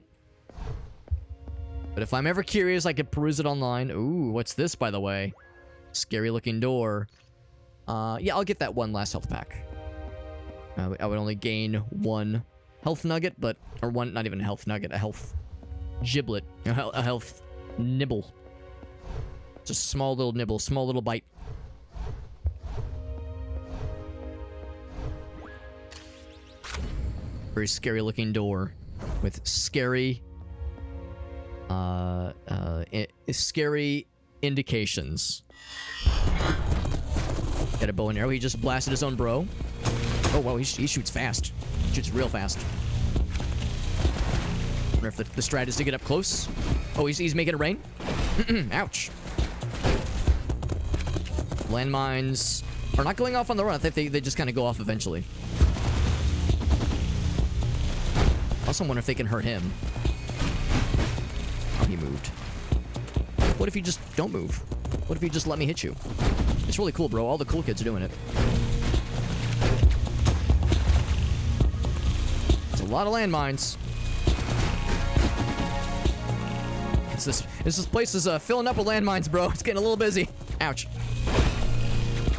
But if I'm ever curious, I could peruse it online. Ooh, what's this, by the way? Scary looking door. Yeah, I'll get that one last health pack. I would only gain one health nugget, but... Or one, not even a health nugget, a health giblet. A health nibble. Just small little nibble, small little bite. Very scary looking door. With scary... scary indications. Got a bow and arrow. He just blasted his own bro. Oh, wow, he shoots fast. Shoots real fast. Wonder if the strat is to get up close. Oh, he's making it rain? Ouch. Landmines are not going off on the run. I think they just kind of go off eventually. Also wonder if they can hurt him. Oh, he moved. What if you just don't move? What if you just let me hit you? It's really cool, bro. All the cool kids are doing it. It's a lot of landmines. This place is filling up with landmines, bro. It's getting a little busy. Ouch.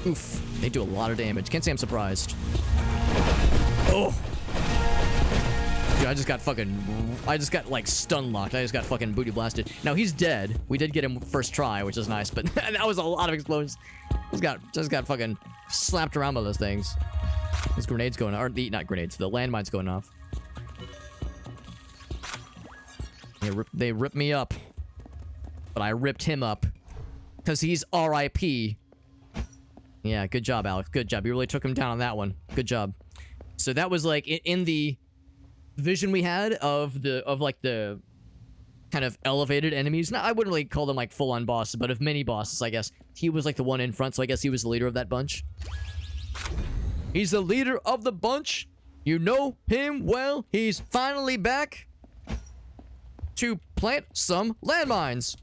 Oof. They do a lot of damage. Can't say I'm surprised. Oh. Dude, I just got like stun locked. I just got fucking booty blasted. Now he's dead. We did get him first try, which is nice, but that was a lot of explosions. Just got fucking slapped around by those things. There's grenades going off. Or not grenades, the landmines going off. They ripped me up. But I ripped him up. Because he's RIP. Yeah, good job, Alex. Good job. You really took him down on that one. Good job. So that was like in the vision we had of the kind of elevated enemies. Now, I wouldn't really call them like full-on bosses, but of many bosses, I guess. He was like the one in front, so I guess he was the leader of that bunch. He's the leader of the bunch. You know him well. He's finally back to plant some landmines.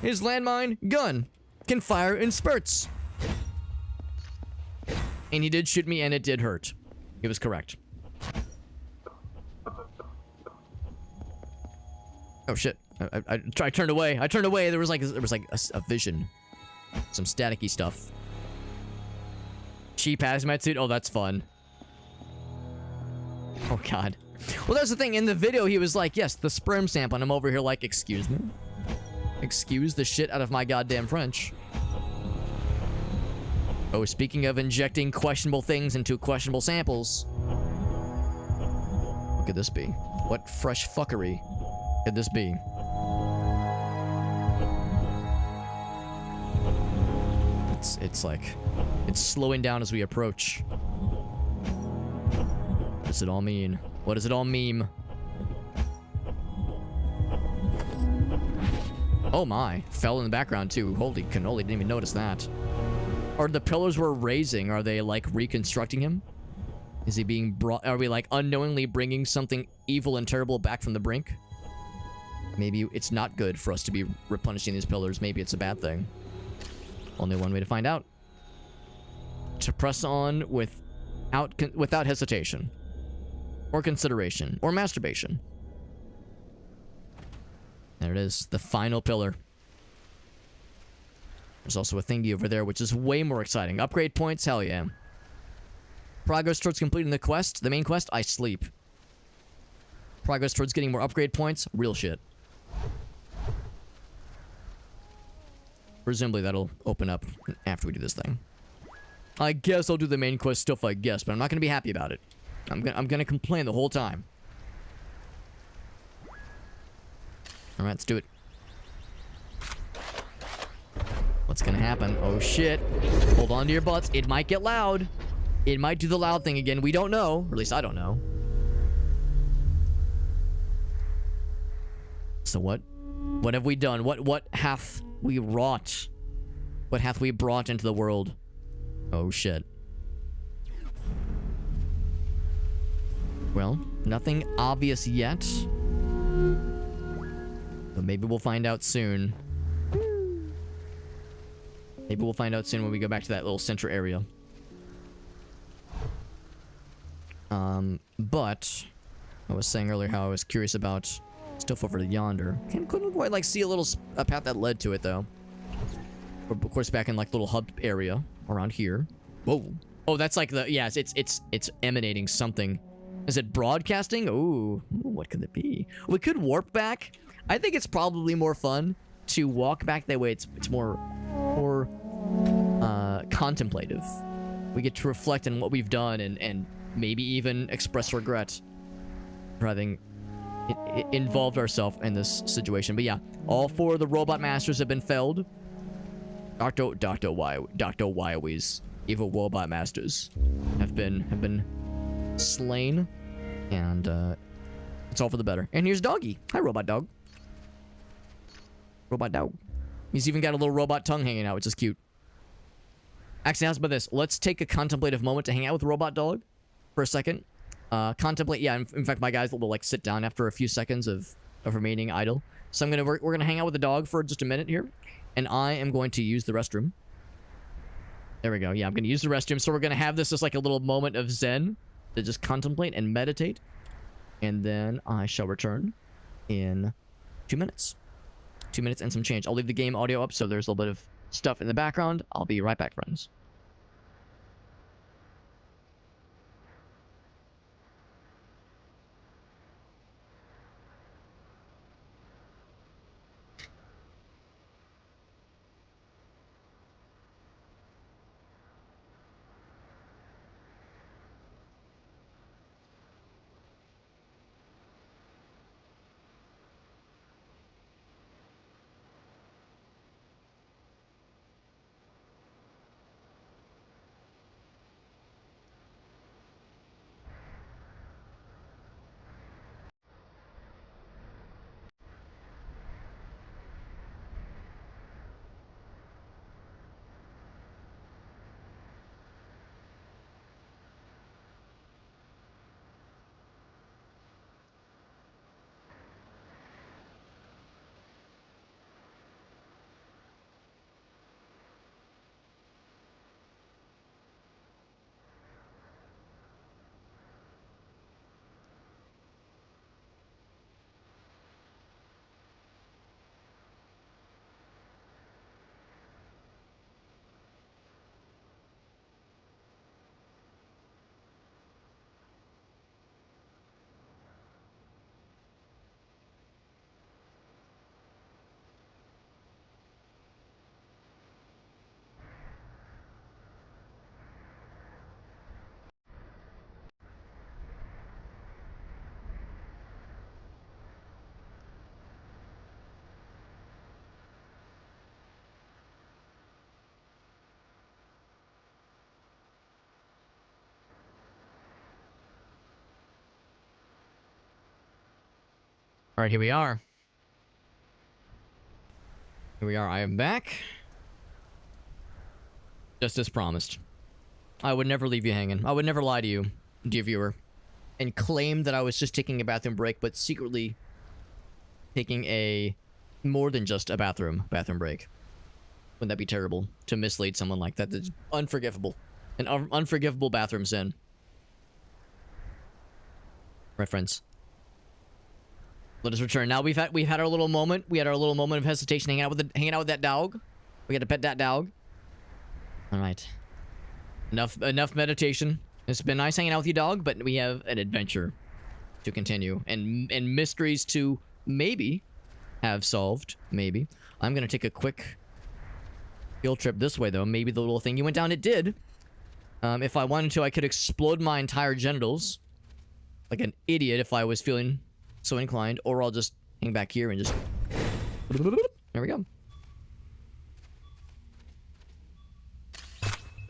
His landmine gun can fire in spurts. And he did shoot me, and it did hurt. He was correct. Oh shit! I turned away. I turned away. There was like a vision, some staticky stuff. Cheap hazmat suit. Oh, that's fun. Oh god. Well, that's the thing. In the video, he was like, "Yes, the sperm sample," and I'm over here like, "Excuse me? Excuse the shit out of my goddamn French." Oh, speaking of injecting questionable things into questionable samples. What could this be? What fresh fuckery could this be? It's like, it's slowing down as we approach. What does it all mean? What does it all mean? Oh my, fell in the background too. Holy cannoli, didn't even notice that. Are the pillars we're raising, are they like reconstructing him? Is he being brought, are we like unknowingly bringing something evil and terrible back from the brink? Maybe it's not good for us to be replenishing these pillars. Maybe it's a bad thing. Only one way to find out. To press on without hesitation. Or consideration. Or masturbation. There it is. The final pillar. There's also a thingy over there, which is way more exciting. Upgrade points? Hell yeah. Progress towards completing the quest. The main quest? I sleep. Progress towards getting more upgrade points? Real shit. Presumably that'll open up after we do this thing. I guess I'll do the main quest stuff, I guess, but I'm not gonna be happy about it. I'm gonna complain the whole time. Alright, let's do it. What's gonna happen? Oh shit. Hold on to your butts. It might get loud. It might do the loud thing again. We don't know. Or at least I don't know. So what? What have we done? What hath we wrought? What hath we brought into the world? Oh shit. Well, nothing obvious yet. But maybe we'll find out soon. Maybe we'll find out soon when we go back to that little center area. But I was saying earlier how I was curious about stuff over yonder. Couldn't quite like see a path that led to it though. Of course, back in like little hub area around here. Whoa. Oh, that's like the, yeah, it's emanating something. Is it broadcasting? Ooh, what could it be? We could warp back. I think it's probably more fun to walk back that way. It's more contemplative. We get to reflect on what we've done and maybe even express regret for having involved ourselves in this situation. But yeah, all 4 of the robot masters have been felled. Dr. Wyowi's evil robot masters have been slain, and it's all for the better. And here's Doggy. Hi, robot dog. Robot dog. He's even got a little robot tongue hanging out, which is cute. Actually, how's about this? Let's take a contemplative moment to hang out with robot dog for a second. Contemplate. Yeah, in fact, my guys will like sit down after a few seconds of remaining idle. So we're gonna hang out with the dog for just a minute here, and I am going to use the restroom. There we go. Yeah, I'm gonna use the restroom. So we're gonna have this as like a little moment of zen to just contemplate and meditate, and then I shall return in 2 minutes. 2 minutes and some change. I'll leave the game audio up so there's a little bit of stuff in the background. I'll be right back, friends. All right, here we are. Here we are. I am back. Just as promised. I would never leave you hanging. I would never lie to you, dear viewer, and claim that I was just taking a bathroom break, but secretly taking a more than just a bathroom break. Wouldn't that be terrible to mislead someone like that? That's unforgivable. An unforgivable bathroom sin. Right, friends. Let us return. Now we've had our little moment. We had our little moment of hesitation hanging out with that dog. We got to pet that dog. All right. Enough meditation. It's been nice hanging out with you, dog, but we have an adventure to continue and mysteries to maybe have solved. Maybe. I'm gonna take a quick field trip this way, though. Maybe the little thing you went down, it did. If I wanted to, I could explode my entire genitals like an idiot if I was feeling so inclined, or I'll just hang back here and just... There we go.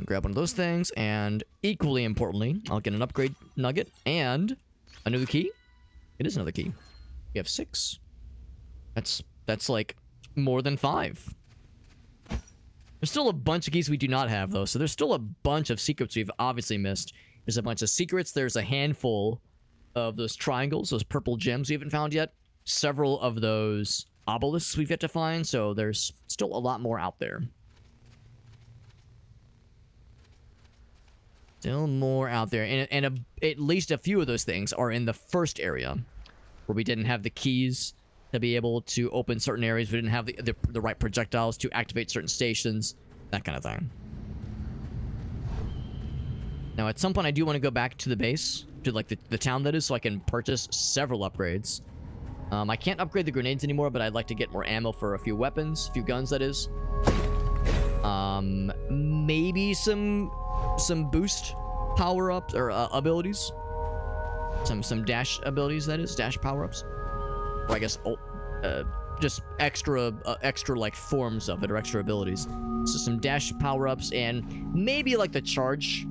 Grab one of those things, and equally importantly, I'll get an upgrade nugget and a new key. It is another key. We have 6. That's like more than 5. There's still a bunch of keys we do not have, though, so there's still a bunch of secrets we've obviously missed. There's a bunch of secrets. There's a handful of those triangles, those purple gems we haven't found yet. Several of those obelisks we've yet to find, so there's still a lot more out there. Still more out there, and at least a few of those things are in the first area, where we didn't have the keys to be able to open certain areas. We didn't have the right projectiles to activate certain stations, that kind of thing. Now, at some point, I do want to go back to the base, to like the town that is, so I can purchase several upgrades. I can't upgrade the grenades anymore, but I'd like to get more ammo for a few weapons, a few guns, that is. Maybe some boost power-ups or abilities, some dash abilities, that is, dash power-ups, or I guess just extra like forms of it, or extra abilities. So some dash power-ups, and maybe like the charge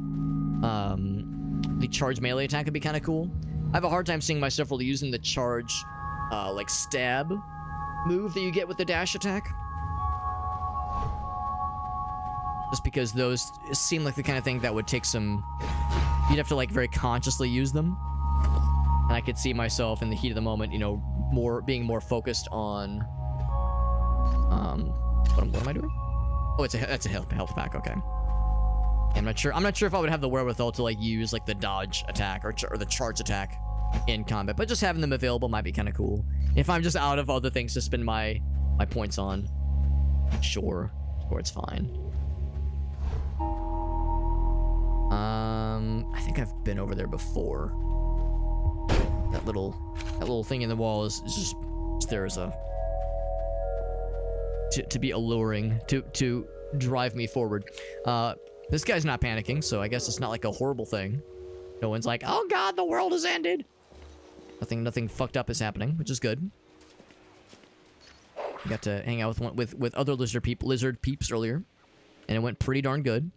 melee attack would be kind of cool. I have a hard time seeing myself really using the charge like stab move that you get with the dash attack, just because those seem like the kind of thing that would take some... You'd have to, like, very consciously use them. And I could see myself in the heat of the moment, you know, being more focused on... What am I doing? Oh, that's a health pack, okay. I'm not sure if I would have the wherewithal to, like, use, like, the dodge attack or the charge attack in combat. But just having them available might be kind of cool. If I'm just out of other things to spend my points on, sure, or it's fine. I think I've been over there before. That little thing in the wall is just there as a to be alluring, to drive me forward. This guy's not panicking, so I guess it's not like a horrible thing. No one's like, oh god, the world has ended. Nothing fucked up is happening, which is good. We got to hang out with other lizard peeps earlier, and it went pretty darn good.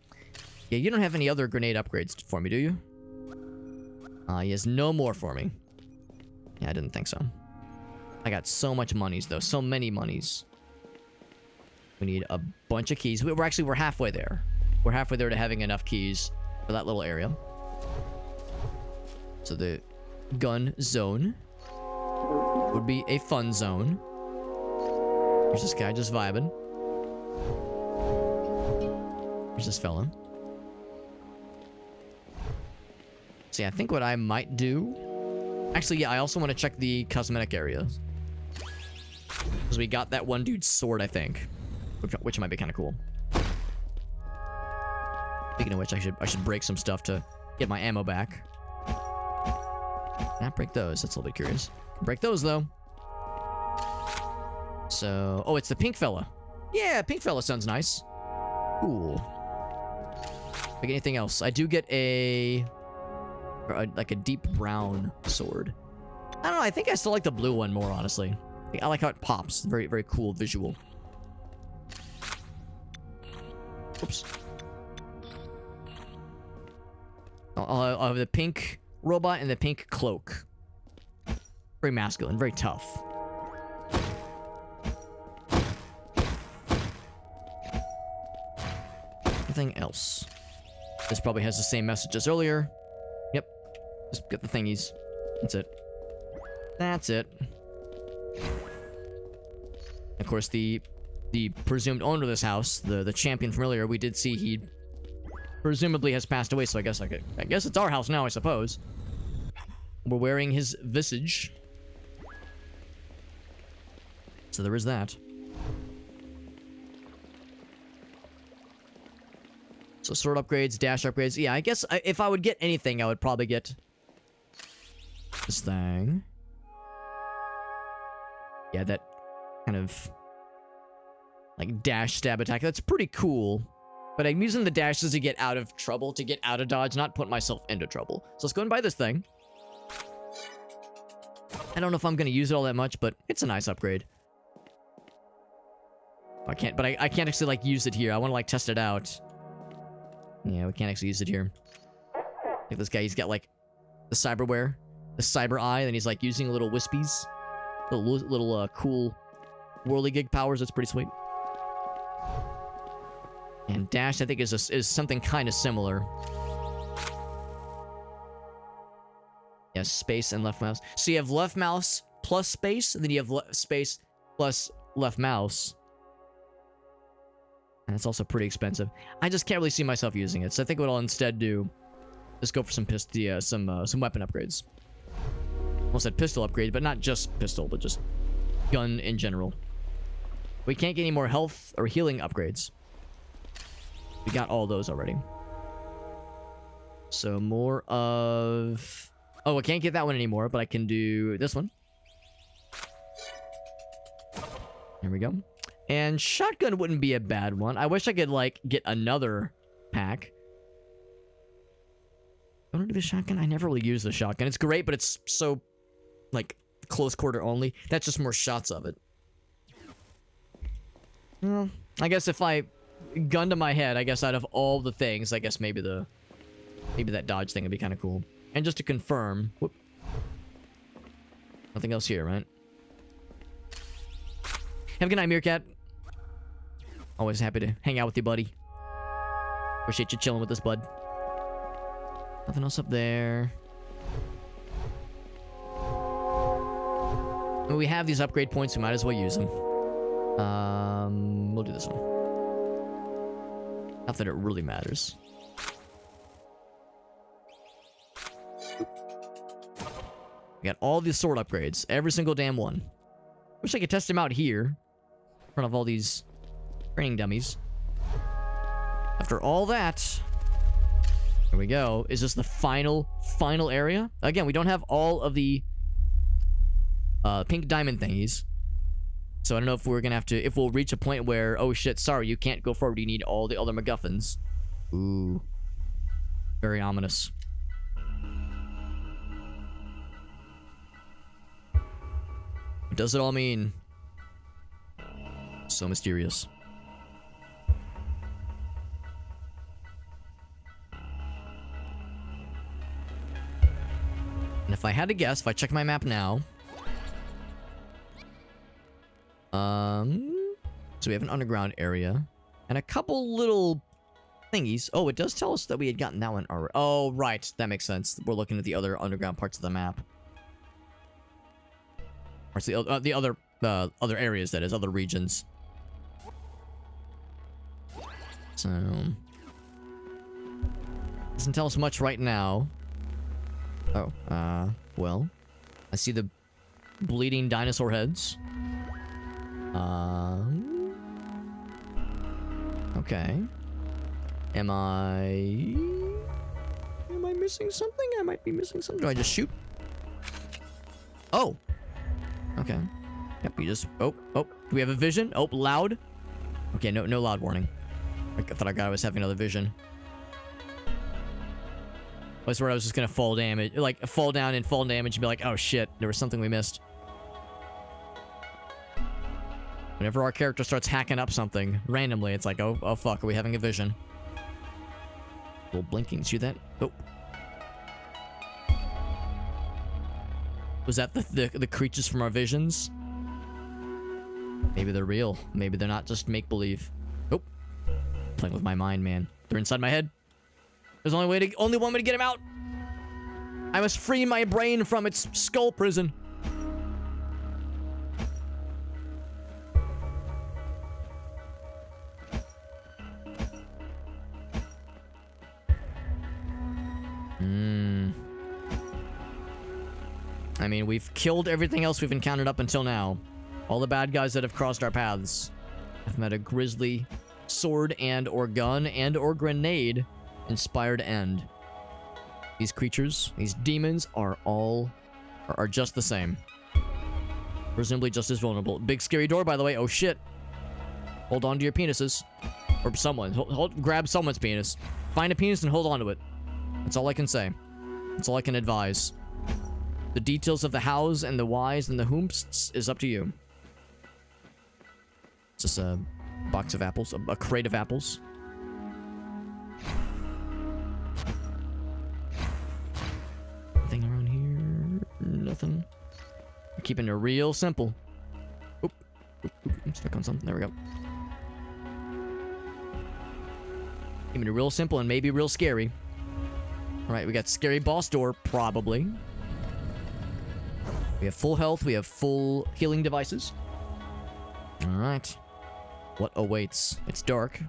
Yeah, you don't have any other grenade upgrades for me, do you? He has no more for me. Yeah, I didn't think so. I got so much monies, though. So many monies. We need a bunch of keys. We're halfway there. We're halfway there to having enough keys for that little area. So the gun zone would be a fun zone. There's this guy just vibing. There's this fella. See, I think what I might do... Actually, yeah, I also want to check the cosmetic areas. Because we got that one dude's sword, I think. Which might be kind of cool. Speaking of which, I should break some stuff to get my ammo back. Not break those. That's a little bit curious. Break those, though. So... Oh, it's the pink fella. Yeah, pink fella sounds nice. Cool. Like anything else? I do get like a deep brown sword. I don't know, I think I still like the blue one more, honestly. I like how it pops. Very, very cool visual. Oops. I'll have the pink robot and the pink cloak. Very masculine, very tough. Anything else? This probably has the same message as earlier. Yep. Just get the thingies. That's it. That's it. Of course, the presumed owner of this house, the champion from earlier, we did see he presumably has passed away, so I guess it's our house now, I suppose. We're wearing his visage. So there is that. So sword upgrades, dash upgrades. Yeah, I guess if I would get anything, I would probably get this thing. Yeah, that kind of like dash stab attack. That's pretty cool. But I'm using the dashes to get out of trouble, to get out of dodge, not put myself into trouble. So let's go and buy this thing. I don't know if I'm going to use it all that much, but it's a nice upgrade. I can't actually like use it here. I want to like test it out. Yeah, we can't actually use it here. Like this guy, he's got like the cyberware, the cyber eye, and he's like using little wispies, little cool whirligig powers. That's pretty sweet. And dash, I think, is something kind of similar. Yeah, space and left mouse. So you have left mouse plus space, and then you have space plus left mouse. And it's also pretty expensive. I just can't really see myself using it, so I think what I'll instead do is go for some weapon upgrades. Almost said pistol upgrade, but not just pistol, but just gun in general. We can't get any more health or healing upgrades. We got all those already. So more of... Oh, I can't get that one anymore, but I can do this one. There we go. And shotgun wouldn't be a bad one. I wish I could, like, get another pack. I want to do the shotgun. I never really use the shotgun. It's great, but it's so, like, close quarter only. That's just more shots of it. Well, I guess if I gun to my head, I guess out of all the things, I guess maybe that dodge thing would be kind of cool. And just to confirm, whoop, nothing else here, right? Have a good night, Meerkat. Always happy to hang out with you, buddy. Appreciate you chilling with us, bud. Nothing else up there. When we have these upgrade points, we might as well use them. We'll do this one. Not that it really matters. We got all these sword upgrades. Every single damn one. Wish I could test them out here. In front of all these training dummies. After all that... Here we go. Is this the final area? Again, we don't have all of the pink diamond thingies. So I don't know if we're gonna have to... If we'll reach a point where... Oh shit, sorry, you can't go forward. You need all the other MacGuffins. Ooh. Very ominous. What does it all mean? So mysterious. And if I had to guess, if I check my map now... So we have an underground area. And a couple little thingies. Oh, it does tell us that we had gotten that one already. Oh, right. That makes sense. We're looking at the other underground parts of the map. Or it's the other areas, that is, other regions. So... Doesn't tell us much right now. Oh, well. I see the bleeding dinosaur heads. Okay. Am I missing something? I might be missing something. Do I just shoot? Oh! Okay. Yep, you just... Oh. Do we have a vision? Oh, loud? Okay, no loud warning. I thought our guy was having another vision. I swear I was just gonna fall down and fall damage and be like, oh shit, there was something we missed. Whenever our character starts hacking up something randomly, it's like, oh fuck, are we having a vision? Little blinking, see that? Oh. Was that the creatures from our visions? Maybe they're real. Maybe they're not just make-believe. Oh. playing with my mind, man. They're inside my head. There's only one way to get him out. I must free my brain from its skull prison. I mean, we've killed everything else we've encountered up until now. All the bad guys that have crossed our paths. I've met a grisly sword and or gun and or grenade inspired end. These creatures, these demons are just the same. Presumably just as vulnerable. Big scary door, by the way. Oh shit. Hold on to your penises. Or someone. Grab someone's penis. Find a penis and hold on to it. That's all I can say. That's all I can advise. The details of the hows and the whys and the whomsts is up to you. It's just a box of apples, a crate of apples. Nothing around here. Nothing. We're keeping it real simple. Oop. I'm stuck on something. There we go. Keeping it real simple and maybe real scary. Alright, we got scary boss door, probably. We have full health. We have full healing devices. Alright. What awaits? It's dark.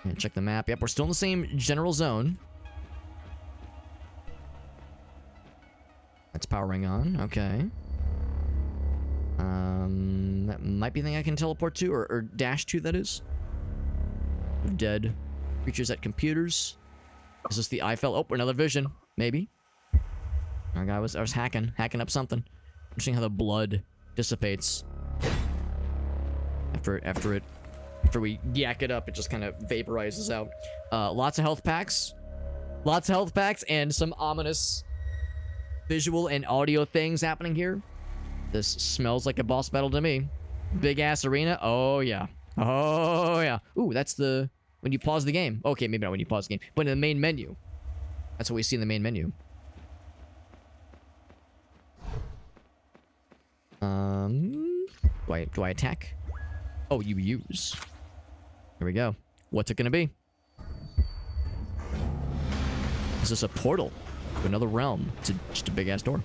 And check the map. Yep, we're still in the same general zone. That's powering on. Okay. That might be the thing I can teleport to, or dash to, that is. Dead creatures at computers. Is this the Eiffel? Oh, another vision. Maybe. Our guy was hacking up something. Interesting how the blood dissipates. After we yak it up, it just kind of vaporizes out. Lots of health packs. Lots of health packs and some ominous visual and audio things happening here. This smells like a boss battle to me. Big ass arena. Oh yeah. Oh yeah. Ooh, that's the when you pause the game. Okay, maybe not when you pause the game, but in the main menu. That's what we see in the main menu. Do I attack? Oh, you use. Here we go. What's it gonna be? Is this a portal to another realm? It's just a big ass door.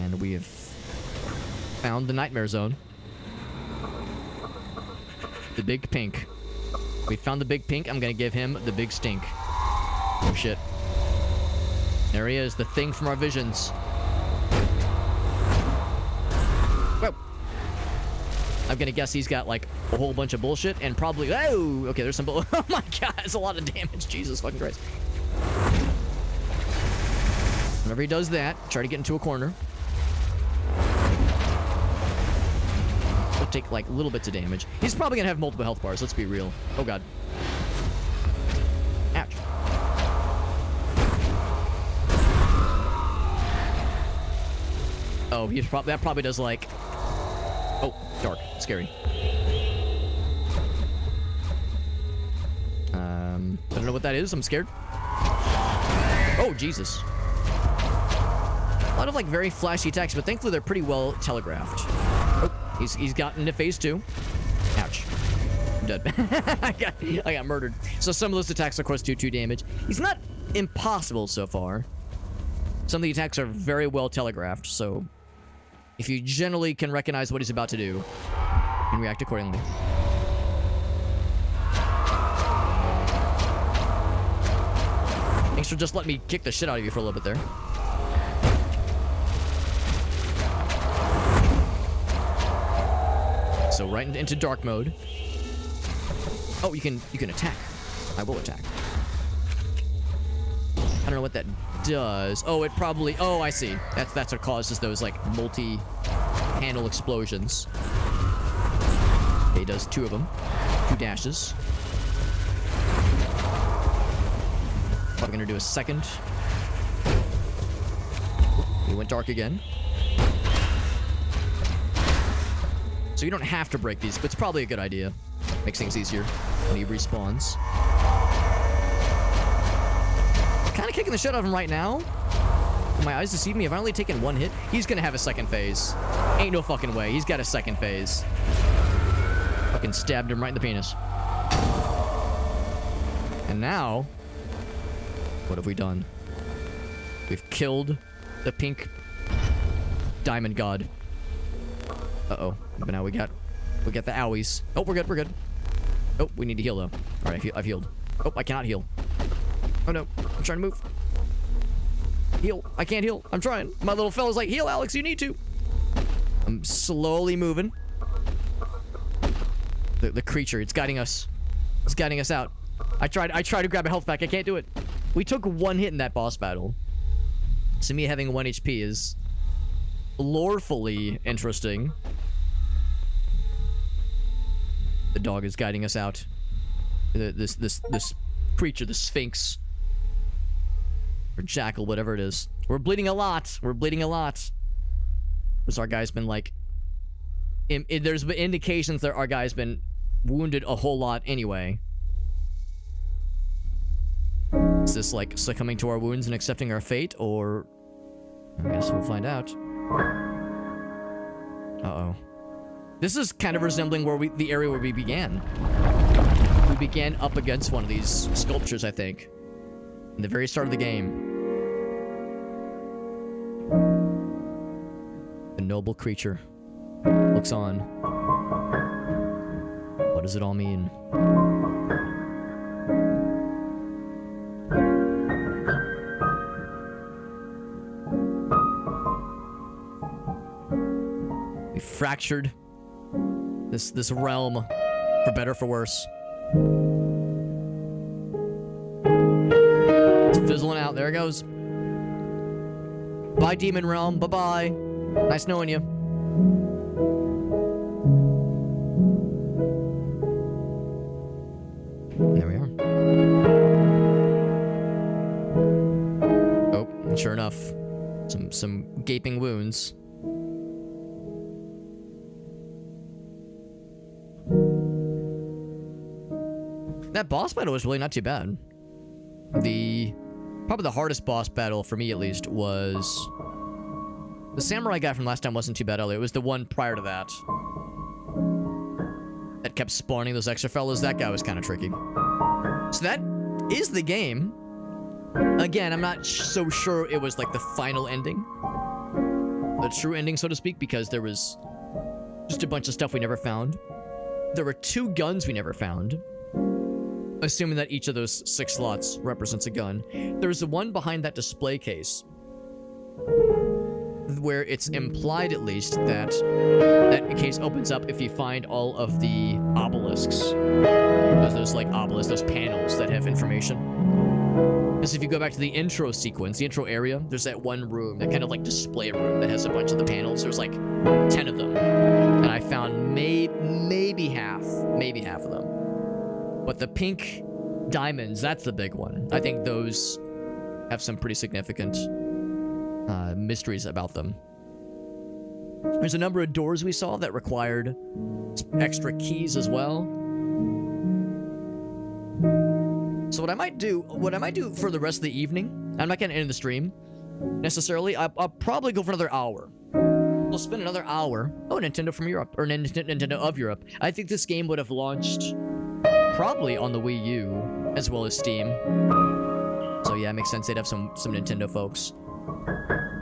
And we have found the nightmare zone. The big pink. We found the big pink. I'm gonna give him the big stink. Oh shit. There he is, the thing from our visions. Whoa. I'm gonna guess he's got like a whole bunch of bullshit and probably. Oh, okay, there's some. Oh my god, it's a lot of damage. Jesus fucking Christ. Whenever he does that, try to get into a corner. He'll take like little bits of damage. He's probably gonna have multiple health bars. Let's be real. Oh god. Ouch. Oh, that probably does like. Oh, dark, scary. I don't know what that is. I'm scared. Oh, Jesus. A lot of like very flashy attacks, but thankfully they're pretty well telegraphed. Oh, he's gotten into phase 2. Ouch. I'm dead. I got murdered. So some of those attacks, of course, do 2 damage. He's not impossible so far. Some of the attacks are very well telegraphed, so if you generally can recognize what he's about to do, you can react accordingly. Thanks for just letting me kick the shit out of you for a little bit there. So right into dark mode. Oh, you can attack. I will attack. I don't know what that does. Oh, it probably. Oh, I see. That's what causes those like multi-handle explosions. Okay, he does 2 of them. 2 dashes. Probably gonna do a second. He went dark again. So you don't have to break these, but it's probably a good idea. Makes things easier when he respawns. Kind of kicking the shit out of him right now. My eyes deceive me. If I only taken 1 hit, he's gonna have a second phase. Ain't no fucking way. He's got a second phase. Fucking stabbed him right in the penis. And now, what have we done? We've killed the pink diamond god. Uh-oh. But now we got the owies. Oh, we're good, we're good. Oh, we need to heal though. All right, I've healed. Oh, I cannot heal. Oh no, I'm trying to move. Heal. I can't heal. I'm trying. My little fella's like, heal, Alex, you need to. I'm slowly moving. The creature, it's guiding us. It's guiding us out. I tried to grab a health pack. I can't do it. We took one hit in that boss battle. So me having 1 HP is lorefully interesting. The dog is guiding us out. This creature, the Sphinx. Or Jackal, whatever it is. We're bleeding a lot. We're bleeding a lot. Because our guy's been like... there's been indications that our guy's been wounded a whole lot anyway. Is this like succumbing to our wounds and accepting our fate, or... I guess we'll find out. Uh-oh. This is kind of resembling where the area where we began. We began up against one of these sculptures, I think. In the very start of the game. The noble creature looks on. What does it all mean? We fractured this realm, for better or for worse. It's fizzling out. There it goes. Bye, Demon Realm. Bye-bye. Nice knowing you. There we are. Oh, and sure enough, some gaping wounds. That boss battle was really not too bad. Probably the hardest boss battle, for me at least, was... The samurai guy from last time wasn't too bad either. It was the one prior to that. That kept spawning those extra fellas. That guy was kind of tricky. So that is the game. Again, I'm not so sure it was like the final ending. The true ending, so to speak, because there was just a bunch of stuff we never found. There were 2 guns we never found. Assuming that each of those 6 slots represents a gun. There's the one behind that display case where it's implied, at least, that that case opens up if you find all of the obelisks. Those like obelisks, those panels that have information. Because if you go back to the intro sequence, the intro area, there's that one room, that kind of like display room that has a bunch of the panels. There's like 10 of them. And I found maybe half of them. But the pink diamonds, that's the big one. I think those have some pretty significant mysteries about them. There's a number of doors we saw that required extra keys as well. So what I might do for the rest of the evening, I'm not going to end the stream necessarily. I'll probably go for another hour. We'll spend another hour. Oh, Nintendo from Europe, or Nintendo of Europe. I think this game would have launched probably on the Wii U as well as Steam. So yeah, it makes sense they'd have some Nintendo folks.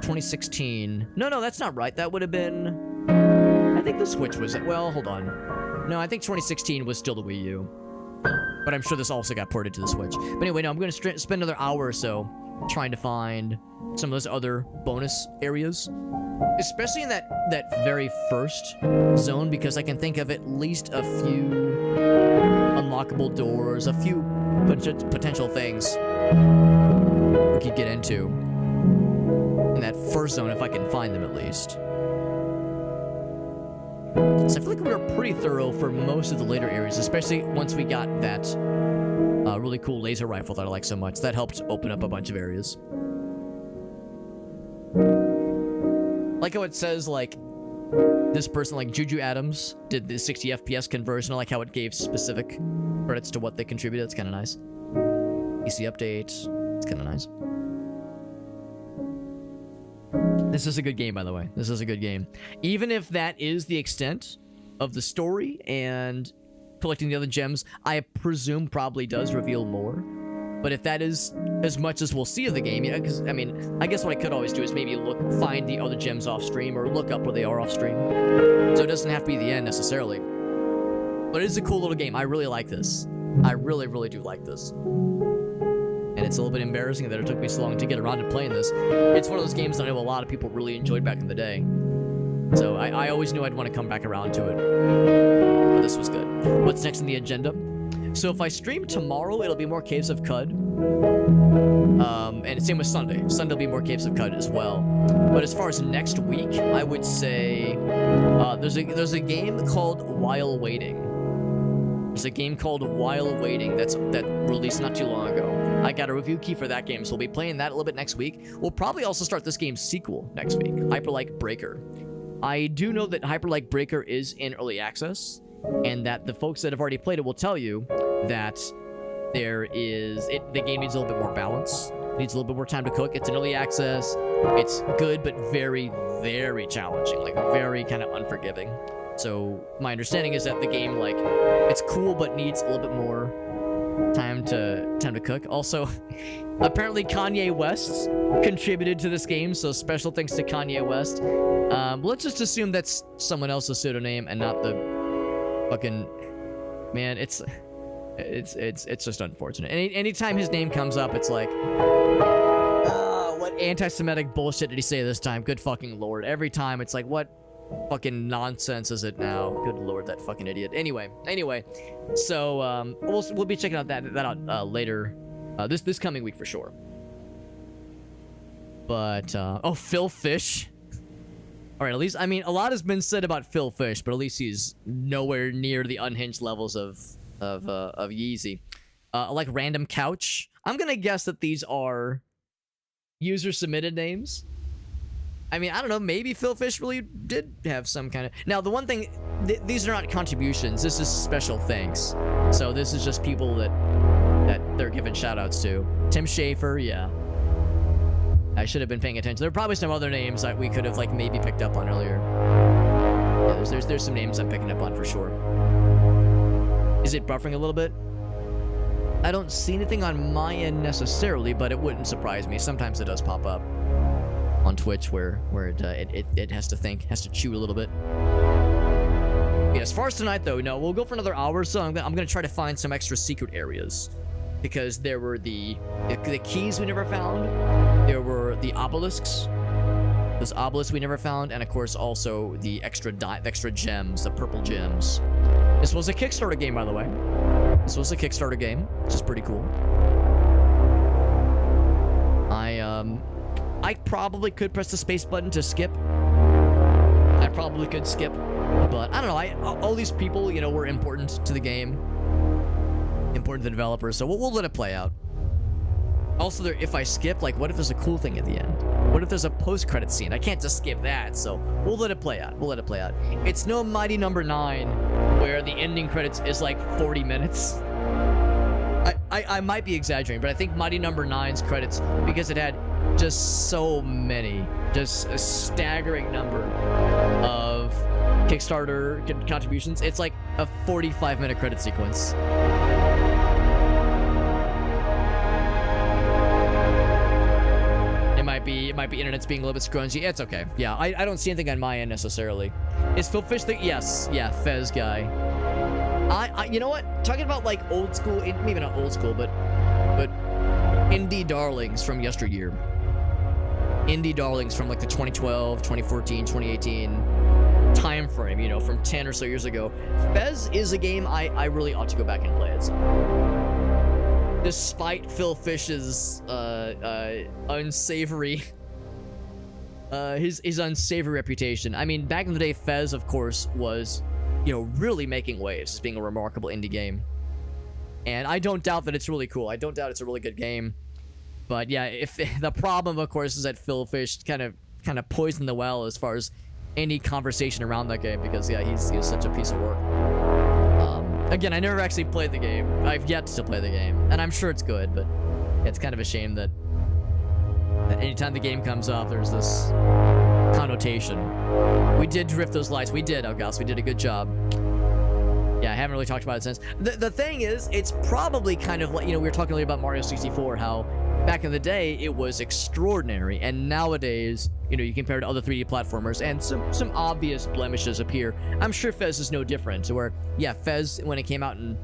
2016. No, that's not right. That would have been... I think the Switch was... Well, hold on. No, I think 2016 was still the Wii U. But I'm sure this also got ported to the Switch. But anyway, no, I'm going to spend another hour or so trying to find some of those other bonus areas. Especially in that very first zone, because I can think of at least a few unlockable doors, a few potential things we could get into in that first zone, if I can find them at least. So I feel like we were pretty thorough for most of the later areas, especially once we got that really cool laser rifle that I like so much. That helped open up a bunch of areas. Like how it says, like, this person, like Juju Adams, did the 60 FPS conversion. I like how it gave specific credits to what they contributed. It's kind of nice. PC update. It's kind of nice. This is a good game, by the way. This is a good game. Even if that is the extent of the story and collecting the other gems, I presume probably does reveal more. But if that is as much as we'll see of the game, yeah, because, I mean, I guess what I could always do is maybe find the other gems off stream or look up where they are off stream. So it doesn't have to be the end necessarily. But it is a cool little game. I really like this. I really, really do like this. And it's a little bit embarrassing that it took me so long to get around to playing this. It's one of those games that I know a lot of people really enjoyed back in the day. So I always knew I'd want to come back around to it. But this was good. What's next on the agenda? So if I stream tomorrow, it'll be more Caves of Cud. And same with Sunday. Sunday will be more Caves of Cud as well. But as far as next week, I would say there's a game called While Waiting. There's a game called While Waiting that released not too long ago. I got a review key for that game, so we'll be playing that a little bit next week. We'll probably also start this game's sequel next week, Hyperlight Breaker. I do know that Hyperlight Breaker is in early access, and that the folks that have already played it will tell you that the game needs a little bit more balance. It needs a little bit more time to cook. It's in early access. It's good, but very, very challenging, like very kind of unforgiving. So my understanding is that the game, like, it's cool, but needs a little bit more time to cook. Also, apparently Kanye West contributed to this game, so special thanks to Kanye West. Let's just assume that's someone else's pseudonym and not the fucking man. It's just unfortunate. Anytime his name comes up, it's like, what anti-Semitic bullshit did he say this time? Good fucking lord! Every time it's like, what fucking nonsense is it now? Good lord, that fucking idiot. Anyway, so we'll be checking out that out later, this coming week for sure. But oh, Phil Fish. All right, at least, I mean, a lot has been said about Phil Fish, but at least he's nowhere near the unhinged levels of Yeezy. Like Random Couch. I'm gonna guess that these are user submitted names. I mean, I don't know, maybe Phil Fish really did have some kind of... Now, the one thing, these are not contributions, this is special thanks. So this is just people that they're giving shout-outs to. Tim Schafer, yeah. I should have been paying attention. There are probably some other names that we could have, like, maybe picked up on earlier. Yeah, there's some names I'm picking up on for sure. Is it buffering a little bit? I don't see anything on my end necessarily, but it wouldn't surprise me. Sometimes it does pop up on Twitch where it has to think, has to chew a little bit. Yeah, as far as tonight though, no, we'll go for another hour, so I'm gonna try to find some extra secret areas. Because there were the keys we never found, there were the obelisks, those obelisks we never found, and of course also the extra gems, the purple gems. This was a Kickstarter game, by the way. This was a Kickstarter game, which is pretty cool. I probably could press the space button to skip. I probably could skip, but I don't know. All these people, you know, were important to the game, important to the developers, so we'll let it play out. Also, if I skip, like, what if there's a cool thing at the end? What if there's a post-credit scene? I can't just skip that, so we'll let it play out. We'll let it play out. It's no Mighty Number 9, where the ending credits is like 40 minutes. I might be exaggerating, but I think Mighty Number 9's credits, because it had just so many, just a staggering number of Kickstarter contributions. It's like a 45-minute credit sequence. It might be internet's being a little bit scrungy. It's okay. Yeah, I don't see anything on my end necessarily. Is Phil Fish the... Yes. Yeah, Fez guy. You know what? Talking about like old school, maybe not old school, but indie darlings from yesteryear. Indie darlings from like the 2012, 2014, 2018 time frame, you know, from 10 or so years ago. Fez is a game I really ought to go back and play at some point. Despite Phil Fish's unsavory his unsavory reputation. I mean, back in the day, Fez, of course, was, you know, really making waves as being a remarkable indie game. And I don't doubt that it's really cool. I don't doubt it's a really good game. But yeah, if the problem, of course, is that Phil Fish kind of poisoned the well as far as any conversation around that game, because yeah, he's such a piece of work. Again, I never actually played the game. I've yet to play the game, and I'm sure it's good, but it's kind of a shame that anytime the game comes up, there's this connotation. We did drift those lights. We did, Elgas. We did a good job. Yeah, I haven't really talked about it since. The thing is, it's probably kind of like, we were talking earlier about Mario 64, how back in the day, it was extraordinary. And nowadays, you compare it to other 3D platformers, and some obvious blemishes appear. I'm sure Fez is no different. Where, yeah, Fez, when it came out in,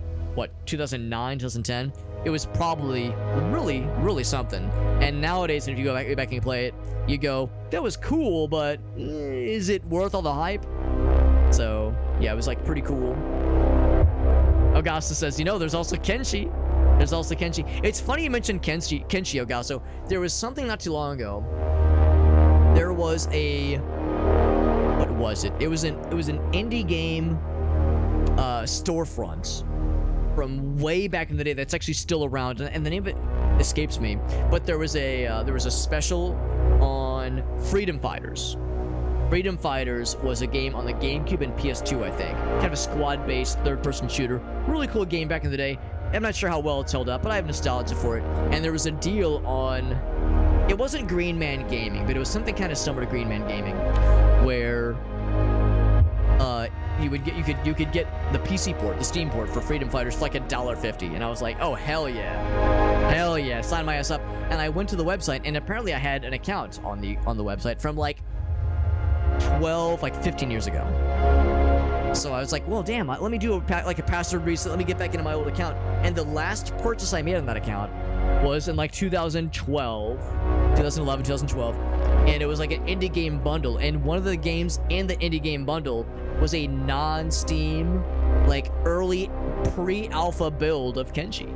2009, 2010, it was probably really, really something. And nowadays, if you go back and play it, you go, that was cool, but is it worth all the hype? So, yeah, it was, pretty cool. Augusta says, there's also Kenshi. There's also Kenshi. It's funny you mentioned Kenshi, Augusto. There was something not too long ago. There was what was it? It was an indie game storefront from way back in the day that's actually still around, and the name of it escapes me. But there was a special on Freedom Fighters. Freedom Fighters was a game on the GameCube and PS2, I think. Kind of a squad-based third-person shooter. Really cool game back in the day. I'm not sure how well it's held up, but I have nostalgia for it. And there was a deal on... It wasn't Green Man Gaming, but it was something kind of similar to Green Man Gaming, where you could get the PC port, the Steam port for Freedom Fighters for $1.50, and I was like, oh hell yeah, sign my ass up. And I went to the website, and apparently I had an account on the website from 15 years ago. So I was like, well, damn, let me do a password reset. Let me get back into my old account. And the last purchase I made on that account was in 2011, 2012. And it was an indie game bundle. And one of the games in the indie game bundle was a non-Steam, early pre-alpha build of Kenshi.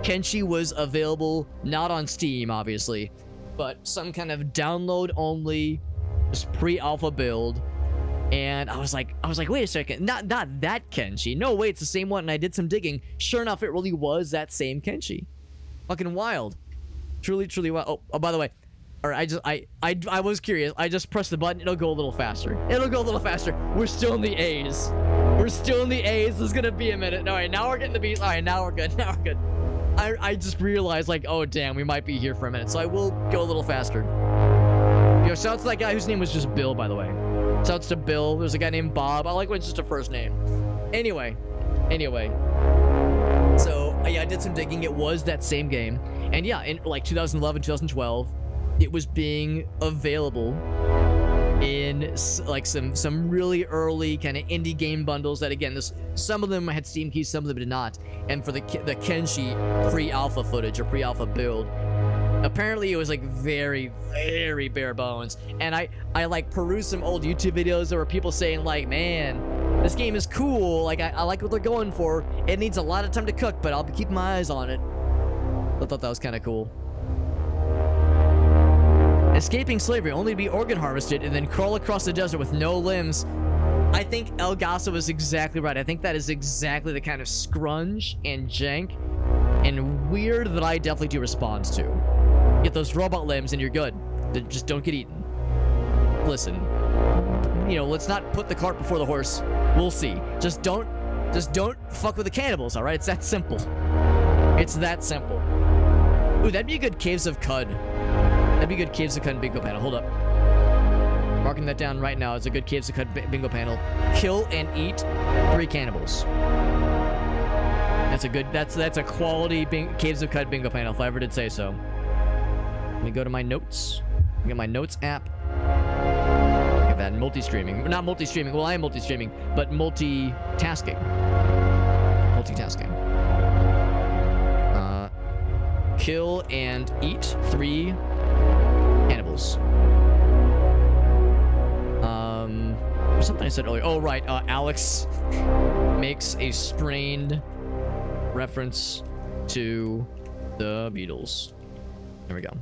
Kenshi was available not on Steam, obviously, but some kind of download-only pre-alpha build. And I was like, wait a second, not that Kenshi. No way, it's the same one. And I did some digging. Sure enough, it really was that same Kenshi. Fucking wild. Truly, truly wild. Oh, by the way, or I was curious. I just pressed the button. It'll go a little faster. We're still in the A's. This is gonna be a minute. All right, now we're getting the beat. All right, now we're good. I just realized, oh damn, we might be here for a minute. So I will go a little faster. Shout out to that guy whose name was just Bill, by the way. Shout out to Bill. There's a guy named Bob. I like when it's just a first name. Anyway. So, yeah, I did some digging. It was that same game. And yeah, in 2011, 2012, it was being available in some really early kind of indie game bundles that, again, some of them had Steam keys, some of them did not. And for the Kenshi pre-alpha footage or pre-alpha build, apparently it was very, very bare bones. And I perused some old YouTube videos. There were people saying man, this game is cool. I like what they're going for. It needs a lot of time to cook, but I'll be keeping my eyes on it. I thought that was kind of cool. Escaping slavery, only to be organ harvested and then crawl across the desert with no limbs. I think Elgaso was exactly right. I think that is exactly the kind of scrunge and jank and weird that I definitely do respond to. Get those robot limbs and you're good. Just don't get eaten. Listen, let's not put the cart before the horse. We'll see. Just don't fuck with the cannibals, all right? It's that simple. Ooh, that'd be a good Caves of Cud. That'd be a good Caves of Cud bingo panel. Hold up. Marking that down right now. It's a good Caves of Cud bingo panel. Kill and eat 3 cannibals. That's a quality Caves of Cud bingo panel, if I ever did say so. Let me go to my notes. I got my notes app. Look at that, multi-streaming. Not multi-streaming. Well, I am multi-streaming, but multitasking. Kill and eat 3 cannibals. Something I said earlier. Oh, right. Alex makes a strained reference to the Beatles. There we go.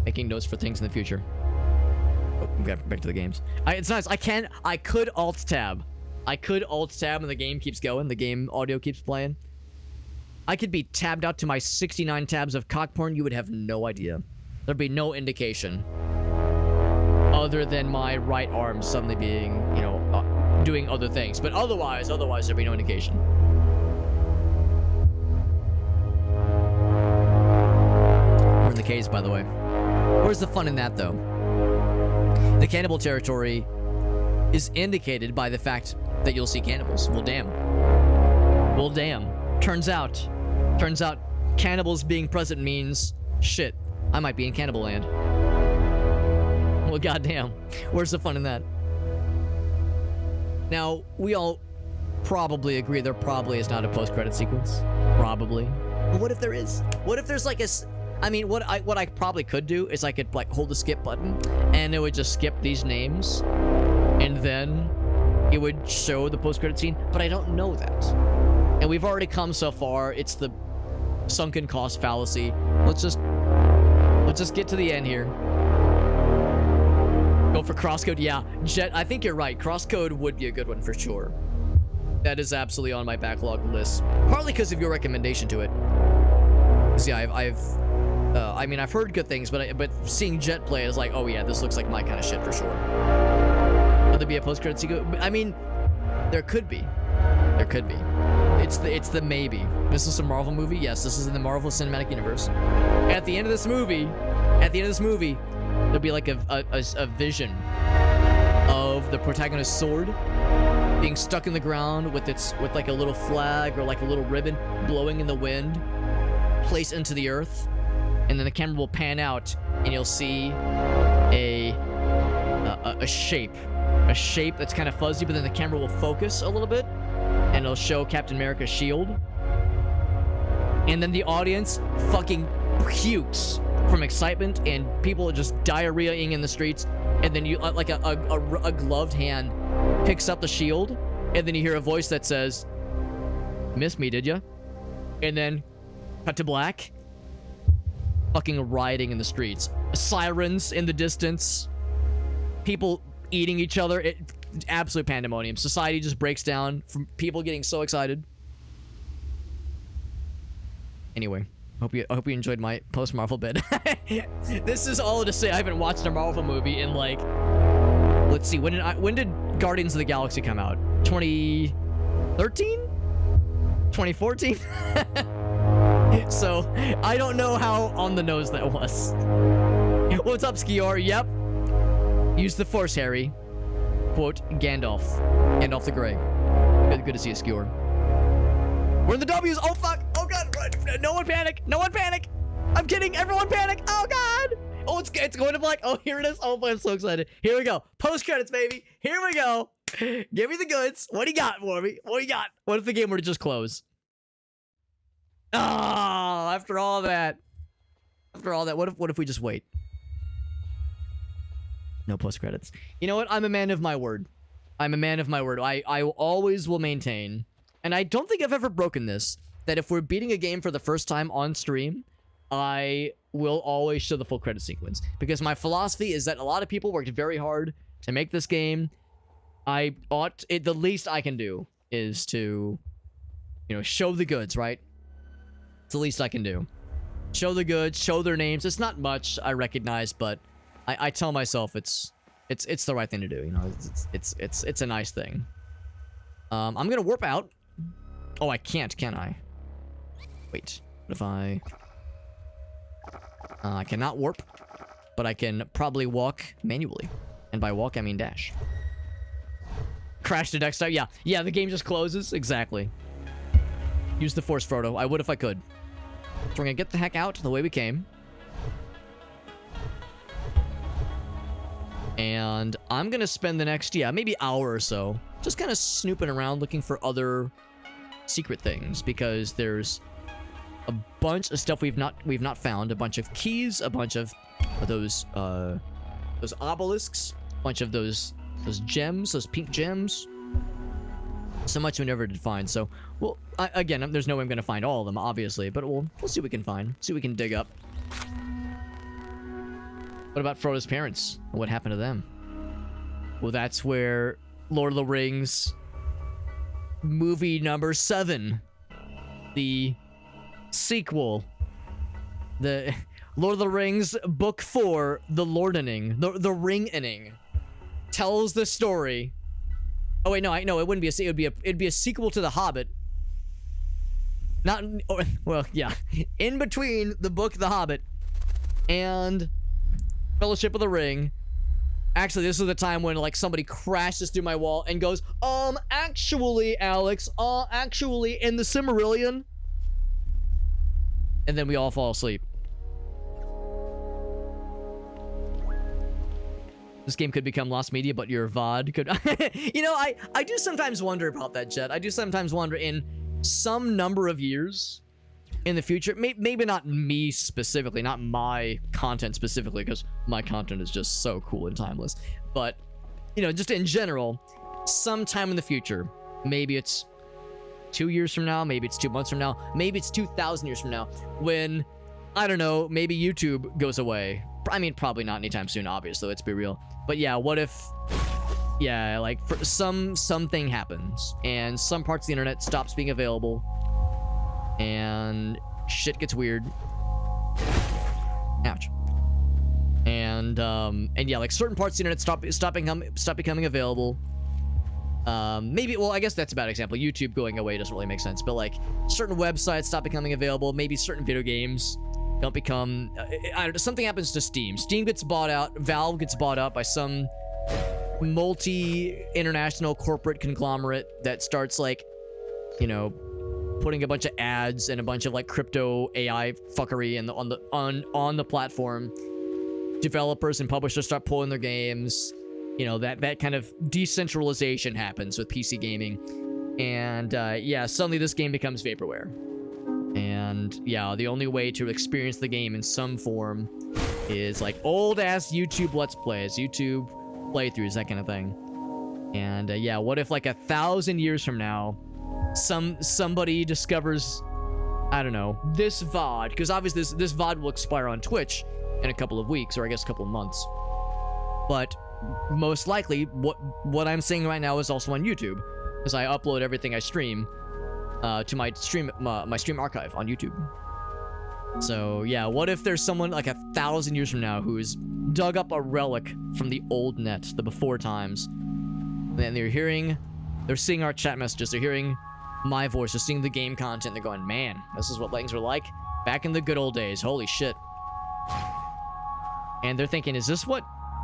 Making notes for things in the future. Oh, we got back to the games. It's nice. I could alt tab. And the game keeps going. The game audio keeps playing. I could be tabbed out to my 69 tabs of cock porn. You would have no idea. There'd be no indication. Other than my right arm suddenly being, doing other things. But otherwise, there'd be no indication. We're in the caves, by the way. Where's the fun in that, though? The cannibal territory is indicated by the fact that you'll see cannibals. Well, damn. Well, damn. Turns out, cannibals being present means, shit, I might be in cannibal land. Well, goddamn. Where's the fun in that? Now, we all probably agree there probably is not a post-credit sequence. Probably. But what if there is? What if there's like a... I mean, what I probably could do is I could like hold the skip button and it would just skip these names and then it would show the post-credit scene, but I don't know that. And we've already come so far. It's the sunken cost fallacy. Let's just get to the end here. Go for crosscode. Yeah, Jet, I think you're right. Crosscode would be a good one for sure. That is absolutely on my backlog list. Partly because of your recommendation to it. See, I mean, I've heard good things, but seeing Jet play is like, oh yeah, this looks like my kind of shit for sure. Would there be a post-credit sequence? I mean, there could be. There could be. It's the maybe. This is a Marvel movie. Yes, this is in the Marvel Cinematic Universe. At the end of this movie, there'll be like a vision of the protagonist's sword being stuck in the ground with like a little flag or like a little ribbon blowing in the wind, placed into the earth, and then the camera will pan out and you'll see a shape that's kind of fuzzy, but then the camera will focus a little bit and it'll show Captain America's shield, and then the audience fucking pukes from excitement and people are just diarrheaing in the streets, and then you like a gloved hand picks up the shield, and then you hear a voice that says, "Miss me, did ya?" And then cut to black. Fucking rioting in the streets, sirens in the distance, people eating each other. Absolute pandemonium. Society just breaks down from people getting so excited. Anyway, I hope you enjoyed my post-Marvel bit. This is all to say I haven't watched a Marvel movie in like, let's see, when did Guardians of the Galaxy come out? 2013? 2014? So I don't know how on the nose that was. What's up, Skior? Yep. Use the Force, Harry. Quote, Gandalf the Grey. Good to see you, Skior. We're in the W's. Oh, fuck. Oh, God. No one panic. No one panic. I'm kidding. Everyone panic. Oh, God. Oh, it's going to black. Oh, here it is. Oh, I'm so excited. Here we go. Post credits, baby. Here we go. Give me the goods. What do you got for me? What do you got? What if the game were to just close? Oh, after all that. What if we just wait? No post credits. You know what? I'm a man of my word. I'm a man of my word. I always will maintain, and I don't think I've ever broken this, that if we're beating a game for the first time on stream, I will always show the full credit sequence. Because my philosophy is that a lot of people worked very hard to make this game. The least I can do is to, show the goods, right? It's the least I can do. Show the goods, show their names. It's not much, I recognize, but I tell myself it's the right thing to do. It's a nice thing. I'm gonna warp out. Oh, I can't, can I? Wait, what if I cannot warp, but I can probably walk manually, and by walk I mean dash. Crash to next time. Yeah, the game just closes. Exactly. Use the Force, Frodo. I would if I could. So we're gonna get the heck out the way we came. And I'm gonna spend the next, maybe hour or so just kind of snooping around looking for other secret things, because there's a bunch of stuff we've not found, a bunch of keys, a bunch of those obelisks, a bunch of those gems, those pink gems. So much we never did find. So, well, again, there's no way I'm gonna find all of them, obviously, but we'll see what we can find, see what we can dig up. What about Frodo's parents? What happened to them? Well, that's where Lord of the Rings movie number 7, the sequel, the Lord of the Rings book 4, the Lordening, the Ring-ening, tells the story. Oh wait, no, it wouldn't be it'd be a sequel to The Hobbit. Well, yeah, in between the book The Hobbit and Fellowship of the Ring, Actually, this is the time when, like, somebody crashes through my wall and goes, actually, Alex, actually, in the Cimmerillion. And then we all fall asleep. This game could become Lost Media, but your VOD could... You know, I do sometimes wonder about that, Jet. I do sometimes wonder in some number of years in the future, maybe not me specifically, not my content specifically, because my content is just so cool and timeless, but, you know, just in general, sometime in the future, maybe it's 2 years from now, maybe it's 2 months from now, maybe it's 2,000 years from now, when, I don't know, maybe YouTube goes away. I mean, probably not anytime soon, obviously, let's be real. But yeah, what if, yeah, like, for something happens, and some parts of the internet stops being available, and shit gets weird. Ouch. And yeah, like certain parts of the internet stop becoming available. Maybe, well, I guess that's a bad example. YouTube going away doesn't really make sense, but like certain websites stop becoming available. Maybe certain video games don't become, I don't know, something happens to Steam. Steam gets bought out, Valve gets bought out by some multi-international corporate conglomerate that starts, like, you know, putting a bunch of ads and a bunch of like crypto AI fuckery on the platform. Developers and publishers start pulling their games. You know, that kind of decentralization happens with PC gaming. And yeah, suddenly this game becomes vaporware. And yeah, the only way to experience the game in some form is like old ass YouTube Let's Plays, YouTube playthroughs, that kind of thing. And yeah, what if like 1,000 years from now, somebody discovers, I don't know, this VOD, because obviously this VOD will expire on Twitch in a couple of weeks, or I guess a couple of months. But most likely, what I'm saying right now is also on YouTube, because I upload everything I stream to my stream archive on YouTube. So yeah, what if there's someone like 1,000 years from now who's dug up a relic from the old net, the before times, and they're seeing our chat messages, they're hearing my voice, they're seeing the game content, they're going, man, this is what things were like back in the good old days, holy shit. And they're thinking, is this what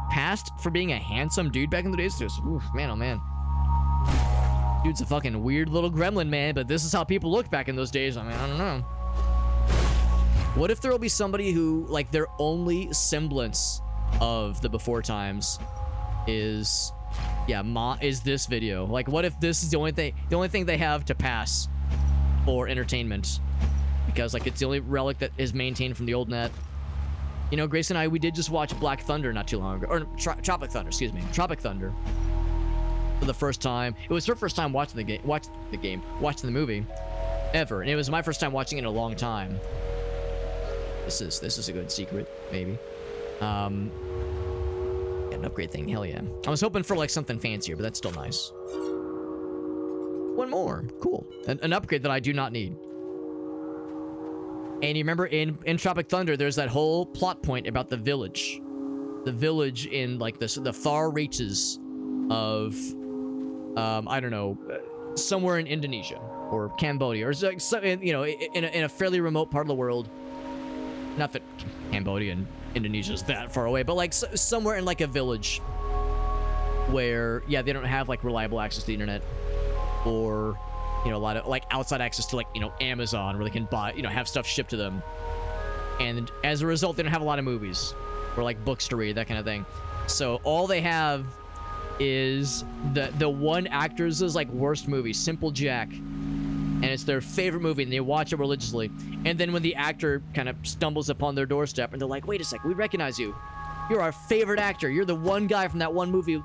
passed for being a handsome dude back in the days? Just, oof, man, oh man. Dude's a fucking weird little gremlin, man, but this is how people looked back in those days. I mean, I don't know. What if there will be somebody who, like, their only semblance of the before times is, yeah, is this video? Like, what if this is the only thing they have to pass for entertainment? Because, like, it's the only relic that is maintained from the old net. You know, Grace and I, we did just watch Black Thunder not too long ago. Or Tropic Thunder, excuse me. Tropic Thunder. For the first time. It was her first time watching the movie. Ever. And it was my first time watching it in a long time. This is a good secret, maybe. Yeah, an upgrade thing, hell yeah. I was hoping for like something fancier, but that's still nice. One more, cool. An upgrade that I do not need. And you remember in Tropic Thunder, there's that whole plot point about the village. The village in like the far reaches of, I don't know, somewhere in Indonesia or Cambodia, or like, you know, in a fairly remote part of the world. Not that Cambodia and Indonesia is that far away, but like somewhere in like a village where, yeah, they don't have like reliable access to the internet, or, you know, a lot of like outside access to like, you know, Amazon, where they can buy, you know, have stuff shipped to them. And as a result, they don't have a lot of movies or like books to read, that kind of thing. So all they have is the one actor's like worst movie, Simple Jack. And it's their favorite movie, and they watch it religiously. And then when the actor kind of stumbles upon their doorstep, and they're like, wait a sec, we recognize you. You're our favorite actor. You're the one guy from that one movie,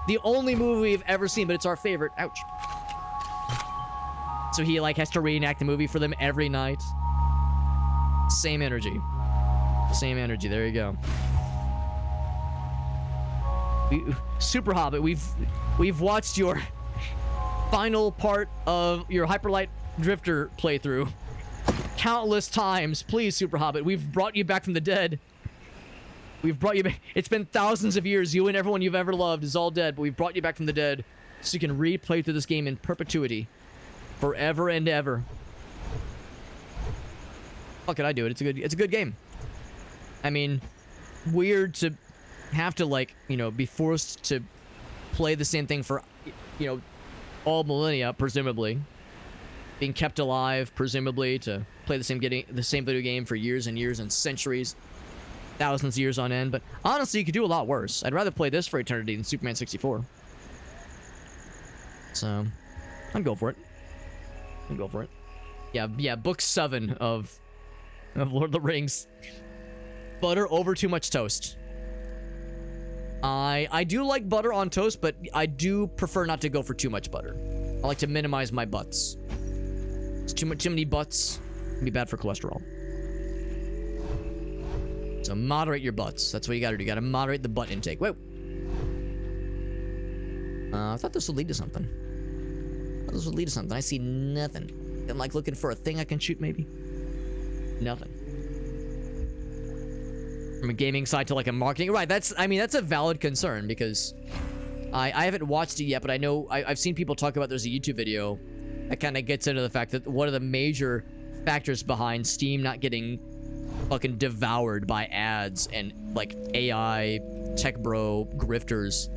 the only movie we've ever seen, but it's our favorite. Ouch. So he like has to reenact the movie for them every night. Same energy. Same energy, there you go. Super Hobbit, we've watched your final part of your Hyperlight Drifter playthrough countless times. Please, Super Hobbit, we've brought you back from the dead. We've brought you back. It's been thousands of years. You and everyone you've ever loved is all dead, but we've brought you back from the dead so you can replay through this game in perpetuity. Forever and ever. How could I do it? It's a good game. I mean, weird to have to, like, you know, be forced to play the same thing for, you know, all millennia, presumably. Being kept alive, presumably, to play the same video game for years and years and centuries, thousands of years on end. But honestly, you could do a lot worse. I'd rather play this for eternity than Superman 64. So, I'd go for it. I'd go for it. Yeah, book 7 of Lord of the Rings. Butter over too much toast. I do like butter on toast, but I do prefer not to go for too much butter. I like to minimize my butts. It's too many butts can be bad for cholesterol. So moderate your butts. That's what you gotta do. You gotta moderate the butt intake. Whoa. I thought this would lead to something. I see nothing. I'm like looking for a thing I can shoot, maybe. Nothing. From a gaming side to like a marketing, right? That's a valid concern, because I haven't watched it yet, but I know I've seen people talk about. There's a YouTube video that kind of gets into the fact that one of the major factors behind Steam not getting fucking devoured by ads and like AI tech bro grifters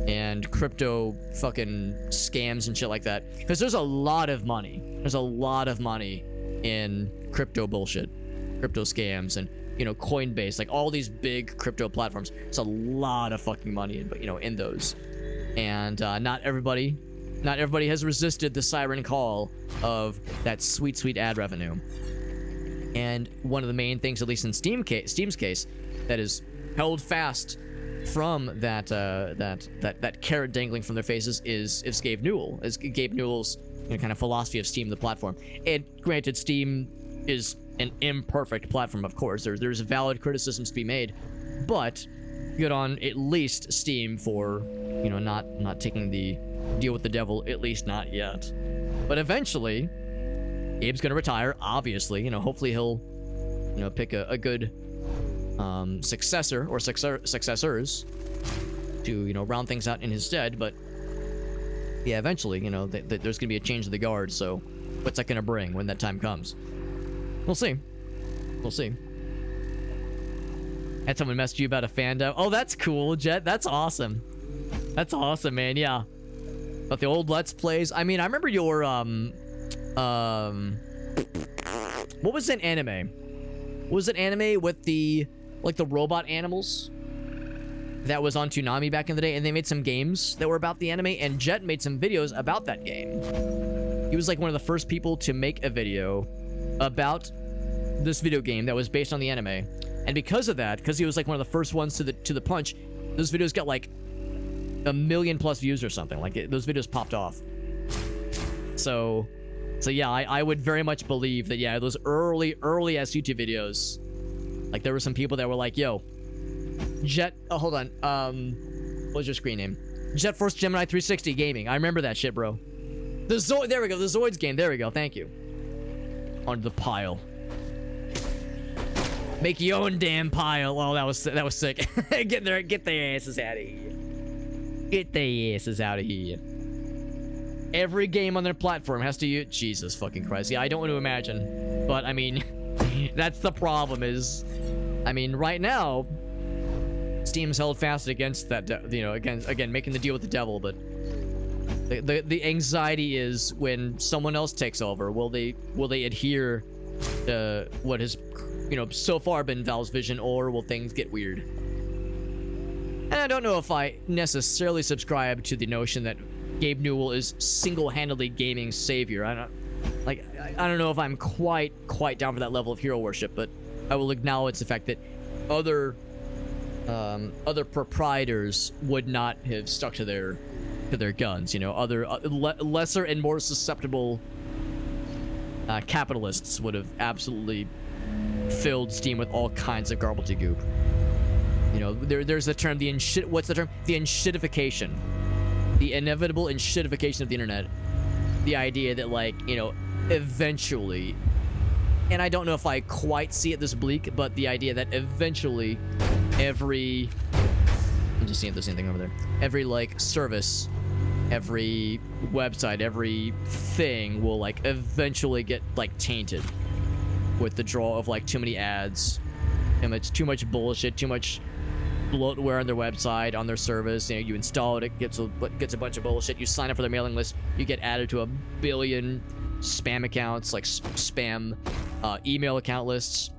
and crypto fucking scams and shit like that, because there's a lot of money. There's a lot of money in crypto bullshit, crypto scams, and, you know, Coinbase, like all these big crypto platforms. It's a lot of fucking money, you know, in those. And not everybody has resisted the siren call of that sweet, sweet ad revenue. And one of the main things, at least in Steam's case, that is held fast from that carrot dangling from their faces is Gabe Newell's, you know, kind of philosophy of Steam, the platform. And granted, Steam is an imperfect platform, of course. There's valid criticisms to be made, but good on at least Steam for, you know, not taking the deal with the devil, at least not yet. But eventually, Gabe's gonna retire, obviously. You know, hopefully he'll, you know, pick a good successor or successors to, you know, round things out in his stead. But yeah, eventually, you know, there's gonna be a change of the guard. So what's that gonna bring when that time comes? We'll see. We'll see. Had someone message you about a fandom. Oh, that's cool, Jet. That's awesome. That's awesome, man. Yeah. But the old Let's Plays. I mean, I remember your what was an anime? Was it anime with the, like, the robot animals that was on Toonami back in the day? And they made some games that were about the anime, and Jet made some videos about that game. He was like one of the first people to make a video about this video game that was based on the anime. And because of that, because he was like one of the first ones to the punch, those videos got like 1 million+ views or something. Like those videos popped off. So yeah, I would very much believe that, yeah, those early ass YouTube videos, like there were some people that were like, yo, Jet, oh, hold on, what was your screen name? Jet Force Gemini 360 Gaming. I remember that shit, bro. There we go, the Zoids game, there we go, thank you. Onto the pile. Make your own damn pile. Oh, that was sick. Get their asses out of here. Get their asses out of here. Every game on their platform has to use... Jesus fucking Christ. Yeah, I don't want to imagine. But, I mean, that's the problem is... I mean, right now, Steam's held fast against that, you know, again, making the deal with the devil, but... The anxiety is when someone else takes over, will they adhere to what has, you know, so far been Valve's vision, or will things get weird? And I don't know if I necessarily subscribe to the notion that Gabe Newell is single-handedly gaming's savior. I don't know if I'm quite down for that level of hero worship, but I will acknowledge the fact that other proprietors would not have stuck to their guns. You know, other lesser and more susceptible capitalists would have absolutely filled Steam with all kinds of gobbledygook. You know, there's the term, what's the term? The enshittification. The inevitable enshittification of the internet. The idea that, like, you know, eventually, and I don't know if I quite see it this bleak, but the idea that eventually I'm just seeing the same thing over there. Every, like, service, every website, every thing will, like, eventually get, like, tainted with the draw of, like, too many ads, too much bullshit, too much bloatware on their website, on their service. You know, you install it, it gets a bunch of bullshit. You sign up for their mailing list, you get added to a billion spam accounts, like spam email account lists.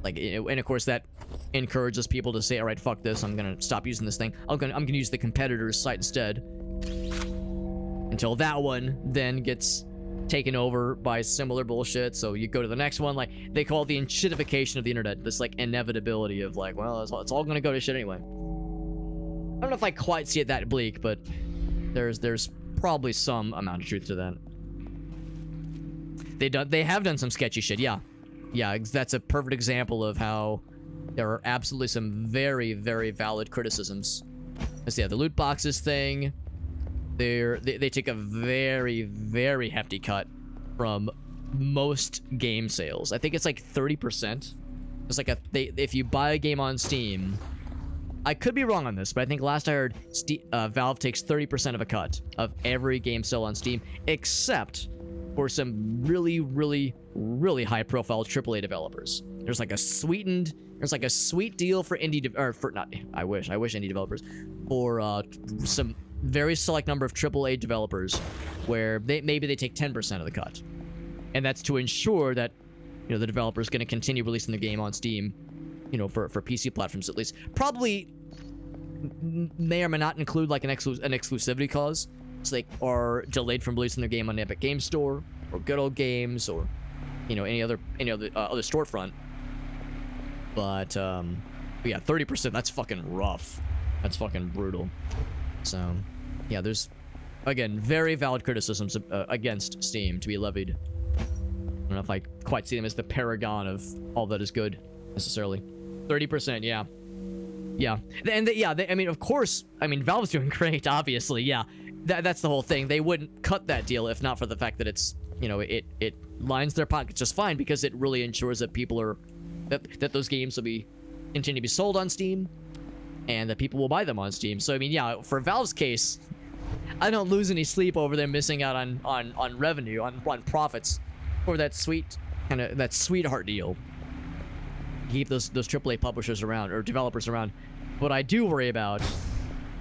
Like, and of course that encourages people to say, all right, fuck this, I'm gonna stop using this thing. I'm gonna use the competitor's site instead. Until that one then gets taken over by similar bullshit. So you go to the next one. Like, they call it the shitification of the internet. This like inevitability of like, well, it's all gonna go to shit anyway. I don't know if I quite see it that bleak, but there's probably some amount of truth to that. They have done some sketchy shit. Yeah, that's a perfect example of how there are absolutely some very, very valid criticisms. Let's see, the loot boxes thing. They take a very, very hefty cut from most game sales. I think it's like 30%. It's like if you buy a game on Steam, I could be wrong on this, but I think last I heard, Valve takes 30% of a cut of every game sale on Steam, except for some really, really, really high-profile AAA developers. There's like a sweet deal for I wish indie developers, for some very select number of AAA developers, where maybe they take 10% of the cut, and that's to ensure that, you know, the developer is going to continue releasing the game on Steam, you know, for PC platforms at least. Probably may or may not include like an exclusivity clause, so they are delayed from releasing their game on the Epic Game Store or Good Old Games or, you know, any other storefront. But yeah, 30%. That's fucking rough. That's fucking brutal. So, yeah, there's, again, very valid criticisms against Steam to be levied. I don't know if I quite see them as the paragon of all that is good, necessarily. 30%, yeah. Yeah. And I mean, of course, I mean, Valve's doing great, obviously, yeah. That's the whole thing. They wouldn't cut that deal if not for the fact that it's, you know, it lines their pockets just fine, because it really ensures that people are, that those games will continue to be sold on Steam, and that people will buy them on Steam. So, I mean, yeah, for Valve's case, I don't lose any sleep over them missing out on revenue, on profits, or that sweetheart deal. Keep those AAA publishers around, or developers around. What I do worry about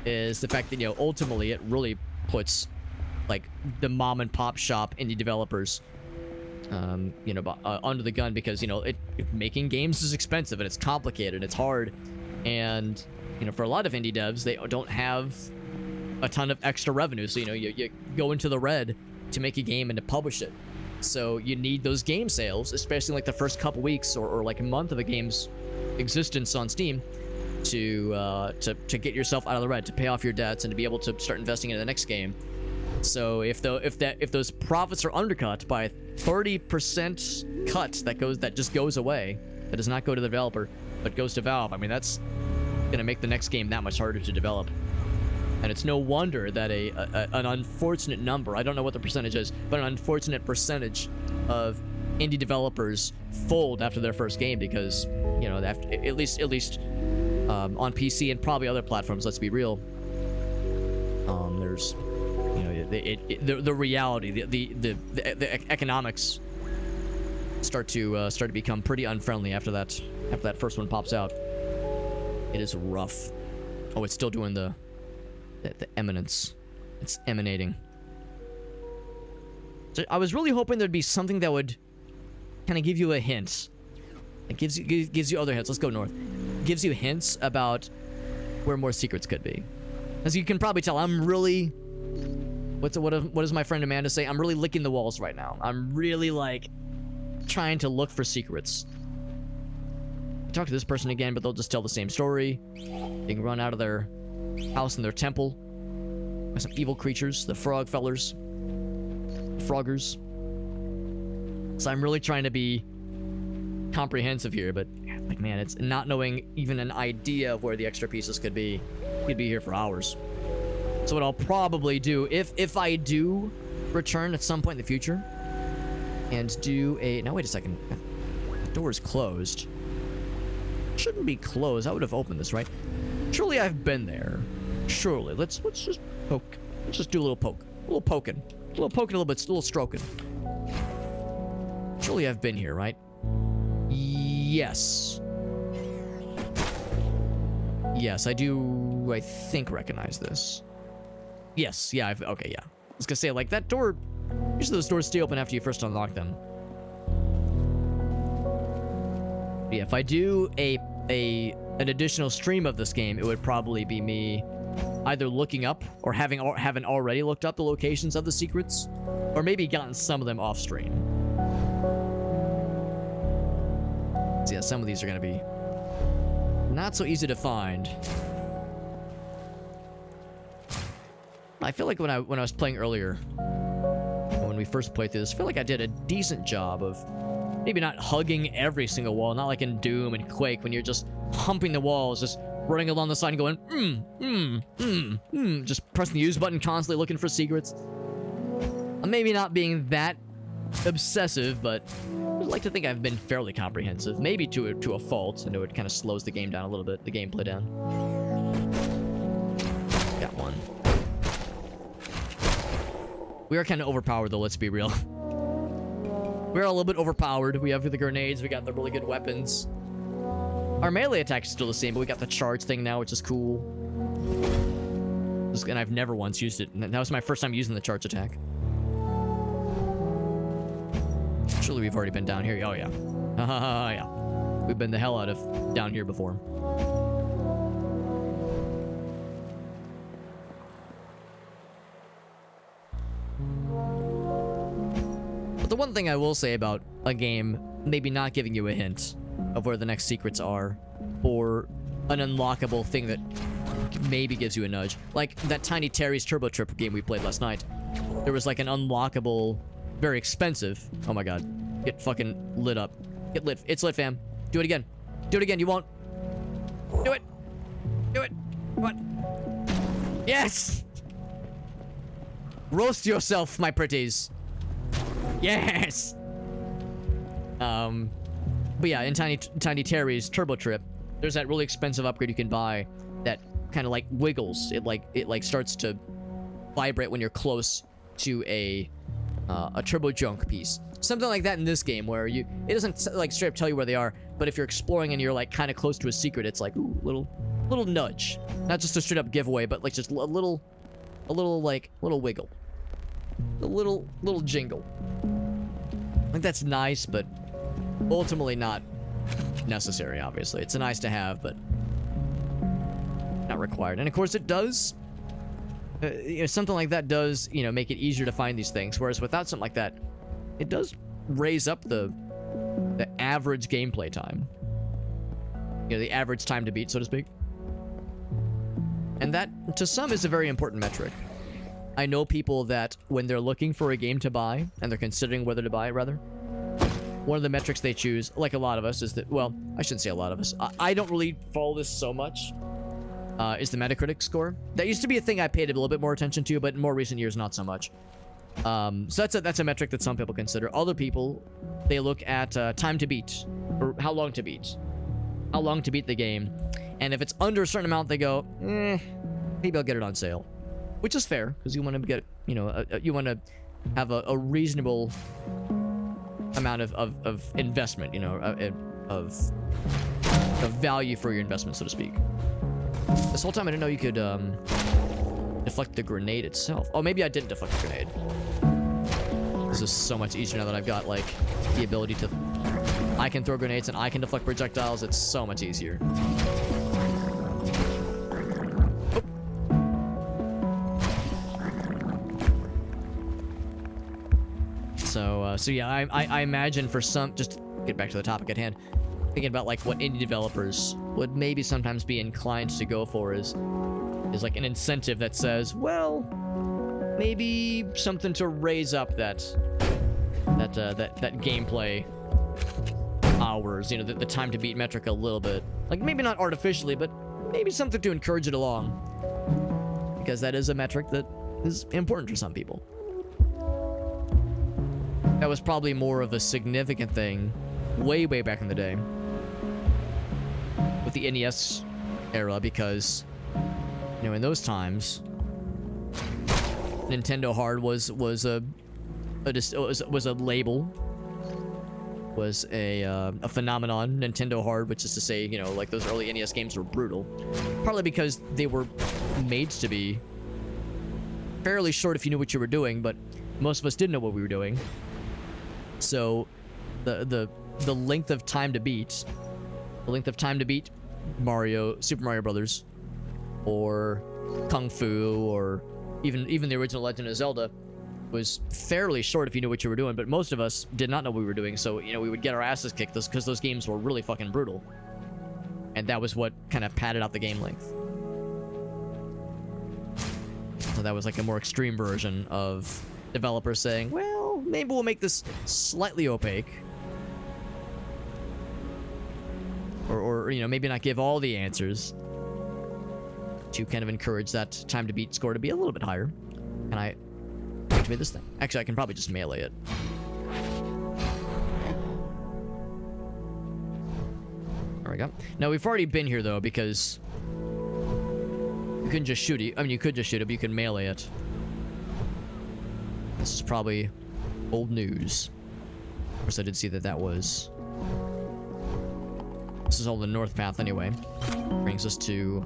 is the fact that, you know, ultimately it really puts, like, the mom and pop shop indie developers, you know, under the gun, because, you know, making games is expensive, and it's complicated, and it's hard, and, you know, for a lot of indie devs, they don't have a ton of extra revenue, so, you know, you go into the red to make a game and to publish it. So you need those game sales, especially like the first couple weeks or like a month of a game's existence on Steam, to get yourself out of the red, to pay off your debts, and to be able to start investing in the next game. So if those profits are undercut by 30% cut that just goes away, that does not go to the developer but goes to Valve, I mean, that's gonna make the next game that much harder to develop. And it's no wonder that an unfortunate number, I don't know what the percentage is, but an unfortunate percentage of indie developers fold after their first game, because, you know, at least on PC and probably other platforms, let's be real, there's, you know, the reality, the economics start to become pretty unfriendly after that first one pops out. It is rough. Oh, it's still doing the eminence. It's emanating. So I was really hoping there'd be something that would kind of give you a hint. It gives you other hints. Let's go north. Gives you hints about where more secrets could be. As you can probably tell, I'm really... What does my friend Amanda say? I'm really licking the walls right now. I'm really, like, trying to look for secrets. Talk to this person again, but they'll just tell the same story. They can run out of their house and their temple by some evil creatures, the frog fellers, froggers. So I'm really trying to be comprehensive here, but, like, man, it's not knowing even an idea of where the extra pieces could be. We'd be here for hours. So what I'll probably do, if I do return at some point in the future, and do a... Now, wait a second. The door's closed. Shouldn't be closed. I would have opened this, right? Surely I've been there. Surely. Let's just poke. Let's just do a little poke. A little poking. A little poking, a little stroking. Surely I've been here, right? Yes. Yes, I do, I think, recognize this. Yes, yeah, okay, yeah. I was gonna say, like, that door... Usually those doors stay open after you first unlock them. But yeah, if I do an additional stream of this game, it would probably be me either looking up or having already looked up the locations of the secrets, or maybe gotten some of them off stream. So yeah, some of these are gonna be not so easy to find. I feel like when I was playing earlier, when we first played through this, I feel like I did a decent job of maybe not hugging every single wall, not like in Doom and Quake when you're just humping the walls, just running along the side and going, just pressing the use button constantly looking for secrets. I'm maybe not being that obsessive, but I'd like to think I've been fairly comprehensive, maybe to a fault. I know it kind of slows the game down a little bit, the gameplay down. Got one. We are kind of overpowered, though, let's be real. We're a little bit overpowered. We have the grenades, we got the really good weapons. Our melee attack is still the same, but we got the charge thing now, which is cool. And I've never once used it. That was my first time using the charge attack. Surely we've already been down here. Oh, yeah. Yeah. We've been the hell out of down here before. But the one thing I will say about a game maybe not giving you a hint of where the next secrets are, or an unlockable thing that maybe gives you a nudge, like that Tiny Terry's Turbo Trip game we played last night. There was like an unlockable, very expensive, oh my god, get fucking lit up, get lit, it's lit, fam, do it again, you won't, do it, come on, yes, roast yourself, my pretties, yes. But yeah, in Tiny Terry's Turbo Trip, there's that really expensive upgrade you can buy that kind of like wiggles. It like starts to vibrate when you're close to a turbo junk piece. Something like that in this game, where it doesn't like straight up tell you where they are, but if you're exploring and you're like kind of close to a secret, it's like ooh, little nudge, not just a straight up giveaway, but like just a little wiggle, a little jingle. I think that's nice, but ultimately not necessary, obviously. It's a nice to have, but not required. And of course it does, something like that does, make it easier to find these things. Whereas without something like that, it does raise up the average gameplay time. The average time to beat, so to speak. And that, to some, is a very important metric. I know people that when they're looking for a game to buy, and they're considering whether to buy it, rather, one of the metrics they choose, like a lot of us, is that, well, I shouldn't say a lot of us. I don't really follow this so much, is the Metacritic score. That used to be a thing I paid a little bit more attention to, but in more recent years, not so much. So that's a metric that some people consider. Other people, they look at time to beat, or how long to beat the game. And if it's under a certain amount, they go, maybe I'll get it on sale. Which is fair, because you want to get, you want to have a reasonable amount of investment, of value for your investment, so to speak. This whole time I didn't know you could deflect the grenade itself. Oh, maybe I didn't deflect the grenade. This is so much easier now that I've got like the ability to, I can throw grenades and I can deflect projectiles. It's so much easier. So yeah, I imagine for some, just to get back to the topic at hand, thinking about like what indie developers would maybe sometimes be inclined to go for is like an incentive that says, well, maybe something to raise up that gameplay hours, the time to beat metric a little bit. Like maybe not artificially, but maybe something to encourage it along, because that is a metric that is important for some people. That was probably more of a significant thing way back in the day with the NES era, because in those times Nintendo Hard was a label was a phenomenon. Nintendo hard, which is to say, you know, like those early NES games were brutal. Partly because they were made to be fairly short if you knew what you were doing, but most of us didn't know what we were doing. So the length of time to beat, Super Mario Brothers, or Kung Fu, or even the original Legend of Zelda, was fairly short if you knew what you were doing, but most of us did not know what we were doing, so, you know, we would get our asses kicked because those games were really fucking brutal. And that was what kind of padded out the game length. So that was like a more extreme version of developers saying, well, maybe we'll make this slightly opaque. Or you know, maybe not give all the answers, to kind of encourage that time to beat score to be a little bit higher. Can I activate this thing? Actually, I can probably just melee it. There we go. Now, we've already been here, though, because you couldn't just shoot it. I mean, you could just shoot it, but you can melee it. This is probably old news. Of course, I did see that was... This is all the north path, anyway. Brings us to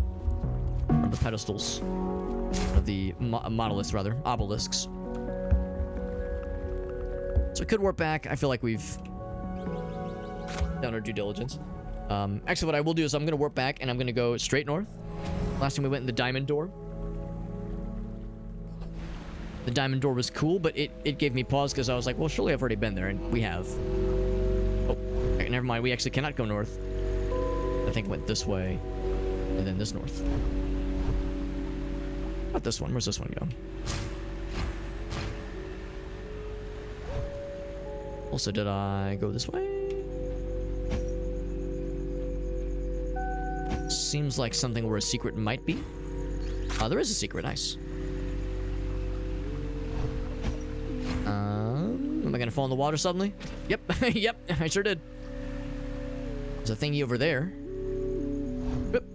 one of the pedestals. Of the monoliths, rather. Obelisks. So we could warp back. I feel like we've done our due diligence. Actually, what I will do is I'm going to warp back, and I'm going to go straight north. Last time we went in the diamond door. The diamond door was cool, but it gave me pause because I was like, well, surely I've already been there, and we have. Oh, okay, never mind. We actually cannot go north. I think it went this way, and then this north. Not this one. Where's this one go? Also, did I go this way? Seems like something where a secret might be. There is a secret. Nice. Am I gonna fall in the water suddenly? Yep. Yep, I sure did. There's a thingy over there. Whoop.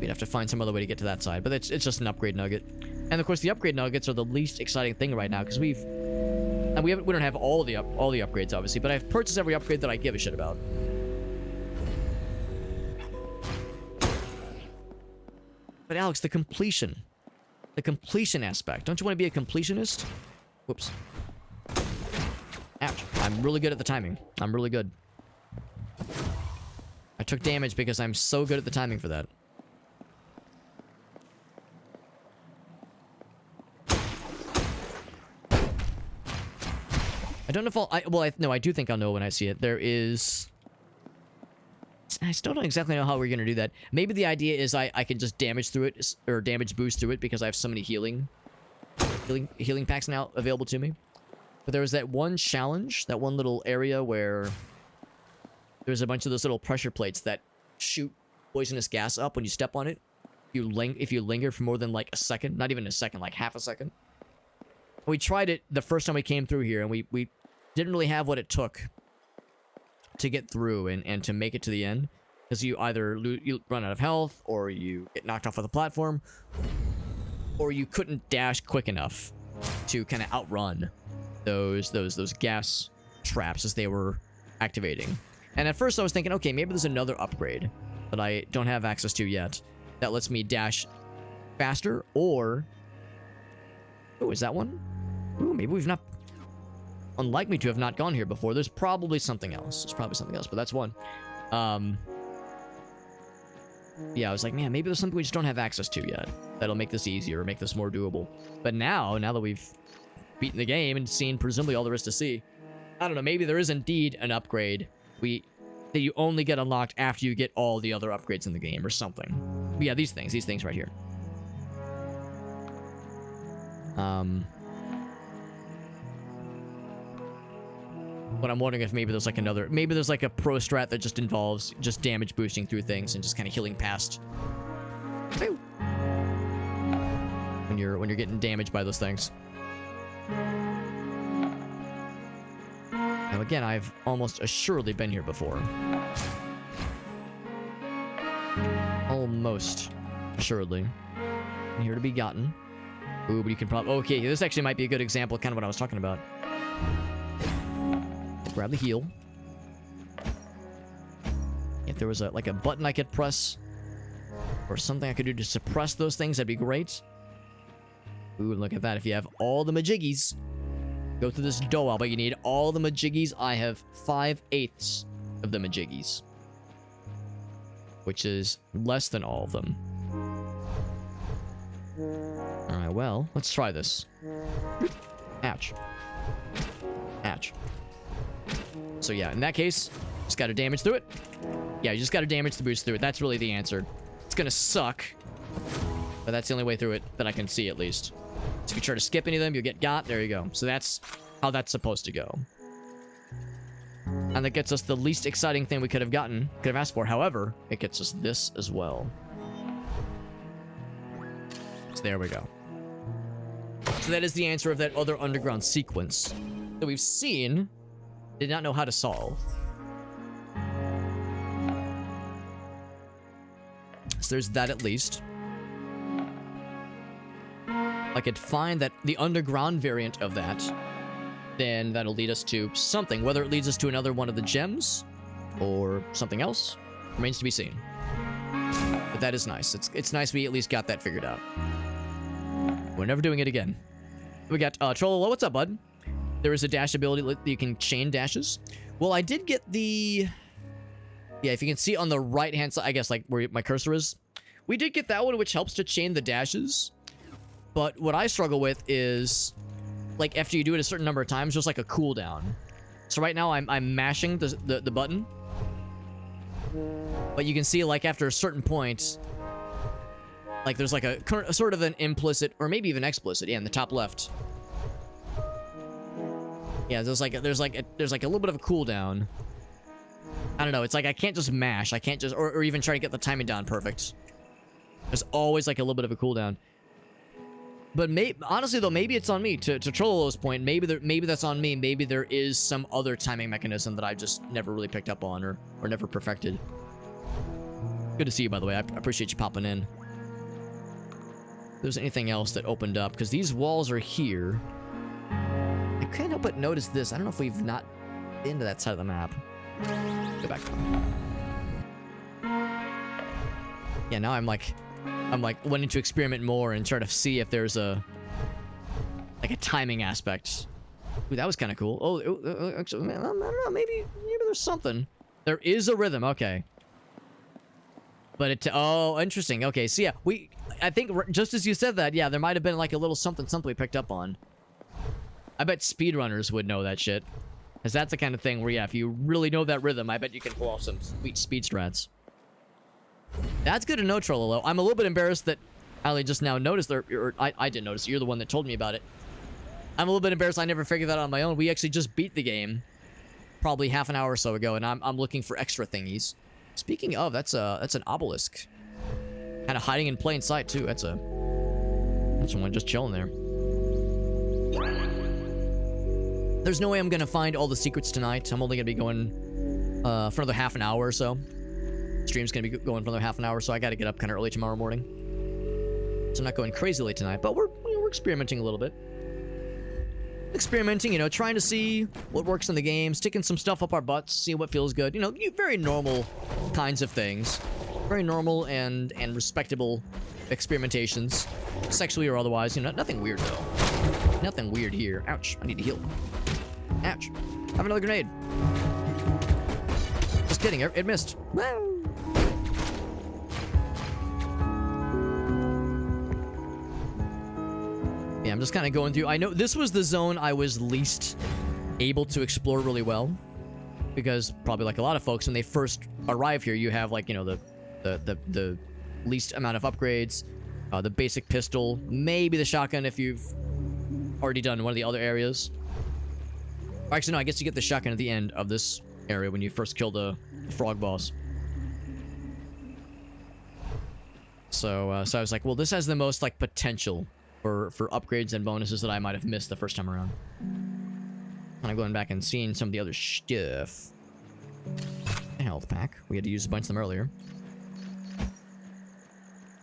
We'd have to find some other way to get to that side, but it's just an upgrade nugget. And of course, the upgrade nuggets are the least exciting thing right now because we don't have all the upgrades, obviously, but I've purchased every upgrade that I give a shit about. But Alex, the completion aspect. Don't you want to be a completionist? Whoops. Ouch. I'm really good at the timing. I'm really good. I took damage because I'm so good at the timing for that. I don't know if no, I do think I'll know when I see it. There is... I still don't exactly know how we're going to do that. Maybe the idea is I can just damage through it, or damage boost through it, because I have so many healing packs now available to me. But there was that one challenge, that one little area where there's a bunch of those little pressure plates that shoot poisonous gas up when you step on it. If you linger for more than like a second, not even a second, like half a second. We tried it the first time we came through here, and we didn't really have what it took to get through and to make it to the end, because you either you run out of health, or you get knocked off of the platform, or you couldn't dash quick enough to kind of outrun those gas traps as they were activating. And at first I was thinking, okay, maybe there's another upgrade that I don't have access to yet that lets me dash faster, or... Oh, is that one? Ooh, maybe we've not... Unlike me to have not gone here before. There's probably something else. But that's one. Yeah, I was like, man, maybe there's something we just don't have access to yet that'll make this easier, or make this more doable. But now that we've beaten the game and seen presumably all there is to see, I don't know, maybe there is indeed an upgrade that you only get unlocked after you get all the other upgrades in the game, or something. But yeah, these things right here. But I'm wondering if maybe there's like maybe there's like a pro strat that just involves just damage boosting through things and just kind of healing past. Woo. When you're getting damaged by those things. Now again, I've almost assuredly been here before. Almost assuredly. Here to be gotten. Ooh, but you can probably... Okay, this actually might be a good example of kind of what I was talking about. grab the heal. If there was a like a button I could press or something I could do to suppress those things, that'd be great. Ooh, look at that. If you have all the majiggies, go through this doa, but you need all the majiggies. I have 5/8 of the majiggies, which is less than all of them. Alright, well, let's try this. Ouch. Ouch. So yeah, in that case, just gotta damage through it. Yeah, you just gotta damage the boost through it. That's really the answer. It's gonna suck, but that's the only way through it that I can see, at least. So if you try to skip any of them, you'll get got. There you go. So that's how that's supposed to go. And that gets us the least exciting thing we could have asked for. However, it gets us this as well. So there we go. So that is the answer of that other underground sequence that we've seen, did not know how to solve. So there's that at least. I could find that the underground variant of that, then that'll lead us to something. Whether it leads us to another one of the gems or something else remains to be seen. But that is nice. It's nice we at least got that figured out. We're never doing it again. We got Trollolo. What's up, bud? There is a dash ability that you can chain dashes. Well, I did get the... Yeah, if you can see on the right-hand side, I guess, like, where my cursor is. We did get that one, which helps to chain the dashes. But what I struggle with is, like, after you do it a certain number of times, there's, like, a cooldown. So right now, I'm mashing the button. But you can see, like, after a certain point... Like, there's, like, a sort of an implicit, or maybe even explicit, yeah, in the top left. Yeah, there's like a little bit of a cooldown. I don't know, it's like I can't just mash. I can't just, or even try to get the timing down perfect. There's always, like, a little bit of a cooldown. But honestly, though, maybe it's on me. To Trollolo's point, maybe that's on me. Maybe there is some other timing mechanism that I just never really picked up on, or never perfected. Good to see you, by the way. I appreciate you popping in. If there's anything else that opened up, because these walls are here. I can't help but notice this. I don't know if we've not been to that side of the map. Go back. Yeah, now I'm like wanting to experiment more and try to see if there's a timing aspect. Ooh, that was kind of cool. Oh, actually, I don't know. Maybe there's something. There is a rhythm. Okay. But oh, interesting. Okay, so yeah, I think just as you said that, yeah, there might have been like a little something we picked up on. I bet speedrunners would know that shit. Because that's the kind of thing where, yeah, if you really know that rhythm, I bet you can pull off some sweet speed strats. That's good to know, Trollolo. I'm a little bit embarrassed that I only just now noticed, or I didn't notice. You're the one that told me about it. I'm a little bit embarrassed I never figured that out on my own. We actually just beat the game probably half an hour or so ago, and I'm looking for extra thingies. Speaking of, that's an obelisk. Kind of hiding in plain sight, too. That's one just chilling there. There's no way I'm gonna find all the secrets tonight. I'm only gonna be going for another half an hour or so. Stream's gonna be going for another half an hour, so I gotta get up kind of early tomorrow morning. So I'm not going crazy late tonight, but we're experimenting a little bit. Experimenting, trying to see what works in the game, sticking some stuff up our butts, see what feels good. Very normal kinds of things. Very normal and respectable experimentations, sexually or otherwise. Nothing weird though. Nothing weird here. Ouch! I need to heal. Ouch! Have another grenade. Just kidding. It missed. Yeah, I'm just kind of going through. I know this was the zone I was least able to explore really well, because probably like a lot of folks, when they first arrive here, you have like the least amount of upgrades, the basic pistol, maybe the shotgun if you've already done one of the other areas. Or actually, no, I guess you get the shotgun at the end of this area when you first kill the frog boss. So I was like, well, this has the most like potential for upgrades and bonuses that I might have missed the first time around. Kind of going back and seeing some of the other stuff. A health pack. We had to use a bunch of them earlier.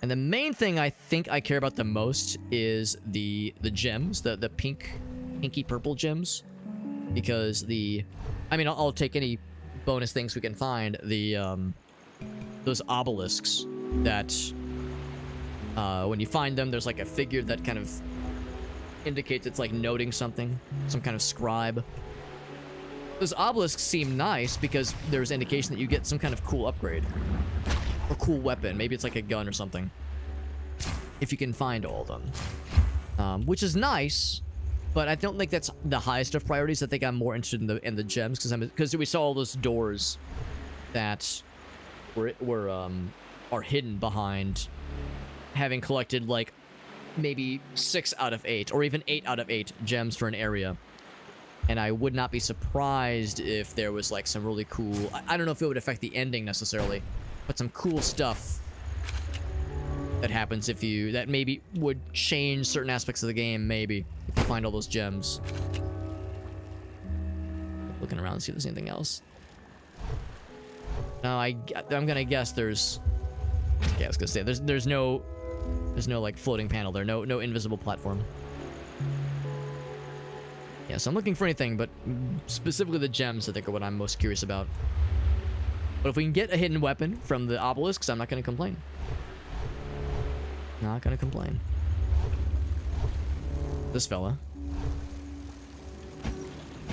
And the main thing I think I care about the most is the gems, the pinky purple gems, because the I mean, I'll take any bonus things we can find. Those obelisks that, when you find them, there's like a figure that kind of indicates it's like noting something, some kind of scribe. Those obelisks seem nice because there's indication that you get some kind of cool upgrade or cool weapon. Maybe it's like a gun or something, if you can find all of them, which is nice. But I don't think that's the highest of priorities. I think I'm more interested in the gems because we saw all those doors that are hidden behind having collected like maybe 6 out of 8 or even 8 out of 8 gems for an area. And I would not be surprised if there was like some really cool, I don't know if it would affect the ending necessarily, but some cool stuff that happens that maybe would change certain aspects of the game, maybe, if you find all those gems. Looking around to see if there's anything else. No, I'm gonna guess there's... Okay, I was gonna say, there's no like floating panel there, no invisible platform. Yeah, so I'm looking for anything, but specifically the gems, I think, are what I'm most curious about. But if we can get a hidden weapon from the obelisks, I'm not gonna complain. Not gonna complain. This fella.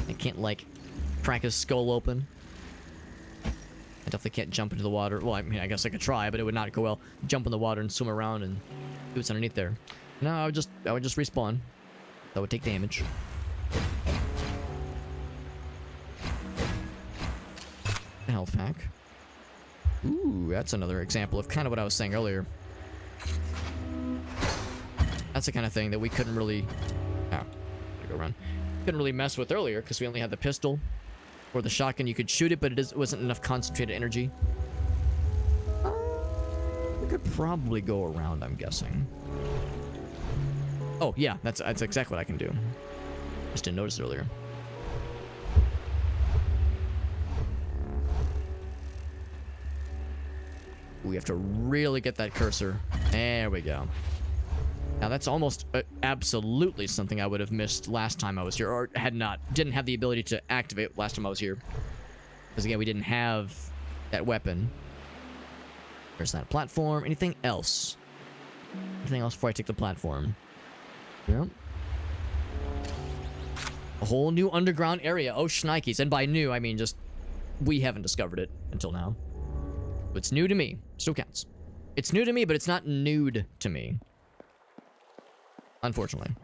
I can't, like, crack his skull open. I definitely can't jump into the water. Well, I mean, I guess I could try, but it would not go well. Jump in the water and swim around and do what's underneath there. No, I would just respawn. That would take damage. A health pack. Ooh, that's another example of kind of what I was saying earlier. That's the kind of thing that we couldn't really... Oh, gotta go around. Couldn't really mess with earlier because we only had the pistol or the shotgun. You could shoot it, but it wasn't enough concentrated energy. We could probably go around, I'm guessing. Oh, yeah, that's exactly what I can do. Just didn't notice it earlier. We have to really get that cursor. There we go. Now that's almost absolutely something I would have missed last time I was here, or didn't have the ability to activate last time I was here. Because again, we didn't have that weapon. There's that platform. Anything else? Anything else before I take the platform? Yep. A whole new underground area. Oh, shnikes. And by new, I mean just we haven't discovered it until now. It's new to me. Still counts. It's new to me, but it's not nude to me. Unfortunately.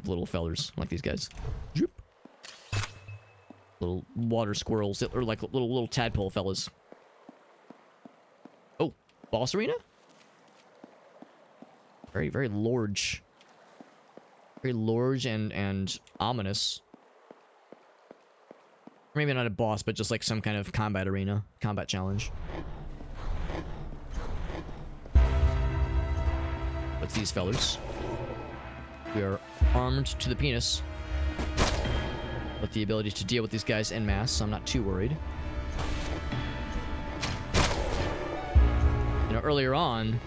Little fellers like these guys. Zoop. Little water squirrels, or like little tadpole fellas. Oh, boss arena? Very, very large. Very large and ominous. Maybe not a boss, but just like some kind of combat arena, combat challenge. What's these fellers? We are armed to the penis with the ability to deal with these guys en masse, so I'm not too worried. You know, earlier on,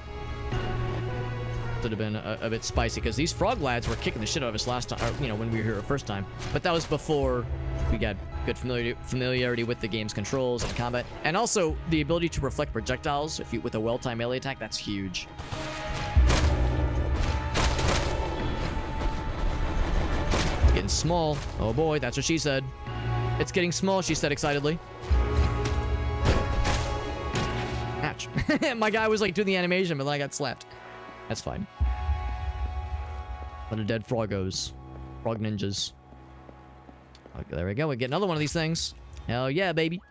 would have been a bit spicy because these frog lads were kicking the shit out of us last time, or, you know, when we were here the first time. But that was before we got good familiarity with the game's controls and combat, and also the ability to reflect projectiles with a well-timed melee attack. That's huge. It's getting small. Oh boy, that's what she said. It's getting small, she said excitedly. Ouch. My guy was like doing the animation, but then I got slapped. That's fine. Lot of dead froggos. Frog ninjas. Okay, there we go. We get another one of these things. Hell yeah, baby.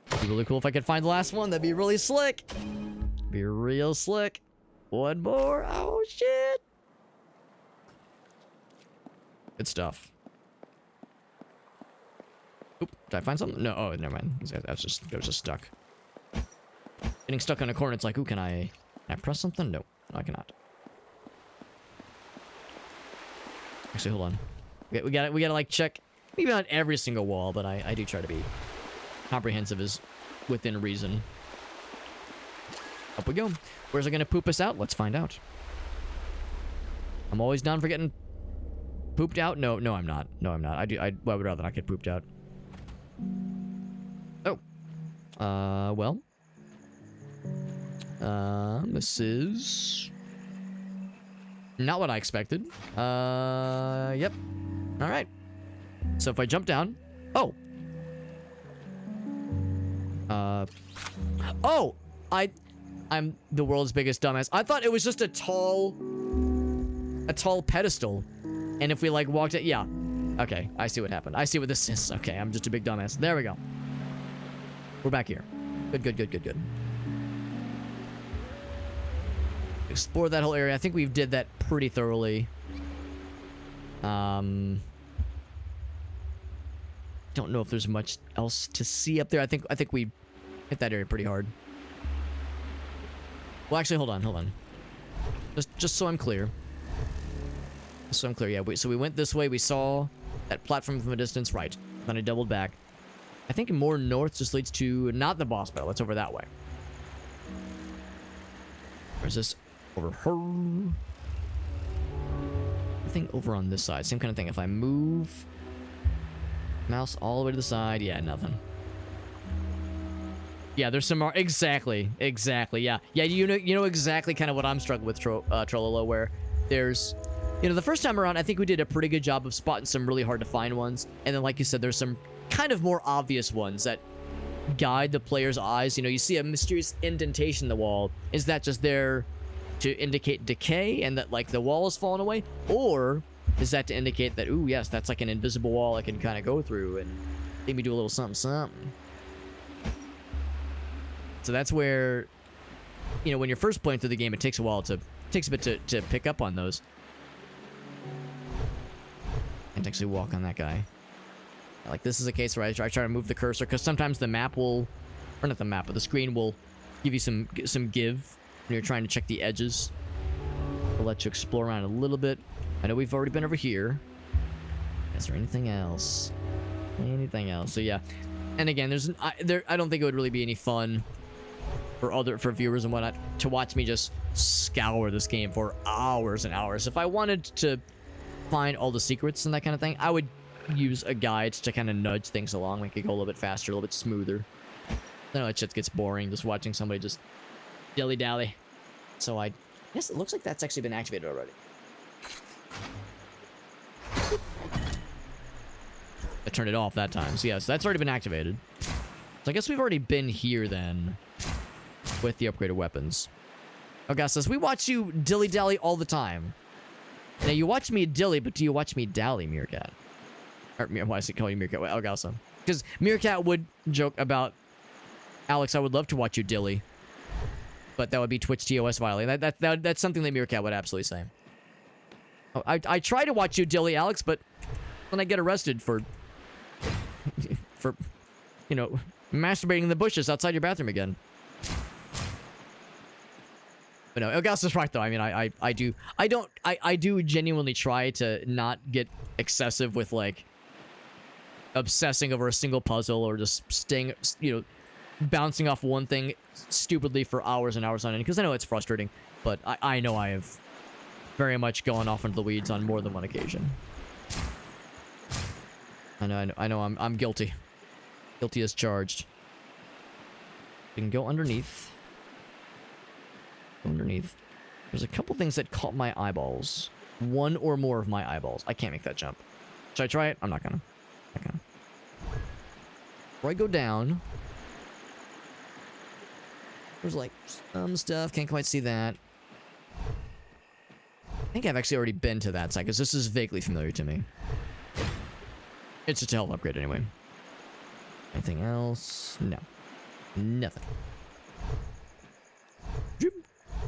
It'd be really cool if I could find the last one. That'd be really slick. Be real slick. One more. Oh, shit. Good stuff. Oop, did I find something? No, oh, never mind. I was just stuck. Getting stuck on a corner, it's like, ooh, can I press something? No, I cannot. Actually, hold on. We gotta like check, maybe not every single wall, but I do try to be comprehensive as within reason. Up we go. Where's it gonna poop us out? Let's find out. I'm always down for getting pooped out. No, I'm not. No, I'm not. I would rather not get pooped out. Oh. Well. This is not what I expected. Yep. All right. So if I jump down, oh. Oh, I'm the world's biggest dumbass. I thought it was just a tall pedestal. And if we like walked it, yeah. Okay, I see what happened. I see what this is. Okay, I'm just a big dumbass. There we go. We're back here. Good. Explore that whole area. I think we did that pretty thoroughly. Don't know if there's much else to see up there. I think we hit that area pretty hard. Well, actually, hold on. Just so I'm clear. Yeah. So we went this way. We saw that platform from a distance, right? Then I doubled back. I think more north just leads to not the boss battle. It's over that way. Where's this? Over her. I think over on this side. Same kind of thing. If I move mouse all the way to the side, yeah, nothing. Yeah, there's some more. Exactly. Yeah. You know exactly kind of what I'm struggling with, Trololo, where there's, the first time around, I think we did a pretty good job of spotting some really hard to find ones, and then, like you said, there's some kind of more obvious ones that guide the player's eyes. You see a mysterious indentation in the wall. Is that just there to indicate decay and that, like, the wall has fallen away? Or is that to indicate that, ooh, yes, that's like an invisible wall I can kind of go through and maybe do a little something? So that's where, when you're first playing through the game, it takes a bit to pick up on those. I can actually walk on that guy. Like, this is a case where I try to move the cursor, because sometimes the map will, or not the map, but the screen will give you some give when you're trying to check the edges. We'll let you explore around a little bit. I know we've already been over here. Is there anything else? So yeah. And again, I don't think it would really be any fun for viewers and whatnot to watch me just scour this game for hours and hours. If I wanted to find all the secrets and that kind of thing, I would use a guide to kind of nudge things along, make it go a little bit faster, a little bit smoother. I know that shit gets boring just watching somebody just dilly-dally. So I guess it looks like that's actually been activated already. I turned it off that time. So yeah, so that's already been activated. So I guess we've already been here then with the upgraded weapons. Okay, says, we watch you dilly-dally all the time. Now, you watch me dilly, but do you watch me dally, Meerkat? Or, why is it calling you Meerkat? Well, Elgaso. Because Meerkat would joke about, Alex, I would love to watch you dilly. But that would be Twitch TOS violating. That's something that Meerkat would absolutely say. Oh, I try to watch you dilly, Alex, but when I get arrested for masturbating in the bushes outside your bathroom again. But no, Elgaso's right though. I mean, I do genuinely try to not get excessive with, like, obsessing over a single puzzle or just staying, bouncing off one thing stupidly for hours and hours on end, because I know it's frustrating, but I know I have very much gone off into the weeds on more than one occasion. I know I'm guilty. Guilty as charged. We can go underneath. There's a couple things that caught my eyeballs. One or more of my eyeballs. I can't make that jump. Should I try it? I'm not gonna. Before I go down, there's like some stuff. Can't quite see that. I think I've actually already been to that side, because this is vaguely familiar to me. It's just a health upgrade anyway. Anything else? No. Nothing.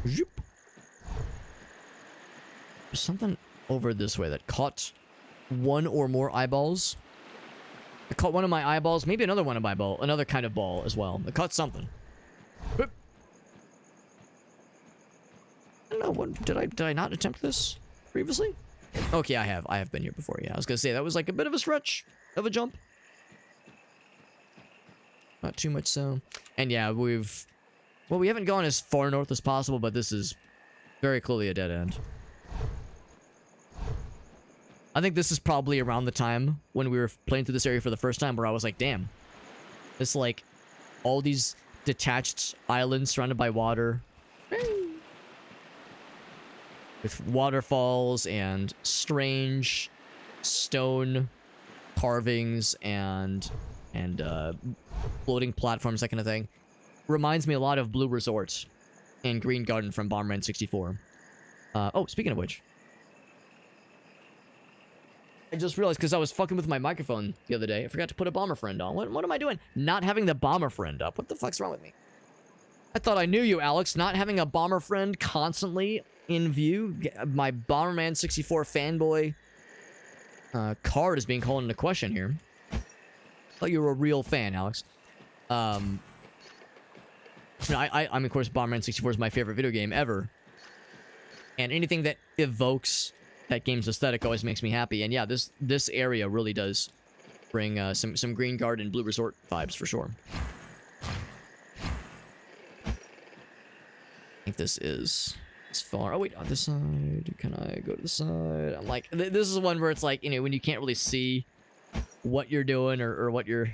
There's something over this way that caught one or more eyeballs. It caught one of my eyeballs, maybe another one of my ball, another kind of ball as well. It caught something. I don't know, did I not attempt this previously? Okay, I have been here before. Yeah, I was gonna say that was like a bit of a stretch of a jump. Not too much so. And yeah, we haven't gone as far north as possible, but this is very clearly a dead end. I think this is probably around the time when we were playing through this area for the first time where I was like, damn. It's like all these detached islands surrounded by water. With waterfalls and strange stone carvings and floating platforms, that kind of thing. Reminds me a lot of Blue Resort and Green Garden from Bomberman 64. Oh, speaking of which, I just realized because I was fucking with my microphone the other day, I forgot to put a Bomber Friend on. What am I doing? Not having the Bomber Friend up. What the fuck's wrong with me? I thought I knew you, Alex. Not having a Bomber Friend constantly in view. My Bomberman 64 fanboy card is being called into question here. Thought you were a real fan, Alex. I'm of course, Bomberman 64 is my favorite video game ever. And anything that evokes that game's aesthetic always makes me happy. And yeah, this area really does bring some Green Garden, Blue Resort vibes for sure. I think this is as far. Oh wait, on this side. Can I go to the side? I'm like, this is one where it's like, you know, when you can't really see what you're doing or what you're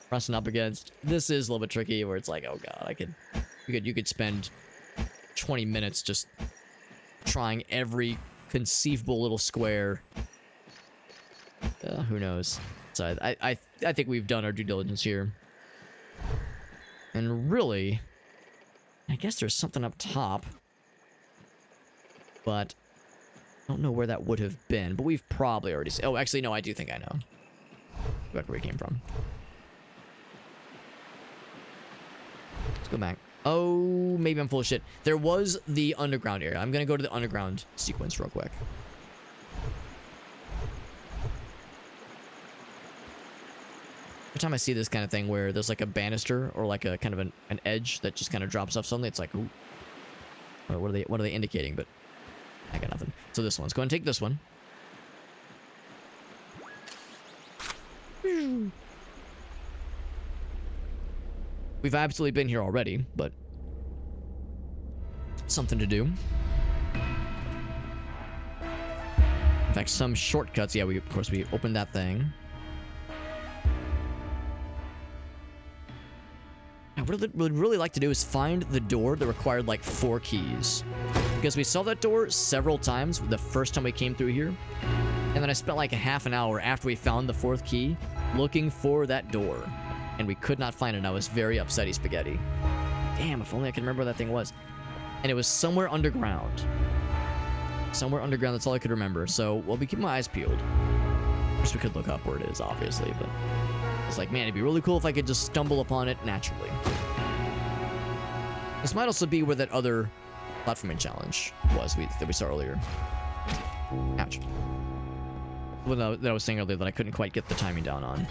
pressing up against. This is a little bit tricky where it's like, oh god, you could spend 20 minutes just trying every conceivable little square. Who knows? So I think we've done our due diligence here. And really, I guess there's something up top. But I don't know where that would have been. But we've probably already seen. Oh, actually, no, I do think I know. Back where we came from. Let's go back. Oh, maybe I'm full of shit. There was the underground area. I'm gonna go to the underground sequence real quick. Every time I see this kind of thing where there's like a banister or like a kind of an edge that just kind of drops off something, it's like, ooh. What are they indicating? But I got nothing. So this one's going to take this one. We've absolutely been here already, but something to do. In fact, some shortcuts. Yeah, of course we opened that thing. What we'd really like to do is find the door that required like 4 keys. Because we saw that door several times the first time we came through here. And then I spent like a half an hour after we found the 4th key looking for that door. And we could not find it, and I was very upsetty spaghetti. Damn, if only I could remember where that thing was. And it was somewhere underground. Somewhere underground, that's all I could remember. So, we'll be keeping my eyes peeled. Of course, we could look up where it is, obviously, but it's like, man, it'd be really cool if I could just stumble upon it naturally. This might also be where that other platforming challenge was that we saw earlier. Ouch. Well, that I was saying earlier that I couldn't quite get the timing down on.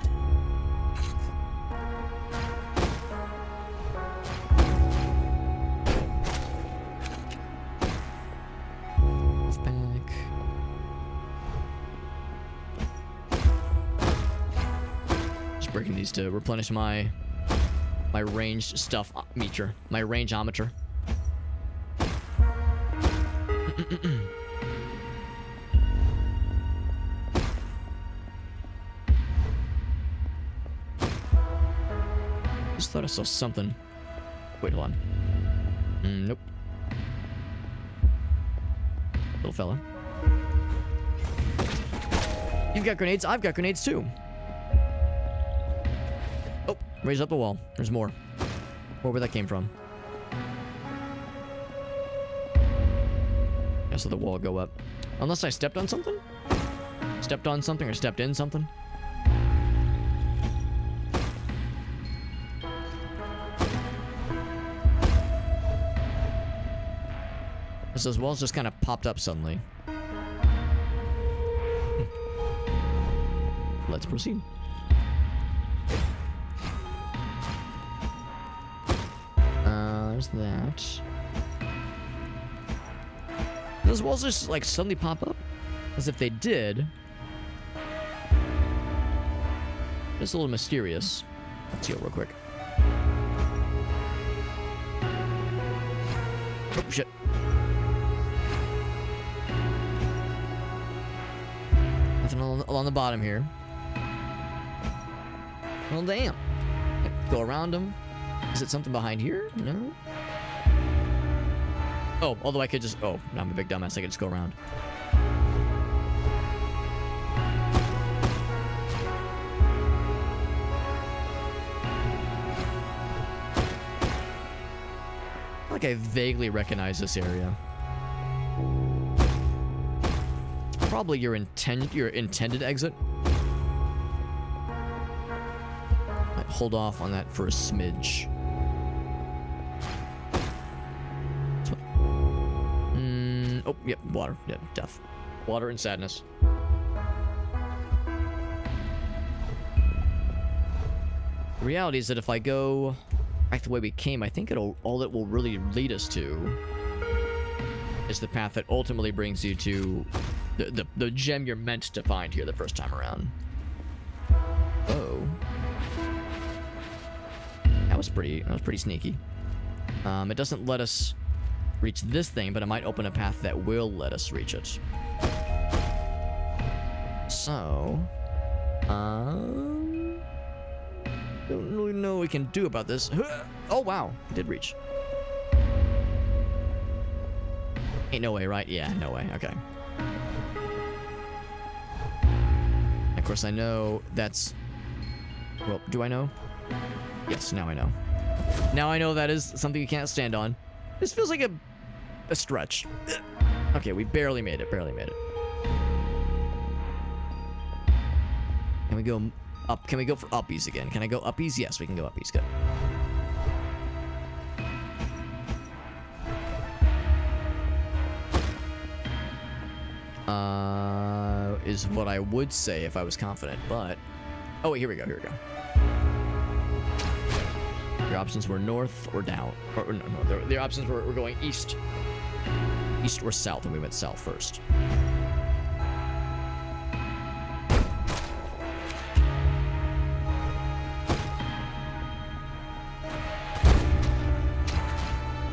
Breaking these to replenish my ranged stuff meter, my rangeometer. Just thought I saw something. Wait, hold on. Nope. Little fella. You've got grenades. I've got grenades too. Raise up the wall. There's more. Where that came from? Yeah, so the wall go up. Unless I stepped on something? Stepped on something or stepped in something? This wall's just kind of popped up suddenly. Let's proceed. There's that. Those walls just like suddenly pop up, as if they did. It's a little mysterious. Let's heal real quick. Oh shit! Nothing along the bottom here. Well, damn. Go around them. Is it something behind here? No. Oh, although I could just... Oh, no, I'm a big dumbass. I could just go around. I feel like I vaguely recognize this area. It's probably your intended exit. Might hold off on that for a smidge. Oh, yep, water. Yep, death. Water and sadness. The reality is that if I go back the way we came, I think all it will really lead us to is the path that ultimately brings you to the gem you're meant to find here the first time around. Oh. That was pretty sneaky. It doesn't let us reach this thing, but it might open a path that will let us reach it. So, don't really know what we can do about this. Oh wow, it did reach. Ain't no way, right? Yeah, no way. Okay. Of course, I know that's... Well, do I know? Yes, now I know. Now I know that is something you can't stand on. This feels like a stretch. Okay, we barely made it. Barely made it. Can we go up? Can we go for uppies again? Can I go uppies? Yes, we can go uppies. Good. Is what I would say if I was confident, but... Oh, wait, here we go. Here we go. Your options were north or down. Or no, the options were going east. East or south, and we went south first.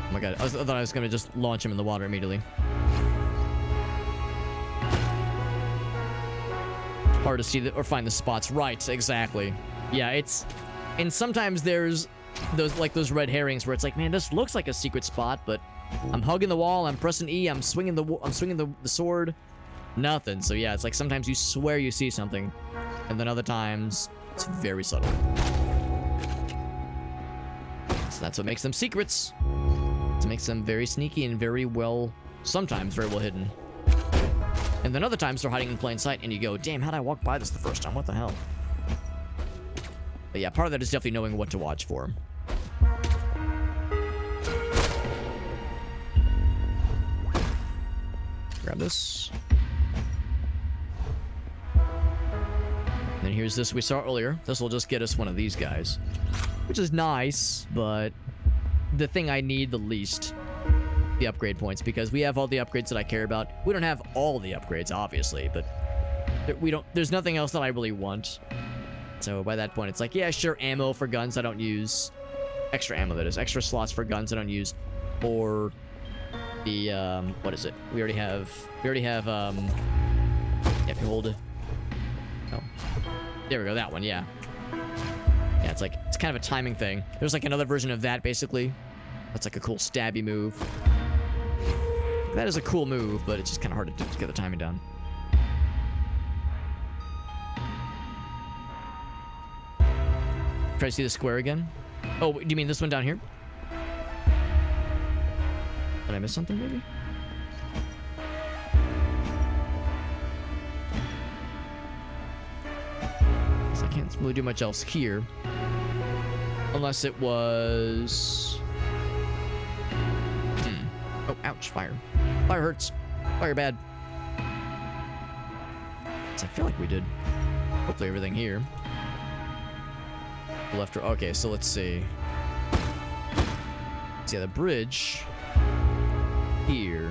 Oh my god, I thought I was gonna just launch him in the water immediately. Hard to see or find the spots. Right, exactly. Yeah, it's... And sometimes there's those red herrings where it's like, man, this looks like a secret spot, but I'm hugging the wall, I'm pressing E, I'm swinging the sword, nothing. So yeah, it's like sometimes you swear you see something, and then other times it's very subtle. So that's what makes them secrets. It makes them very sneaky and sometimes very well hidden. And then other times they're hiding in plain sight, and you go, damn, how'd I walk by this the first time? What the hell? But yeah, part of that is definitely knowing what to watch for. Grab this. And then here's this we saw earlier. This will just get us one of these guys, which is nice, but the thing I need the least, the upgrade points, because we have all the upgrades that I care about. We don't have all the upgrades, obviously, but there's nothing else that I really want. So by that point, it's like, yeah, sure, ammo for guns I don't use. Extra ammo, that is. Extra slots for guns I don't use. Or the, what is it? We already have, yeah, if you hold it. Oh. There we go, that one, yeah. Yeah, it's kind of a timing thing. There's like another version of that, basically. That's like a cool stabby move. That is a cool move, but it's just kind of hard to get the timing down. Try to see the square again. Oh, do you mean this one down here? Did I miss something, maybe? I can't really do much else here. Unless it was... Oh, ouch, fire. Fire hurts. Fire bad. So I feel like we did. Hopefully everything here. Left or... Okay, so let's see. So yeah, the bridge... Here.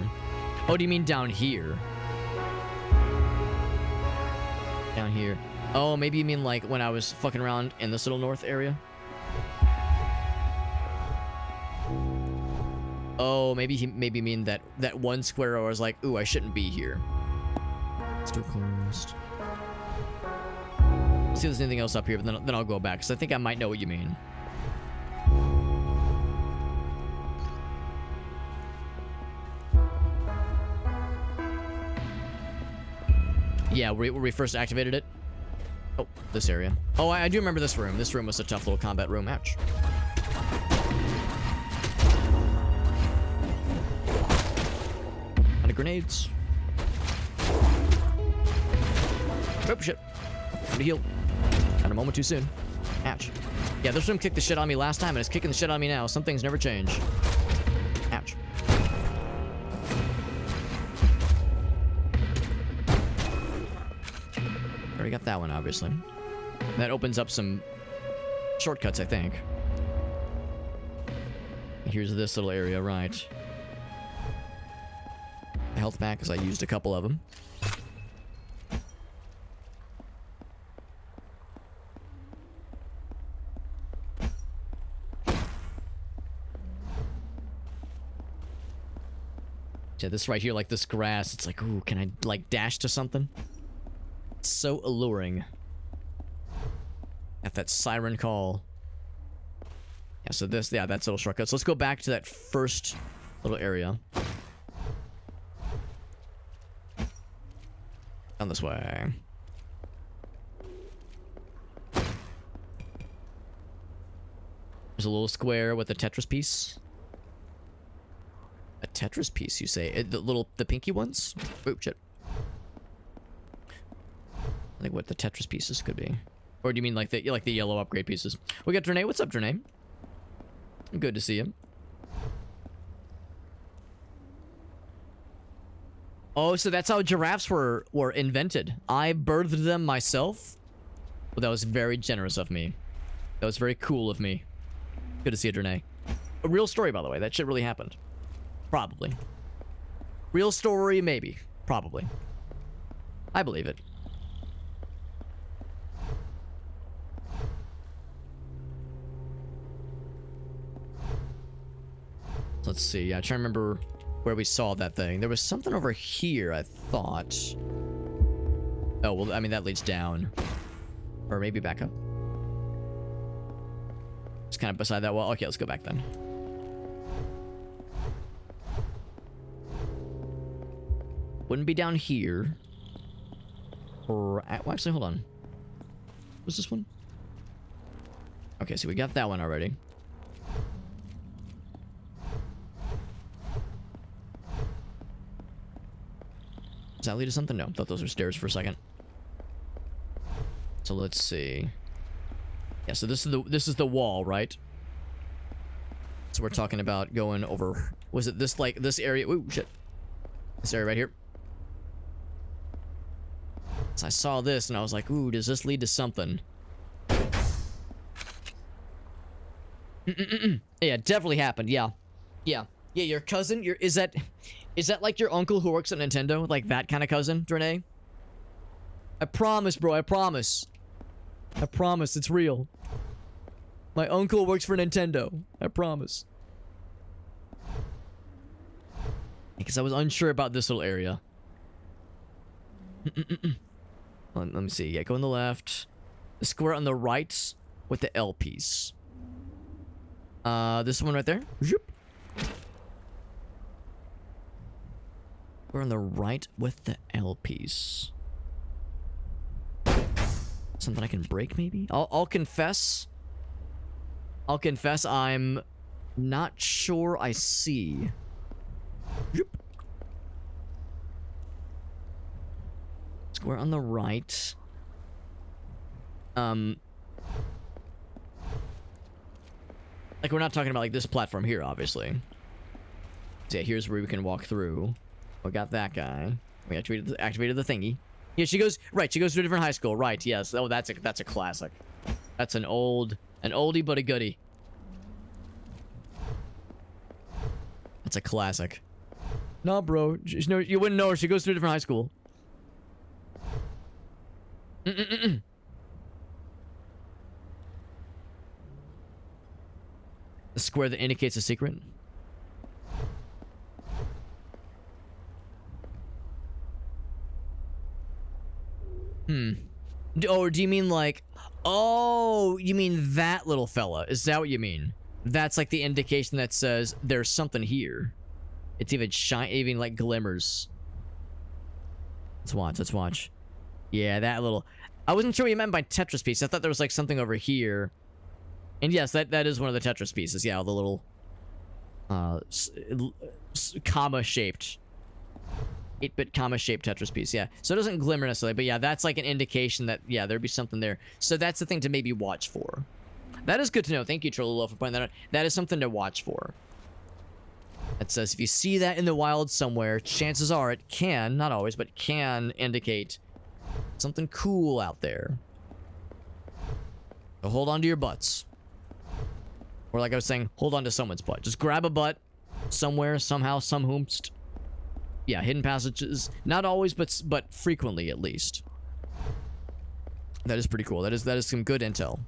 Oh, do you mean down here? Down here. Oh, maybe you mean like when I was fucking around in this little north area? Oh, maybe he mean that one square where I was like, ooh, I shouldn't be here. It's too closed. See if there's anything else up here, but then I'll go back, because I think I might know what you mean. Yeah, where we first activated it. Oh, this area. Oh, I do remember this room. This room was a tough little combat room. Ouch. Out of grenades. Oh, shit. Time to heal. And a moment too soon. Ouch. Yeah, this room kicked the shit on me last time, and it's kicking the shit on me now. Some things never change. Ouch. Already got that one, obviously. That opens up some shortcuts, I think. Here's this little area, right. A health pack, because I used a couple of them. Yeah, this right here, like this grass, it's like, ooh, can I, like, dash to something? It's so alluring. At that siren call. Yeah, so this, yeah, that's a little shortcut. So let's go back to that first little area. Down this way. There's a little square with a Tetris piece. A Tetris piece, you say? The pinky ones? Oh, shit. I think what the Tetris pieces could be. Or do you mean like the yellow upgrade pieces? We got Drenay. What's up, Drenay? Good to see you. Oh, so that's how giraffes were invented. I birthed them myself? Well, that was very generous of me. That was very cool of me. Good to see you, Drenay. A real story, by the way. That shit really happened. Probably. Real story, maybe. Probably. I believe it. Let's see. Yeah, I'm trying to remember where we saw that thing. There was something over here, I thought. Oh, well, I mean, that leads down. Or maybe back up. It's kind of beside that wall. Okay, let's go back then. Wouldn't be down here. Or, well, actually, hold on. What's this one? Okay, so we got that one already. Does that lead to something? No, I thought those were stairs for a second. So let's see. Yeah, so this is the wall, right? So we're talking about going over. Was it this, like, this area? Ooh, shit. This area right here. So I saw this and I was like, ooh, does this lead to something? Yeah, it definitely happened. Yeah. Yeah, your cousin, is that like your uncle who works at Nintendo? Like that kind of cousin, Drenay? I promise, bro, I promise. I promise, it's real. My uncle works for Nintendo. I promise. Because I was unsure about this little area. Let me see. Yeah, go on the left. The square on the right with the L piece. This one right there. Zoop. We're on the right with the L piece. Something I can break, maybe? I'll confess. I'll confess I'm not sure I see. Zoop. Square on the right. Like, we're not talking about, like, this platform here, obviously. So, yeah, here's where we can walk through. We got that guy. We activated the thingy. Yeah, she goes to a different high school. Right, yes. Oh, that's a classic. That's an oldie but a goodie. That's a classic. Nah, bro. You wouldn't know her. She goes to a different high school. The square that indicates a secret. Oh, do you mean like... Oh, you mean that little fella. Is that what you mean? That's like the indication that says there's something here. It's even like glimmers. Let's watch, let's watch. Yeah, that little... I wasn't sure what you meant by Tetris piece. I thought there was like something over here. And yes, that is one of the Tetris pieces. Yeah, the little... comma-shaped... 8-bit comma-shaped Tetris piece, yeah. So it doesn't glimmer necessarily, but yeah, that's like an indication that, yeah, there'd be something there. So that's the thing to maybe watch for. That is good to know. Thank you, Trololo, for pointing that out. That is something to watch for. It says if you see that in the wild somewhere, chances are it can, not always, but can indicate something cool out there. So hold on to your butts. Or like I was saying, hold on to someone's butt. Just grab a butt somewhere, somehow, some whomst. Yeah, hidden passages. Not always, but frequently at least. That is pretty cool. That is some good intel.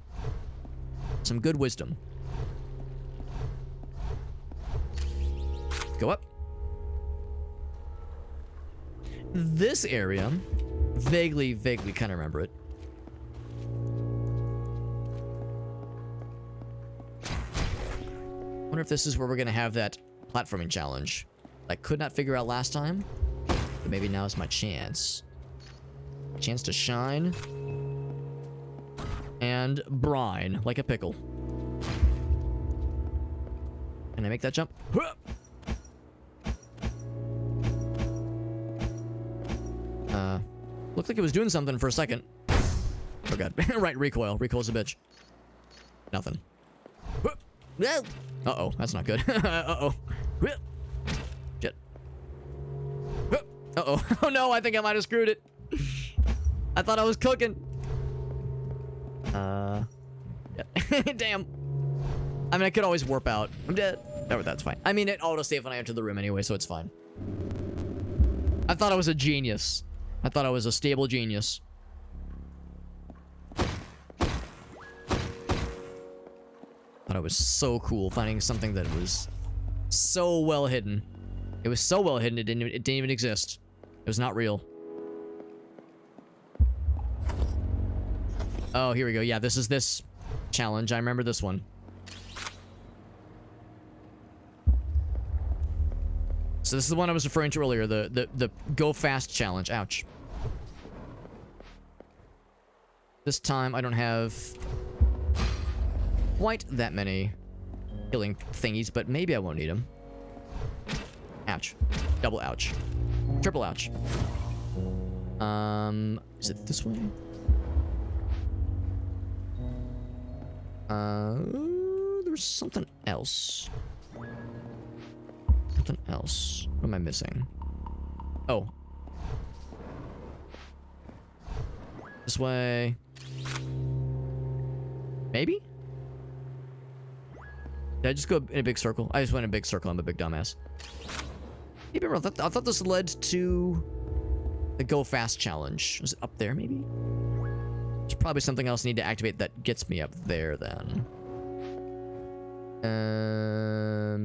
Some good wisdom. Go up. This area, vaguely kind of remember it. Wonder if this is where we're gonna have that platforming challenge I could not figure out last time, but maybe now is my chance. Chance to shine and brine like a pickle. Can I make that jump? Looked like it was doing something for a second. Oh god. Right, recoil. Recoil's a bitch. Nothing. Uh-oh, that's not good. Uh-oh. Shit. Uh-oh. Oh no, I think I might have screwed it. I thought I was cooking. Yeah. Damn. I mean, I could always warp out. I'm dead. Oh, that's fine. I mean, it auto-saved when I entered the room anyway, so it's fine. I thought I was a genius. I thought I was a stable genius. Thought I was so cool finding something that was so well hidden. It was so well hidden it didn't even exist. It was not real. Oh, here we go. Yeah, this is this challenge. I remember this one. So this is the one I was referring to earlier, the go fast challenge. Ouch. This time I don't have quite that many healing thingies, but maybe I won't need them. Ouch. Double ouch. Triple ouch. Is it this way? There's something else. Something else. What am I missing? Oh. This way. Maybe? Did I just go in a big circle? I just went in a big circle. I'm a big dumbass. Maybe I thought this led to the Go Fast challenge. Was it up there, maybe? There's probably something else I need to activate that gets me up there, then.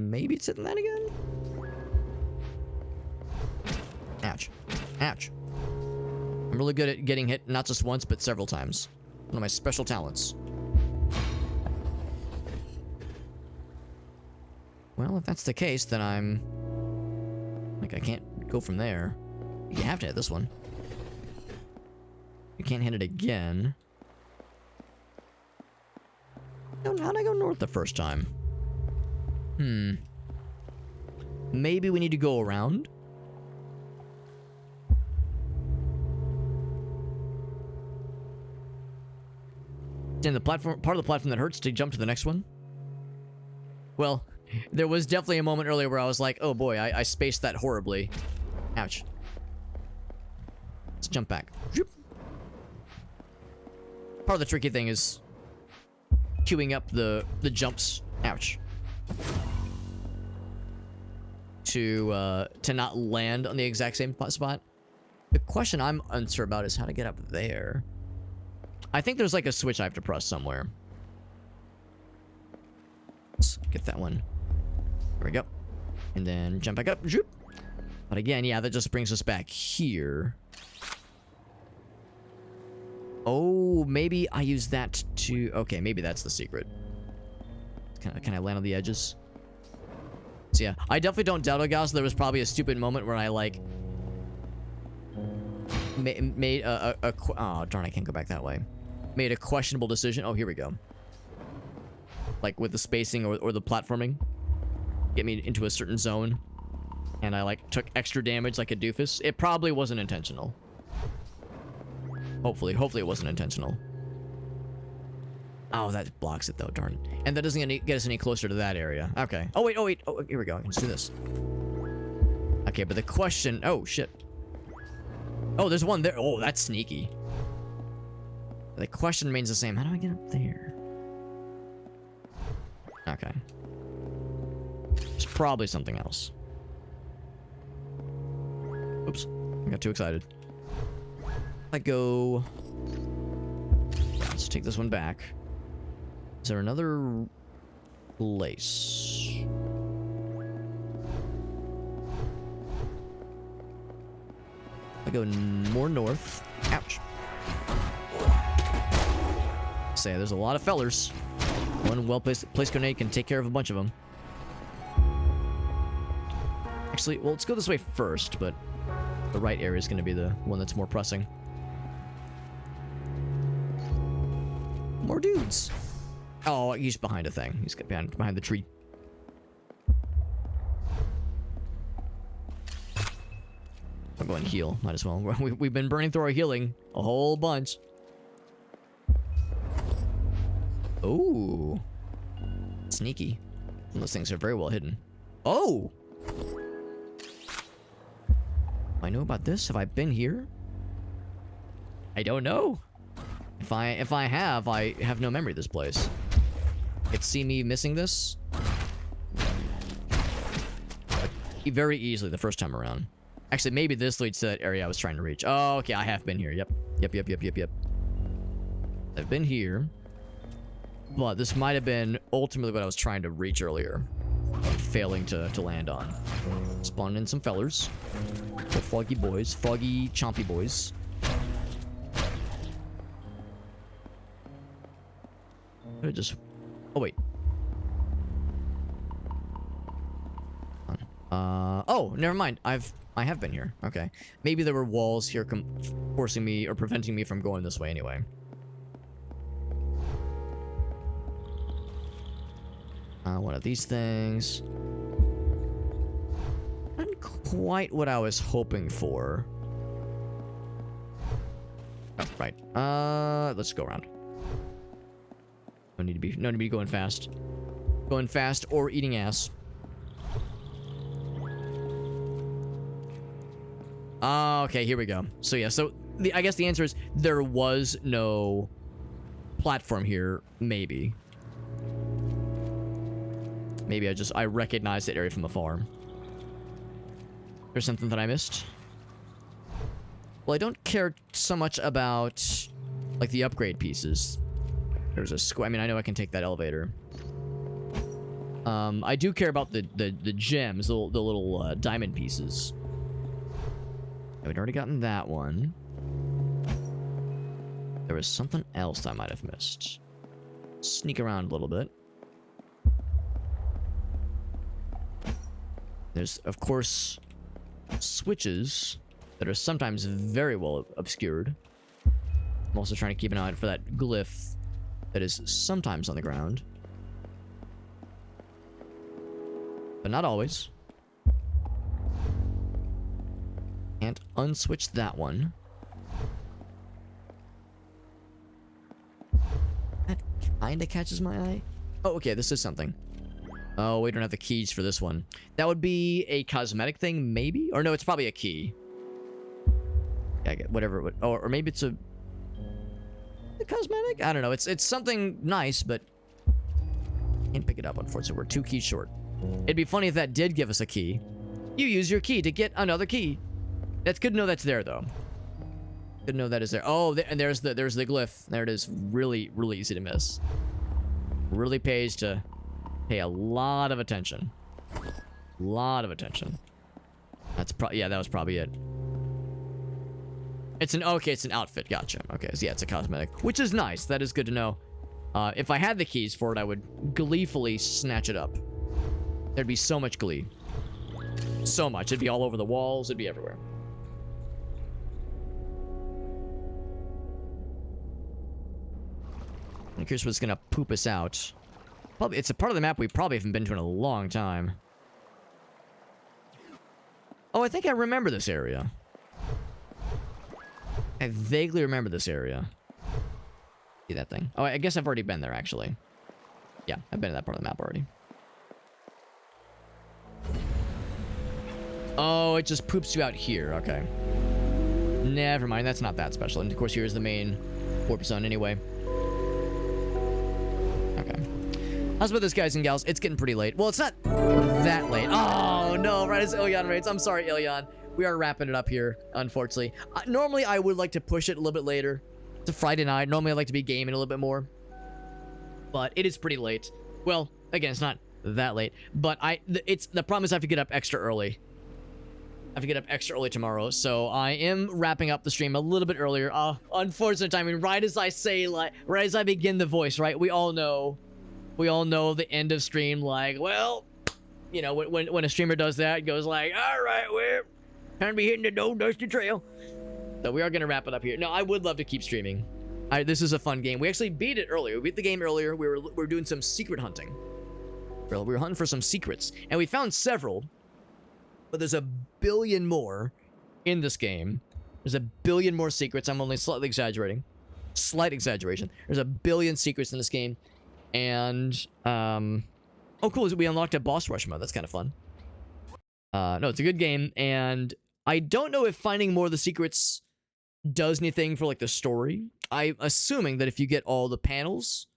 Maybe it's hitting that again? Ouch. Ouch. I'm really good at getting hit not just once, but several times. One of my special talents. Well, if that's the case, then I'm... like, I can't go from there. You have to hit this one. You can't hit it again. How'd I go north the first time? Maybe we need to go around? And the platform, part of the platform that hurts to jump to the next one? Well, there was definitely a moment earlier where I was like, oh boy, I spaced that horribly. Ouch. Let's jump back. Part of the tricky thing is queuing up the jumps. Ouch. To not land on the exact same spot. The question I'm unsure about is how to get up there. I think there's like a switch I have to press somewhere. Let's get that one. There we go. And then jump back up. But again, yeah, that just brings us back here. Oh, maybe I use that to... Okay, maybe that's the secret. Can I land on the edges? So yeah, I definitely don't doubt it, guys. There was probably a stupid moment where I, like... made oh, darn, I can't go back that way. Made a questionable decision. Oh, here we go. Like, with the spacing or the platforming. Get me into a certain zone. And I, like, took extra damage like a doofus. It probably wasn't intentional. Hopefully it wasn't intentional. Oh, that blocks it though, darn. And that doesn't get us any closer to that area. Okay. Oh, wait. Oh, here we go. Let's do this. Okay, but the question... Oh, shit. Oh, there's one there. Oh, that's sneaky. The question remains the same. How do I get up there? Okay. It's probably something else. Oops. I got too excited. I go... Yeah, let's take this one back. Is there another place? I go more north. Ouch. Say, there's a lot of fellers. One well-placed grenade can take care of a bunch of them. Actually, well, let's go this way first, but the right area is going to be the one that's more pressing. More dudes. Oh, he's behind a thing. He's behind the tree. I'll go and heal. Might as well. We've been burning through our healing a whole bunch. Ooh. Sneaky. Those things are very well hidden. Oh! I know about this? Have I been here? I don't know. If I have no memory of this place. It see me missing this very easily the first time around. Actually, maybe this leads to that area I was trying to reach. Oh, okay, I have been here. Yep. I've been here. But this might have been ultimately what I was trying to reach earlier. Failing to land on. Spawned in some fellers. The foggy boys. Foggy, chompy boys. I just... Oh, wait. Oh, never mind. I have been here. Okay. Maybe there were walls here forcing me or preventing me from going this way anyway. One of these things. Not quite what I was hoping for. Oh, right. Let's go around. No need to be going fast. Going fast or eating ass. Okay, here we go. So yeah, I guess the answer is there was no platform here, maybe. Maybe I recognized that area from afar. There's something that I missed. Well, I don't care so much about, like, the upgrade pieces. There's a square. I mean, I know I can take that elevator. I do care about the gems, the little diamond pieces. We'd already gotten that one. There was something else I might have missed. Sneak around a little bit. There's, of course, switches that are sometimes very well obscured. I'm also trying to keep an eye out for that glyph that is sometimes on the ground. But not always. Can't unswitch that one. That kinda catches my eye. Oh, okay, this is something. Oh, we don't have the keys for this one. That would be a cosmetic thing, maybe? Or no, it's probably a key. Yeah, I get whatever it would. Oh, or maybe it's a cosmetic? I don't know. It's something nice, but can't pick it up, unfortunately. We're 2 keys short. It'd be funny if that did give us a key. You use your key to get another key. That's good to know that's there, though. Good to know that is there. Oh, and there's the glyph. There it is. Really, really easy to miss. Really pays to pay a lot of attention. Lot of attention. That's yeah, that was probably it. It's an outfit. Gotcha. Okay, so yeah, it's a cosmetic, which is nice. That is good to know. If I had the keys for it, I would gleefully snatch it up. There'd be so much glee. So much. It'd be all over the walls. It'd be everywhere. I'm curious what's gonna poop us out. Probably, it's a part of the map we probably haven't been to in a long time. Oh, I think I remember this area. I vaguely remember this area. See that thing? Oh, I guess I've already been there, actually. Yeah, I've been to that part of the map already. Oh, it just poops you out here. Okay. Never mind. That's not that special. And, of course, here's the main warp zone anyway. Okay. How's about this, guys and gals? It's getting pretty late. Well, it's not that late. Oh, no. Right as Ilyan rates. I'm sorry, Ilyan. We are wrapping it up here, unfortunately. Normally, I would like to push it a little bit later. It's a Friday night. Normally, I like to be gaming a little bit more. But it is pretty late. Well, again, it's not that late. But the problem is I have to get up extra early. I have to get up extra early tomorrow. So I am wrapping up the stream a little bit earlier. Unfortunate timing. Right as I say, like, right as I begin the voice, right? We all know the end of stream, like, well, you know, when a streamer does that, it goes like, all right, we're time to be hitting the old dusty trail. So we are going to wrap it up here. No, I would love to keep streaming. This is a fun game. We actually beat it earlier. We beat the game earlier. We were doing some secret hunting. We were hunting for some secrets, and we found several, but there's a billion more in this game. There's a billion more secrets. I'm only slightly exaggerating. Slight exaggeration. There's a billion secrets in this game. And, oh, cool. We unlocked a boss rush mode. That's kind of fun. No, it's a good game. And I don't know if finding more of the secrets does anything for, like, the story. I'm assuming that if you get all the panels,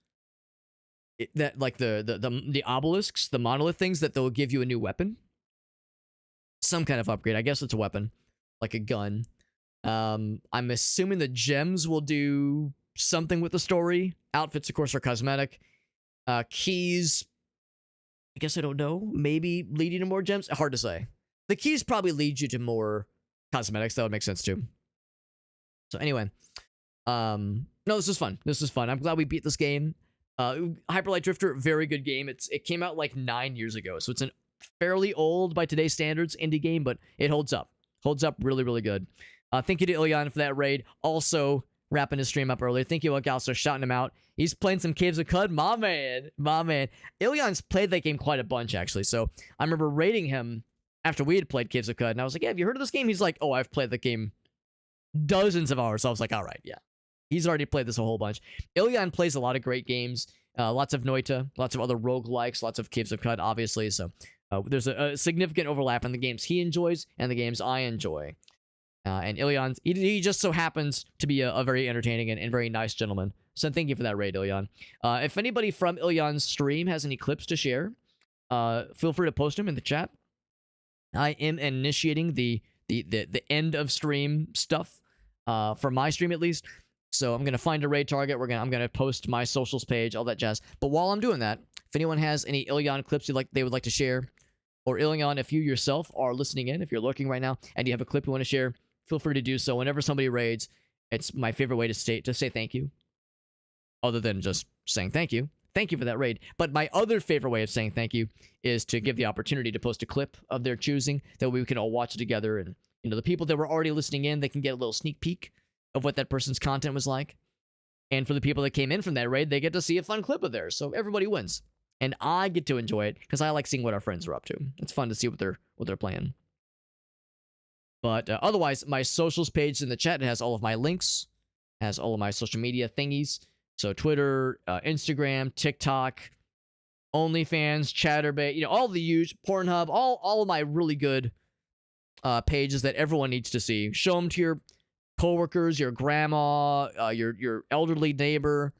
that, like, the obelisks, the monolith things, that they'll give you a new weapon. Some kind of upgrade. I guess it's a weapon. Like a gun. I'm assuming the gems will do something with the story. Outfits, of course, are cosmetic. Keys, I guess I don't know. Maybe lead you to more gems? Hard to say. The keys probably lead you to more cosmetics. That would make sense, too. So anyway. No, this is fun. This is fun. I'm glad we beat this game. Hyperlight Drifter, very good game. It came out like 9 years ago. So it's an fairly old, by today's standards, indie game, but it holds up. Holds up really, really good. Thank you to Ilyan for that raid. Also, wrapping his stream up earlier. Thank you, also shouting him out. He's playing some Caves of Cud. My man. My man. Ilyan's played that game quite a bunch, actually. So I remember raiding him after we had played Caves of Cud. And I was like, yeah, have you heard of this game? He's like, oh, I've played the game dozens of hours. So I was like, all right, yeah. He's already played this a whole bunch. Ilyan plays a lot of great games. Lots of Noita. Lots of other roguelikes. Lots of Caves of Cud, obviously. So there's a significant overlap in the games he enjoys and the games I enjoy. And Ilyan, he just so happens to be a very entertaining and very nice gentleman. So thank you for that raid, Ilyan. If anybody from Ilyan's stream has any clips to share, feel free to post them in the chat. I am initiating the end of stream stuff for my stream, at least. So I'm gonna find a raid target. I'm gonna post my socials page, all that jazz. But while I'm doing that, if anyone has any Ilyan clips they would like to share, or Ilyan, if you yourself are listening in, if you're lurking right now and you have a clip you want to share, feel free to do so. Whenever somebody raids, it's my favorite way to say thank you. Other than just saying thank you. Thank you for that raid. But my other favorite way of saying thank you is to give the opportunity to post a clip of their choosing that we can all watch it together. And, you know, the people that were already listening in, they can get a little sneak peek of what that person's content was like. And for the people that came in from that raid, they get to see a fun clip of theirs. So everybody wins. And I get to enjoy it because I like seeing what our friends are up to. It's fun to see what they're playing. But otherwise, my socials page in the chat has all of my links, has all of my social media thingies. So Twitter, Instagram, TikTok, OnlyFans, Chatterbait, you know, all the huge Pornhub, all of my really good pages that everyone needs to see. Show them to your coworkers, your grandma, your elderly neighbor,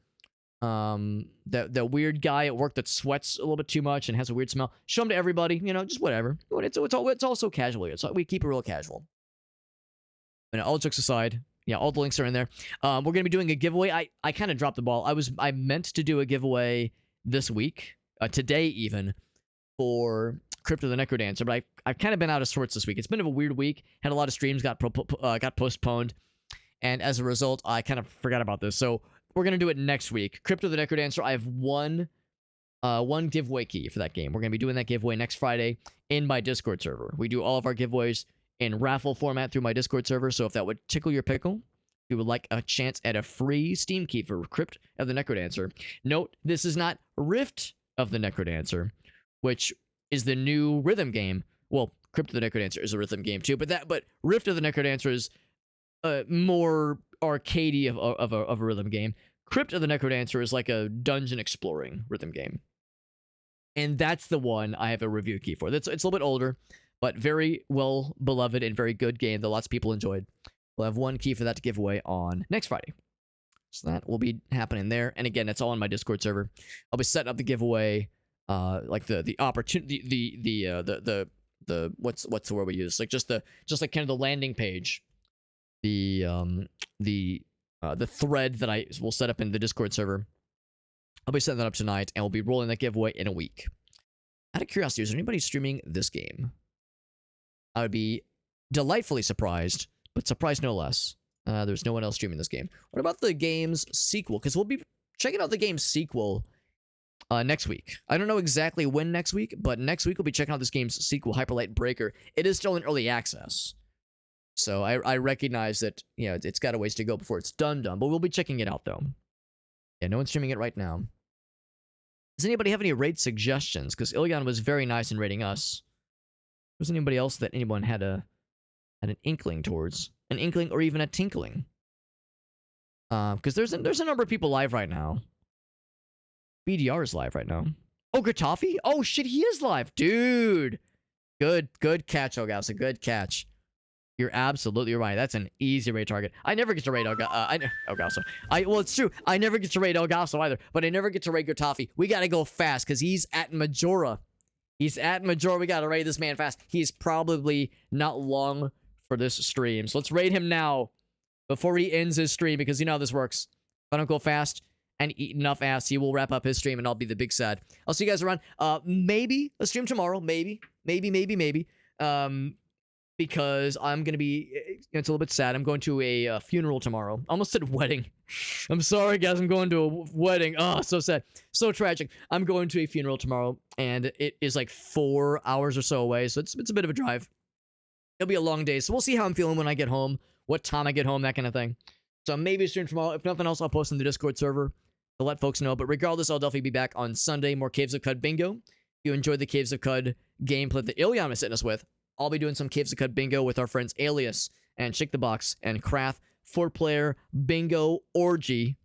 the weird guy at work that sweats a little bit too much and has a weird smell. Show them to everybody, you know, just whatever. It's all so casual here. We keep it real casual. And all jokes aside, yeah, all the links are in there. We're gonna be doing a giveaway. I kind of dropped the ball. I meant to do a giveaway this week, today even, for Crypto the Necrodancer, but I've kind of been out of sorts this week. It's been a weird week. Had a lot of streams got postponed, and as a result, I kind of forgot about this. So we're gonna do it next week. Crypt of the Necrodancer. I have one giveaway key for that game. We're gonna be doing that giveaway next Friday in my Discord server. We do all of our giveaways in raffle format through my Discord server. So if that would tickle your pickle, you would like a chance at a free Steam key for Crypt of the Necrodancer. Note, this is not Rift of the Necrodancer, which is the new rhythm game. Well, Crypt of the Necrodancer is a rhythm game too, but Rift of the Necrodancer is more arcadey of a rhythm game. Crypt of the Necrodancer is like a dungeon exploring rhythm game. And that's the one I have a review key for. It's a little bit older, but very well beloved and very good game that lots of people enjoyed. We'll have one key for that to give away on next Friday. So that will be happening there. And again, it's all on my Discord server. I'll be setting up the giveaway, like the opportunity, the what's the word we use? Like just like kind of the landing page, the thread that I will set up in the Discord server. I'll be setting that up tonight, and we'll be rolling that giveaway in a week. Out of curiosity, is there anybody streaming this game? I would be delightfully surprised, but surprised no less. There's no one else streaming this game. What about the game's sequel? Because we'll be checking out the game's sequel next week. I don't know exactly when next week, but next week we'll be checking out this game's sequel, Hyperlight Breaker. It is still in early access. So I recognize that, you know, it's got a ways to go before it's done, but we'll be checking it out, though. Yeah, no one's streaming it right now. Does anybody have any raid suggestions? Because Ilyan was very nice in raiding us. Was anybody else that anyone had an inkling towards? An inkling or even a tinkling? Because there's a number of people live right now. BDR is live right now. Oh, Gratafi? Oh, shit, he is live. Dude. Good catch, Ogasa. Good catch. You're absolutely right. That's an easy raid target. I never get to raid Elgaso. Well, it's true. I never get to raid Elgaso either, but I never get to raid Gratafi. We gotta go fast because he's at Majora. He's at Majora. We gotta raid this man fast. He's probably not long for this stream. So let's raid him now before he ends his stream, because you know how this works. If I don't go fast and eat enough ass, he will wrap up his stream and I'll be the big sad. I'll see you guys around. Maybe a stream tomorrow. Maybe. Because I'm going to be, it's a little bit sad. I'm going to a funeral tomorrow. Almost said wedding. I'm sorry, guys. I'm going to a wedding. Oh, so sad. So tragic. I'm going to a funeral tomorrow, and it is like 4 hours or so away, so it's a bit of a drive. It'll be a long day, so we'll see how I'm feeling when I get home, what time I get home, that kind of thing. So maybe a stream tomorrow. If nothing else, I'll post in the Discord server to let folks know. But regardless, I'll definitely be back on Sunday. More Caves of Cud bingo. If you enjoyed the Caves of Cud gameplay that Ilyan is hitting us with, I'll be doing some Caves of Cud bingo with our friends Alias and Shake the Box and Krath. 4-player bingo orgy.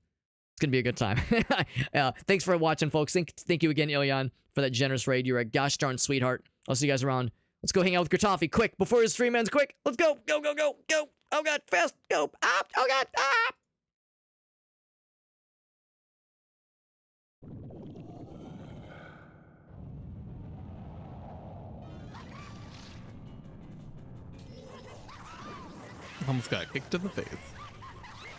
It's going to be a good time. Thanks for watching, folks. Thank you again, Ilyan, for that generous raid. You're a gosh darn sweetheart. I'll see you guys around. Let's go hang out with Gratafi. Quick, before his stream ends. Quick. Let's go. Go. Oh, God. Fast. Go. Ah. Oh, God. Ah. Almost got kicked in the face.